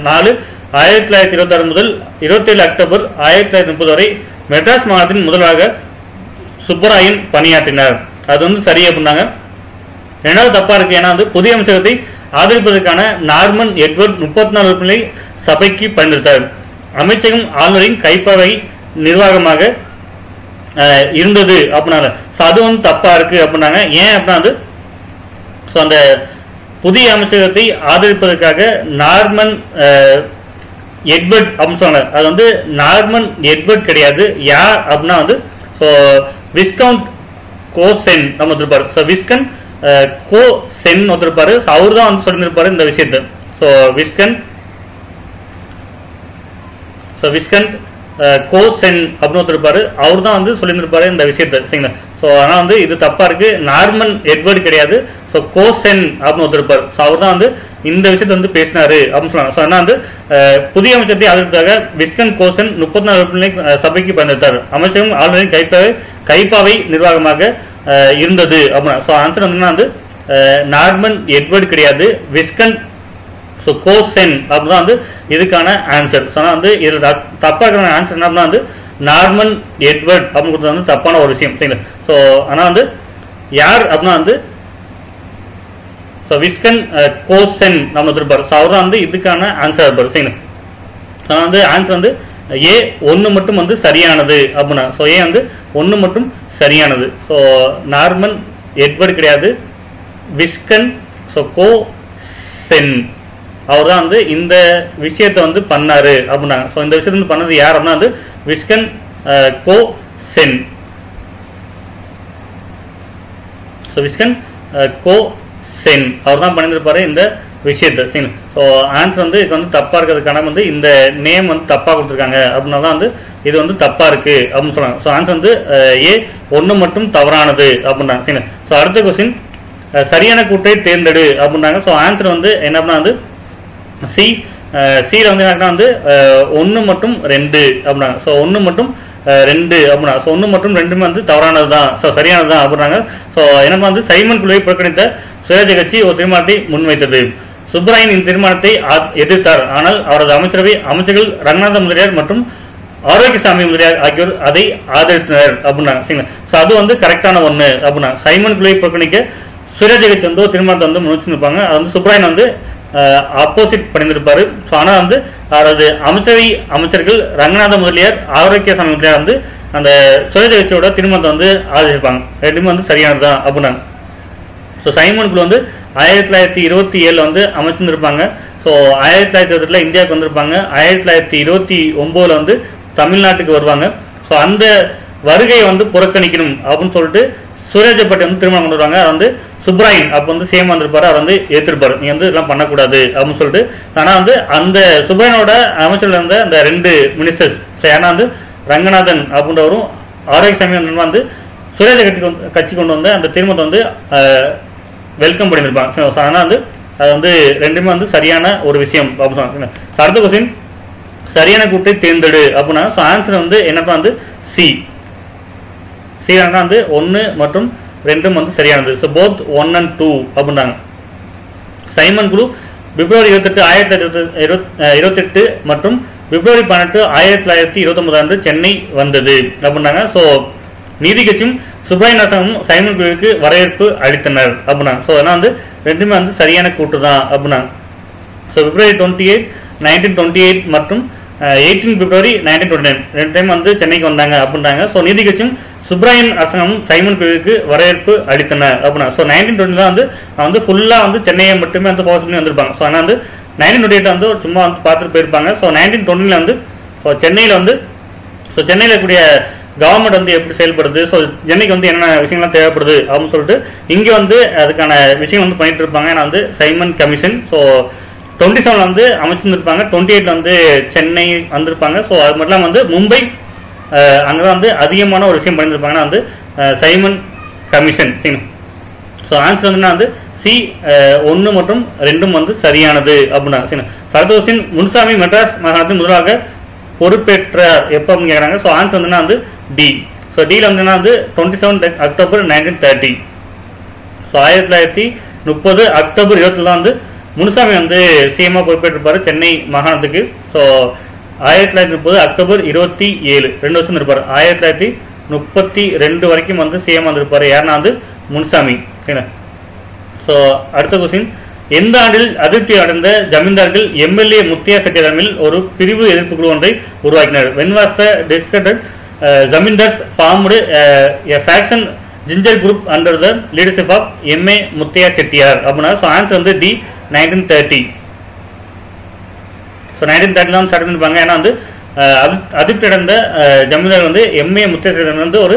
4, 1926 முதல் 27 அக்டோபர் 1930 வரை மெட்ராஸ் மாகாணத்தின் முதல்வராக சுப்பராயன் பணியாற்றினார். அது வந்து சரி அப்படின்னாங்க. ரெண்டாவது தப்பா இருக்கு. ஏன்னா வந்து புதிய அமைச்சகத்தை ஆதரிப்பதற்கான நார்மன் எட்வர்ட் 34 உறுப்பினரை சபைக்கு பரிந்துரைத்தார். அமைச்சகம் ஆளுநரின் கைப்பாவை நிர்வாகமாக இருந்தது அப்படின்னாங்க. ஸோ அது வந்து தப்பா இருக்கு அப்படின்னாங்க. ஏன் அப்படின்னா வந்து ஸோ அந்த புதிய அமைச்சகத்தை ஆதரிப்பதற்காக நார்மன் எட்வர்ட் அப்படின்னு சொன்னாங்க. அது வந்து நார்மன் எட்வர்ட் கிடையாது. யார் அப்படின்னா வந்து ஸோ விஸ்கவுண்ட் கோசென் நம்ம ஒருத்தருப்பாரு. ஸோ விஸ்கன் கோசென் ஒருத்தருப்பாரு. ஸோ அவர் தான் வந்து சொல்லியிருப்பாரு இந்த விஷயத்தை. ஸோ விஸ்கன் கோசென் அப்படின்னு ஒருத்தருப்பாரு. அவர் தான் வந்து சொல்லியிருப்பாரு இந்த விஷயத்தை. சரிங்களா? ஸோ ஆனால் வந்து இது தப்பா இருக்கு. நார்மன் எட்வர்ட் கிடையாது. ஸோ கோசென் அப்படின்னு ஒருத்தருப்பாரு. ஸோ அவர் தான் வந்து இந்த விஷயத்தை வந்து பேசினாரு அப்படின்னு சொன்னாங்க. ஸோ ஆனால் வந்து புதிய அமைச்சத்தை ஆதரிப்பதாக விஸ்கன் கோசென் 34 உறுப்பினர் சபைக்கு பயன்படுத்தார். அமைச்சகம் ஆல்ரெடி கைப்பாவை நிர்வாகமாக இருந்தது அப்படின்னா. ஸோ ஆன்சர் வந்து நார்மன் எட்வர்ட் கிடையாது, விஸ்கன் கோசென் அப்படிதான் வந்து இதுக்கான ஆன்சர். வந்து இதுல தப்பா இருக்கிற ஆன்சர் என்ன அப்படின்னா வந்து நார்மன் எட்வர்ட் அப்படின்னு வந்து தப்பான ஒரு விஷயம். சரிங்களா? ஸோ ஆனா வந்து யார் அப்படின்னா வந்து விஸ்கன் கோசென் நம்ம இருப்பார். ஸோ அவர் தான் வந்து இதுக்கான ஆன்சர் இருப்பார். சரிங்களா? வந்து ஆன்சர் வந்து ஏ 1 மட்டும் வந்து சரியானது அப்படின்னா. ஸோ ஏ வந்து 1 மட்டும் சரியானது. ஸோ நார்மன் எட்வர்ட் கிடையாது, விஸ்கன் கோசென் அவர் தான் வந்து இந்த விஷயத்தை வந்து பண்ணாரு அப்படின்னாங்க. ஸோ இந்த விஷயத்தை வந்து பண்ணது யார் அப்படின்னா வந்து விஸ்கன் கோசென். ஸோ விஸ்கன் கோசென் அவர் தான் பண்ணியிருப்பாரு இந்த விஷயத்தை. சரிங்களா? ஸோ ஆன்சர் வந்து இது வந்து தப்பா இருக்கிறதுக்கான வந்து இந்த நேம் வந்து தப்பா கொடுத்துருக்காங்க அப்படின்னா தான் வந்து இது வந்து தப்பா இருக்கு அப்படின்னு சொல்றாங்க. ஸோ ஆன்சர் வந்து ஏ 1 மட்டும் தவறானது அப்படின்னாங்க. சரிங்களா? ஸோ அடுத்த கொஸ்டின் சரியான கூட்டை தேர்ந்தெடு அப்படின்னாங்க. ஸோ ஆன்சர் வந்து என்ன அப்படின்னா வந்து சில வந்து என்ன வந்து 1 மற்றும் 2 அப்படின்னாங்க. ஸோ 1 மற்றும் 2 அப்படின்னா. ஸோ 1 மற்றும் 2 வந்து தவறானது தான், ஸோ சரியானது தான் அப்படின்னாங்க. ஸோ என்ன வந்து சைமன் குழுவை புறக்கணித்த சுயேட்சை கட்சி ஒரு தீர்மானத்தை முன்வைத்தது. சுப்ராயன் இந்த தீர்மானத்தை எதிர்த்தார். ஆனால் அவரது அமைச்சர்கள் ரங்கநாத முதலியார் மற்றும் ஆரோக்கியசாமி முதலியார் ஆகியோர் அதை ஆதரித்தனர் அப்படின்னாங்க. சரிங்களா? ஸோ அது வந்து கரெக்டான ஒன்று அப்படின்னா. சைமன் குழுவை புறக்கணிக்க சுயேட்சை கட்சி வந்து ஒரு தீர்மானத்தை வந்து முன்வச்சிருப்பாங்க. அது வந்து சுப்ராயன் வந்து ஆப்போசிட் பண்ணியிருப்பாரு. ஸோ ஆனால் வந்து அவரது அமைச்சர்கள் ரங்கநாத முதலியார் ஆரோக்கியசாமி முதலியார் வந்து அந்த சுயேட்சை கட்சியோட தீர்மானத்தை வந்து ஆதரிச்சிருப்பாங்க. ரெண்டுமே வந்து சரியானதுதான் அப்படின்னாங்க. ஸோ சைமன் குழு வந்து 1927 வந்து அமைச்சிருந்திருப்பாங்க. ஸோ 1928 இந்தியாவுக்கு வந்திருப்பாங்க. 1929 வந்து தமிழ்நாட்டுக்கு வருவாங்க. ஸோ அந்த வருகையை வந்து புறக்கணிக்கணும் அப்படின்னு சொல்லிட்டு சுரேஜப்பட்டி வந்து திருமணம் கொண்டு வருவாங்க. அது வந்து சுப்ராயன் அப்போ வந்து சேம் வந்திருப்பாரு, அவர் வந்து ஏற்றிருப்பாரு, நீ வந்து இதெல்லாம் பண்ணக்கூடாது அப்படின்னு சொல்லிட்டு. ஆனால் வந்து அந்த சுப்ராயனோட அமைச்சர்ல இருந்த அந்த 2 மினிஸ்டர்ஸ், ஏன்னா வந்து ரங்கநாதன் அப்படின்றவரும் ஆரோக்கியசாமி வந்து சுரேஜ கட்சி கொண்டு வந்த அந்த தீர்மானத்தை வந்து வெல்கம் பண்ணியிருப்பாங்க. ஆனால் வந்து அது வந்து ரெண்டுமே வந்து சரியான ஒரு விஷயம் அப்படின்னு சொன்னாங்க. அடுத்த கொஸ்டின் சரியான கூட்டை தேர்ந்தெடு அப்படின்னா. ஸோ ஆன்சர் வந்து என்னப்பா வந்து சி வந்து 1 மற்றும் 2 வந்து சரியானது. ஸோ போத் 1 and 2 அப்படின்னாங்க. சைமன் குழு பிப்ரவரி 28, 1928 மற்றும் பிப்ரவரி 18, 1929 சென்னை வந்தது அப்படின்னாங்க. ஸோ நீதி கட்சியும் சுப்ராயன் அரசாங்கமும் சைமன் குழுவிற்கு வரவேற்பு அளித்தனர் அப்படின்னாங்க. ஸோ அதெல்லாம் வந்து ரெண்டுமே வந்து சரியான கூட்டு தான் அப்படின்னாங்க. ஸோ பிப்ரவரி 28, 1928 மற்றும் 18 பிப்ரவரி 1929 2 டைம் வந்து சென்னைக்கு வந்தாங்க அப்படின்றாங்க. ஸோ நீதி கட்சியும் சுப்ராயன் அரசாங்கமும் சைமன் குழுவிற்கு வரவேற்பு அளித்தனர் அப்படின்னா. ஸோ 1920 தான் வந்து ஃபுல்லாக வந்து சென்னையை மட்டுமே வந்து ஃபோக்கஸ் பண்ணி வந்திருப்பாங்க. ஸோ ஆனால் வந்து 1928 வந்து சும்மா வந்து பார்த்துட்டு போயிருப்பாங்க. ஸோ 1920 வந்து சென்னையில் வந்து சென்னையில் இருக்கக்கூடிய கவர்மெண்ட் வந்து எப்படி செயல்படுது, ஸோ சென்னைக்கு வந்து என்னென்ன விஷயங்கள்லாம் தேவைப்படுது அப்படின்னு சொல்லிட்டு இங்கே வந்து அதுக்கான விஷயம் வந்து பண்ணிட்டு இருப்பாங்க. ஏன்னா வந்து சைமன் கமிஷன். ஸோ 27 வந்து அமைச்சிருந்திருப்பாங்க, 28 வந்து சென்னை வந்திருப்பாங்க. ஸோ அது மட்டும் இல்லாமல் வந்து மும்பை அங்கதான் வந்து அதிகமான ஒரு விஷயம் பண்ணியிருப்பாங்கன்னா வந்து சைமன் கமிஷன். ஸோ ஆன்சர் வந்து சி 1 மற்றும் 2 வந்து சரியானது அப்படின்னா. சரதோஷின் முன்சாமி மெட்ராஸ் மாகாணத்தின் முதலாக பொறுப்பேற்றார் எப்போ அப்படின்னு கேட்குறாங்க. ஸோ ஆன்சர் வந்து டி. ஸோ டியில் வந்து 27 அக்டோபர் 1930. ஸோ 1930 அக்டோபர் 20 வந்து முனுசாமி வந்து சிஎம்மா பொறுப்பேற்றிருப்பாரு சென்னை மாகாணத்துக்கு. ஸோ 1930 அக்டோபர் 27 2 வருஷம் இருப்பார். 1932 வரைக்கும் வந்து சிஎம் வந்திருப்பாரு. யாருன்னா வந்து முனுசாமி. சரிங்களா? ஸோ அடுத்த கொஸ்டின் எந்த ஆண்டில் அதிருப்தி அடைந்த ஜமீன்தார்கள் எம்எல்ஏ முத்தையா செட்டியார் தலைமையில் ஒரு பிரிவு எதிர்ப்பு குழு ஒன்றை உருவாக்கினர்? When was the discredited Zamindars formed a faction ginger group under the leadership of M.A. Muthiah Chettiar அப்படின்னா ஸோ ஆன்சர் வந்து டி 1930. ஸோ 1930 தான் ஸ்டார்ட் பண்ணிருப்பாங்க. ஏன்னா வந்து அதிருப்தி அடைந்த ஜமீன்தார் வந்து M.A. முத்தையா செட்டியார் வந்து ஒரு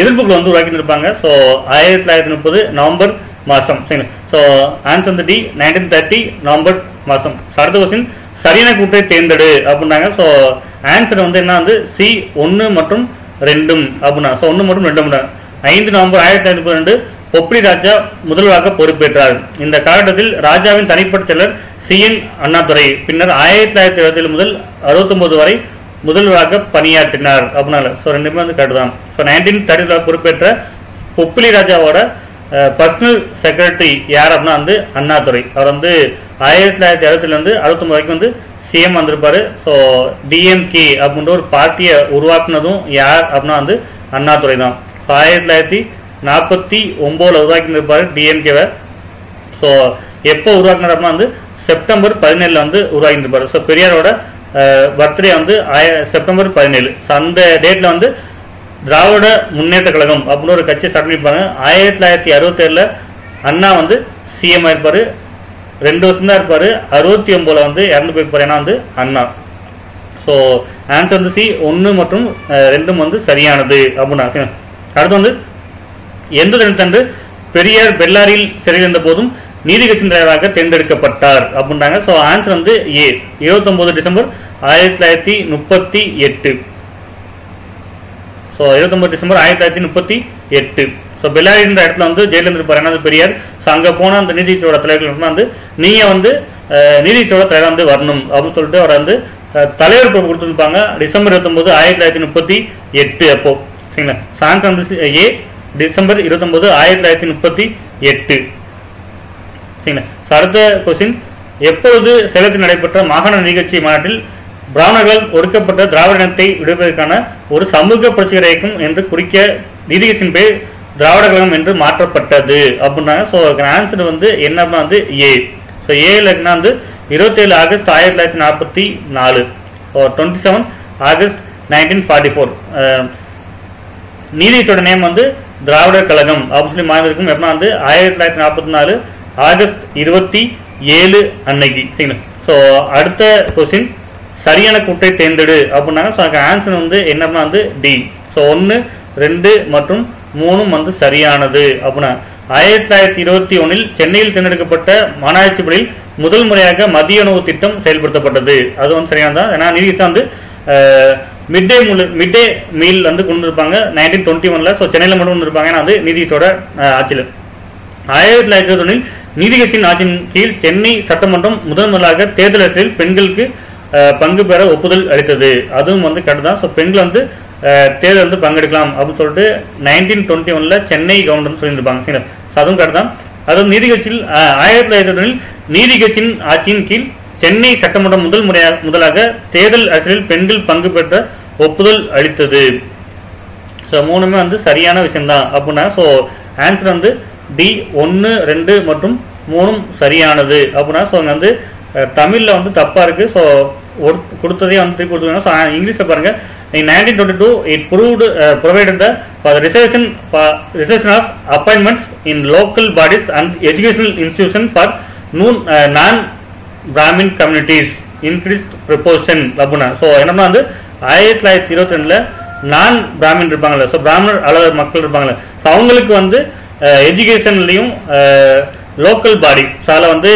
எதிர்ப்புகள் வந்து உருவாக்கி இருப்பாங்க. ஸோ 1930 நவம்பர் மாசம். சரிங்களா? ஸோ ஆன்சர் வந்து டி 1930 நவம்பர் மாசம். அடுத்த கொஸ்டின் சரியான கூற்றை தேர்ந்தெடு அப்படின்னாங்க. ஸோ ஆன்சர் வந்து என்ன வந்து சி 1 மற்றும் 2 அப்படின்னா ஸோ 1 மற்றும் 2 5 நவம்பர் 1932 பொப்பிலி ராஜா முதல்வராக பொறுப்பேற்றார். இந்த காலகட்டத்தில் ராஜாவின் தனிப்பட்ட செயலர் சி.என். அண்ணாதுரை பின்னர் 1977 முதல் 69 வரை முதல்வராக பணியாற்றினார் அப்படின்னால ஸோ ரெண்டுமே வந்து கரெக்ட் தான். ஸோ 1930 பொறுப்பேற்ற பொப்பிலி ராஜாவோட பர்சனல் செக்ரட்டரி யார் அப்படின்னா வந்து அண்ணாதுரை. அவர் வந்து 1960 69 வரைக்கும் வந்து சிஎம் வந்திருப்பாரு. ஸோ டிஎம்கே அப்படின்ற ஒரு பார்ட்டியை உருவாக்குனதும் யார் அப்படின்னா வந்து அண்ணாதுரை தான். 1949 உருவாக்கி இருப்பாரு டிஎம்கேவை. ஸோ எப்போ உருவாக்கினார் அப்படின்னா வந்து செப்டம்பர் 17 வந்து உருவாக்கி இருப்பாரு. ஸோ பெரியாரோட பர்த்டே வந்து செப்டம்பர் 17. ஸோ அந்த டேட்ல வந்து திராவிட முன்னேற்ற கழகம் அப்படின்னு ஒரு கட்சி ஸ்டார்ட் பண்ணிருப்பாங்க. 1967 அண்ணா வந்து சிஎம் ஆயிருப்பாரு. 2 வருஷம் தான் இருப்பாரு. 69 வந்து இறந்து போயிருப்பாரு. ஏன்னா வந்து அண்ணா. ஸோ ஆன்சர் வந்து சி 1 மற்றும் 2 வந்து சரியானது அப்படின்னா. அடுத்து வந்து எந்த தினத்தன்று பெரியார் பெல்லாரியில் சிறையில் இருந்த போதும் நீதி கட்சியின் தலைவராக தேர்ந்தெடுக்கப்பட்டார் அப்படின்றாங்க. ஸோ ஆன்சர் வந்து ஏ 29 டிசம்பர் 1938. So 29 December 1938. ஸோ பெல்லாரின்ற இடத்துல வந்து ஜெயில இருந்திருப்பாரு பெரியார். ஸோ அங்கே போன அந்த நீதிக்கட்சியோட தலைவர்கள் வந்து நீங்க வந்து நீதிக்கட்சியோட தலைவர் வந்து வரணும் அப்படின்னு சொல்லிட்டு அவரை வந்து தலைவர் பொறுப்பு கொடுத்துருப்பாங்க. டிசம்பர் 29 1938 அப்போ. சரிங்களா? ஆன்சர் வந்து ஏ டிசம்பர் 29 1938. சரிங்களா? அடுத்த கொஸ்டின் எப்பொழுது சேலத்தில் நடைபெற்ற மாகாண நிகழ்ச்சி மாநாட்டில் பிராமணர்கள் ஒடுக்கப்பட்ட திராவிட இனத்தை விடுவதற்கான ஒரு சமூக புரட்சிகர இயக்கம் என்று குறிக்க நீதி கட்சியின் பெயர் திராவிட கழகம் என்று மாற்றப்பட்டது அப்படின்னாங்க. ஸோ ஆன்சர் வந்து என்ன வந்து ஏ. ஸோ ஏல வந்து 27 ஆகஸ்ட் 1944. 27 ஆகஸ்ட் 1944. நீதிக்கட்சியோட நேம் வந்து திராவிடர் கழகம் அப்படின்னு சொல்லி மாறிருக்கும். எப்படின்னா வந்து 1944 ஆகஸ்ட் 27 அன்னைக்கு. சரிங்களா? ஸோ அடுத்த கொஸ்டின் சரியான கூட்டை தேர்ந்தெடு அப்படின்னாங்க. ஸோ அதுக்கு ஆன்சர் வந்து என்னன்னா வந்து டி. ஸோ 1, 2 மற்றும் 3 வந்து சரியானது அப்படின்னா 1921 சென்னையில் தேர்ந்தெடுக்கப்பட்ட மாநகராட்சி பள்ளியில் முதல் முறையாக மதிய உணவு திட்டம் செயல்படுத்தப்பட்டது. அது வந்து சரியானதான். ஏன்னா நீதி வந்து மிட் டே மீல் வந்து கொண்டு இருப்பாங்க 1921. ஸோ சென்னையில் மட்டும் கொண்டு இருப்பாங்க. ஏன்னா வந்து நீதியோட ஆட்சியில் 1921 நீதி கட்சியின் ஆட்சியின் கீழ் சென்னை சட்டமன்றம் முதன் முதலாக தேர்தல் அரசியலில் பெண்களுக்கு பங்கு பெற ஒப்புதல் அளித்தது. அதுவும் வந்து கரெக்ட் தான். ஸோ பெண்கள் வந்து தேர்தல் வந்து பங்கெடுக்கலாம் அப்படின்னு சொல்லிட்டு 1921 சென்னை கவர்மெண்ட் சொல்லியிருப்பாங்க. சரிங்களா? அதுவும் கரெக்ட் தான். அதுவும் நீதி கட்சியில் 1921 நீதி கட்சியின் ஆட்சியின் கீழ் சென்னை சட்டமன்றம் முதலாக தேர்தல் அரசியலில் பெண்கள் பங்கு பெற்ற ஒப்புதல் அளித்தது. ஸோ 3மே வந்து சரியான விஷயம்தான் அப்படின்னா. ஸோ ஆன்சர் வந்து டி 1, 2 மற்றும் 3 சரியானது அப்படின்னா. ஸோ அங்கே வந்து தமிழில் வந்து தப்பா இருக்கு. ஸோ கொடுத்ததே வந்து திருப்பி கொடுத்துருக்காங்க. ஸோ இங்கிலீஷில் பாருங்க. In 1922, it provided for the reservation of appointments in local bodies and educational institutions for non-Brahmin communities increased proportion அப்படின்னா. ஸோ என்னன்னா வந்து 1922 நான் பிராமின் இருப்பாங்கல்ல, ஸோ பிராமணர் அளவு மக்கள் இருப்பாங்கல்ல, ஸோ அவங்களுக்கு வந்து எஜுகேஷன்லையும் லோக்கல் பாடி ஸோ அதில் வந்து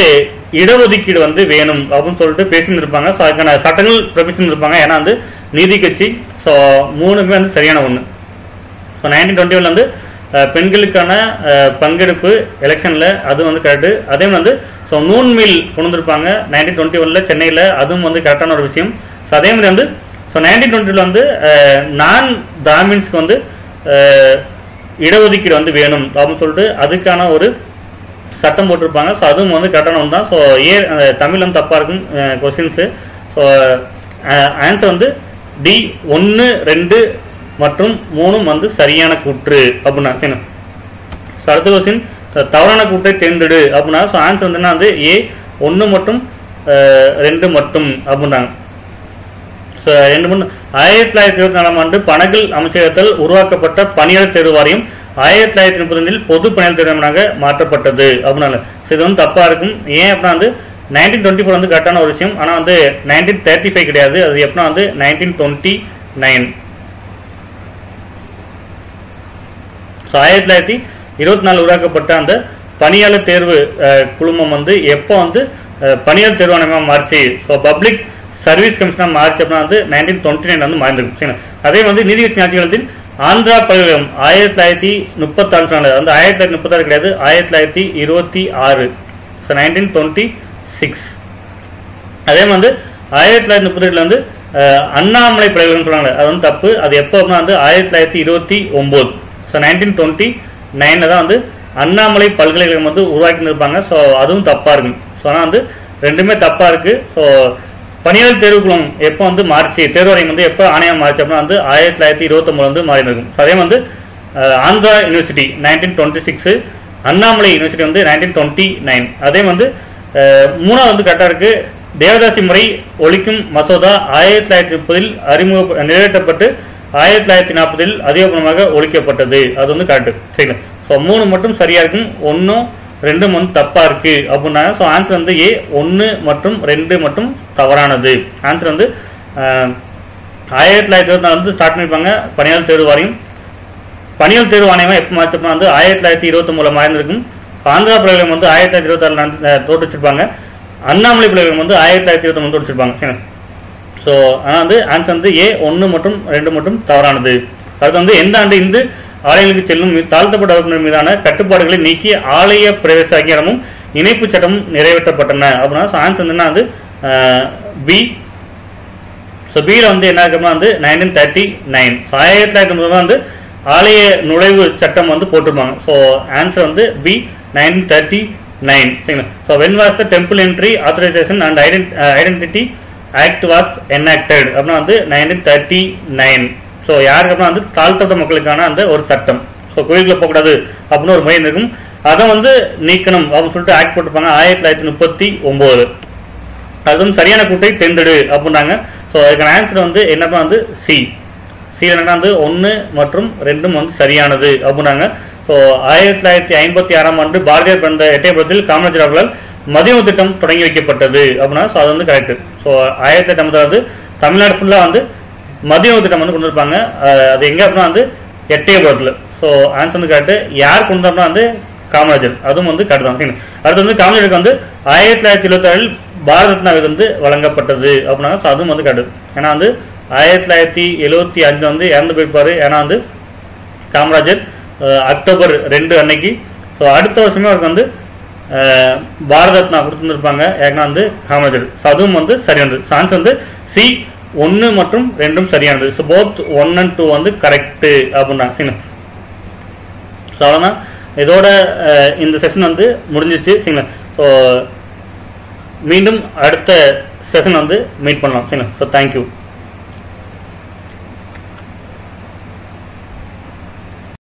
இடஒதுக்கீடு வந்து வேணும் அப்படின்னு சொல்லிட்டு பேசிட்டு இருப்பாங்க. ஸோ அதுக்கான சட்டங்கள் பிரபிச்சுன்னு இருப்பாங்க. ஏன்னா வந்து நீதி கட்சி. ஸோ 3மே வந்து சரியான ஒன்று. ஸோ 1921 வந்து பெண்களுக்கான பங்கெடுப்பு எலெக்ஷனில் அது வந்து கரெக்டு. அதே வந்து ஸோ நூன் மில் கொண்டு வந்திருப்பாங்க 1921 சென்னையில். அதுவும் வந்து கரெக்டான ஒரு விஷயம். ஸோ அதே மாதிரி வந்து ஸோ 1920 வந்து நான் பிராமின்ஸ்க்கு வந்து இடஒதுக்கீடு வந்து வேணும் அப்படின்னு சொல்லிட்டு அதுக்கான ஒரு சட்டம் போட்டிருப்பாங்க. ஸோ அதுவும் வந்து கரெக்டான ஒன்று தான். ஸோ தமிழ் வந்து தப்பாக இருக்கும் கொஸ்டின்ஸு. ஸோ ஆன்சர் வந்து டி 1, 2 மற்றும் 3 வந்து சரியான கூற்று அப்படின்னா. சரி, அடுத்த கொஸ்டின் தவறான கூட்டை தேர்ந்தெடு அப்படின்னா ஸோ ஆன்சர் வந்து என்ன வந்து ஏ 1 மற்றும் 2 மட்டும் அப்படின்றாங்க. ஸோ 1924 ஆண்டு பனகல் அமைச்சகத்தால் உருவாக்கப்பட்ட பணியாளர் தேர்வு வாரியம் 1930 பொது பணியாளர் தேர்வாக மாற்றப்பட்டது அப்படின்னால இது வந்து தப்பா இருக்கும். ஏன் அப்படின்னா வந்து 1924 வந்து கரெக்டான ஒரு விஷயம். ஆனால் வந்து 1935 கிடையாது. அது எப்படின்னா வந்து 1929. ஸோ 1924 உருவாக்கப்பட்ட அந்த பணியாளர் தேர்வு குழுமம் வந்து எப்போ வந்து பணியாளர் தேர்வு ஆணையமாக மாறிச்சு. ஸோ பப்ளிக் சர்வீஸ் கமிஷனாக மாறிச்சு அப்படின்னா வந்து 1929 வந்து மாறிந்திருக்கும். அதே வந்து நீதிக்கட்சி ஆட்சி காலத்தில் ஆந்திரா பல்கலைக்கழகம் 1936 வந்து 1936 கிடையாது 1926. ஸோ 1926. அதே வந்து 1932 வந்து அண்ணாமலை பல்கலைக்கழகம் சொல்றாங்க, அது வந்து தப்பு. அது எப்போ அப்படின்னா வந்து 1929. ஸோ 1929 தான் வந்து அண்ணாமலை பல்கலைக்கழகம் வந்து உருவாக்கி இருப்பாங்க. ஸோ அதுவும் தப்பா இருக்கும். ஸோ ஆனால் வந்து ரெண்டுமே தப்பா இருக்கு. ஸோ பணியாளர் தேர்வுக்குழுமம் எப்போ வந்து மாறிச்சு, தேர்வு வாரியம் வந்து எப்போ ஆணையம் மாறிச்சு அப்படின்னா வந்து 1929 வந்து மாறி இருக்கும். அதே வந்து ஆந்திரா யூனிவர்சிட்டி 1926, அண்ணாமலை யூனிவர்சிட்டி வந்து 1929. அதே வந்து மூணாவது வந்து கரெக்டாக இருக்கு. தேவதாசி முறை ஒழிக்கும் மசோதா 1930 நிறைவேற்றப்பட்டு 1940 அதிகபூர்வமாக ஒழிக்கப்பட்டது. அது வந்து கரெக்ட். சரிங்களா? ஸோ 3 மட்டும் சரியா இருக்கும், 1 2 வந்து தப்பா இருக்கு அப்படின்னா ஸோ ஆன்சர் வந்து ஏ 1 மற்றும் 2 மட்டும் தவறானது. ஆன்சர் வந்து 1924 வந்து ஸ்டார்ட் பண்ணிருப்பாங்க பணியாளர் தேர்வு வாரியம். பணியாளர் தேர்வு ஆணையமா எப்போ மாற்றப்பா வந்து 1923 மாறியிருக்கும். ஆந்திரா பல்கலைக்கழகம் வந்து 1926 தோற்றுச்சிருப்பாங்க. அண்ணாமலை பல்கலைக்கழகம் வந்து 1929 தோற்றுச்சிருப்பாங்க. சரி. ஸோ ஆனால் வந்து ஆன்சர் வந்து ஏ 1 மற்றும் 2 மட்டும் தவறானது. அடுத்து வந்து எந்த ஆண்டு இந்து ஆலயங்களுக்கு செல்லும் தாழ்த்தப்பட்ட வகுப்பினர் மீதான கட்டுப்பாடுகளை நீக்கி ஆலய பிரவேச அங்கீகாரமும் இணைப்பு சட்டமும் நிறைவேற்றப்பட்டன அப்படின்னா ஆன்சர் என்ன வந்து பி. ஸோ பியில் வந்து என்ன இருக்குன்னா வந்து 1939. 1939 வந்து ஆலய நுழைவு சட்டம் வந்து போட்டிருப்பாங்க. ஸோ ஆன்சர் வந்து பி 1939. சரிங்களா? So when was the temple entry authorisation and identity act was enacted அப்படின்னா வந்து 1939. ஸோ யாருக்கு அப்படின்னா வந்து தாழ்த்தப்பட்ட மக்களுக்கான அந்த ஒரு சட்டம். ஸோ கோயிலுக்குள்ள போகக்கூடாது அப்படின்னு ஒரு முறை இருக்கும், அதை வந்து நீக்கணும் அப்படின்னு சொல்லிட்டு ஆக்ட் போட்டிருப்பாங்க 1939. அது வந்து சரியான கூட்டை தேர்ந்தெடு அப்படின்னாங்க. ஸோ அதுக்கான ஆன்சர் வந்து என்னப்பா வந்து சி. சி என்னன்னா வந்து 1 மற்றும் 2 வந்து சரியானது அப்படின்னாங்க. ஸோ 1956 ஆண்டு பாரதியார் பிறந்த எட்டயபுரத்தில் காமராஜர் அவர்களால் மதிய உணவு திட்டம் தொடங்கி வைக்கப்பட்டது அப்படின்னா ஸோ அது வந்து கரெக்ட். ஸோ 1950 தமிழ்நாடு ஃபுல்லாக வந்து மதிய உணவு திட்டம் வந்து கொண்டு இருப்பாங்க. அது எங்க அப்படின்னா வந்து எட்டயபுரத்தில். ஸோ ஆன்சர் வந்து கரெக்ட். யார் கொண்டு வந்தா வந்து காமராஜர், அதுவும் வந்து கரெக்ட் தான். அடுத்து வந்து காமராஜருக்கு வந்து 1926 பாரத ரத்னா விருது வந்து வழங்கப்பட்டது அப்படின்னா அதுவும் வந்து கரெக்ட். ஏன்னா வந்து 1975 வந்து இறந்து போயிருப்பாரு. ஏன்னா வந்து காமராஜர் அக்டோபர் 2 அன்னைக்கு. ஸோ அடுத்த வருஷமே அவருக்கு வந்து பாரத ரத்னா கொடுத்துருப்பாங்க. ஏன்னா வந்து காமராஜர். ஸோ அதுவும் வந்து சரியானது. ஆன்சர் வந்து சி 1 மற்றும் 2 சரியானது. ஸோ போத் 1 and 2 வந்து கரெக்ட் அப்படின்னா. சரிங்களா? ஸோ அவ்வளோதான், இதோட இந்த செஷன் வந்து முடிஞ்சிச்சு. சரிங்களா? ஸோ மீண்டும் அடுத்த செஷன் வந்து மீட் பண்ணலாம். சரிங்களா? So thank you.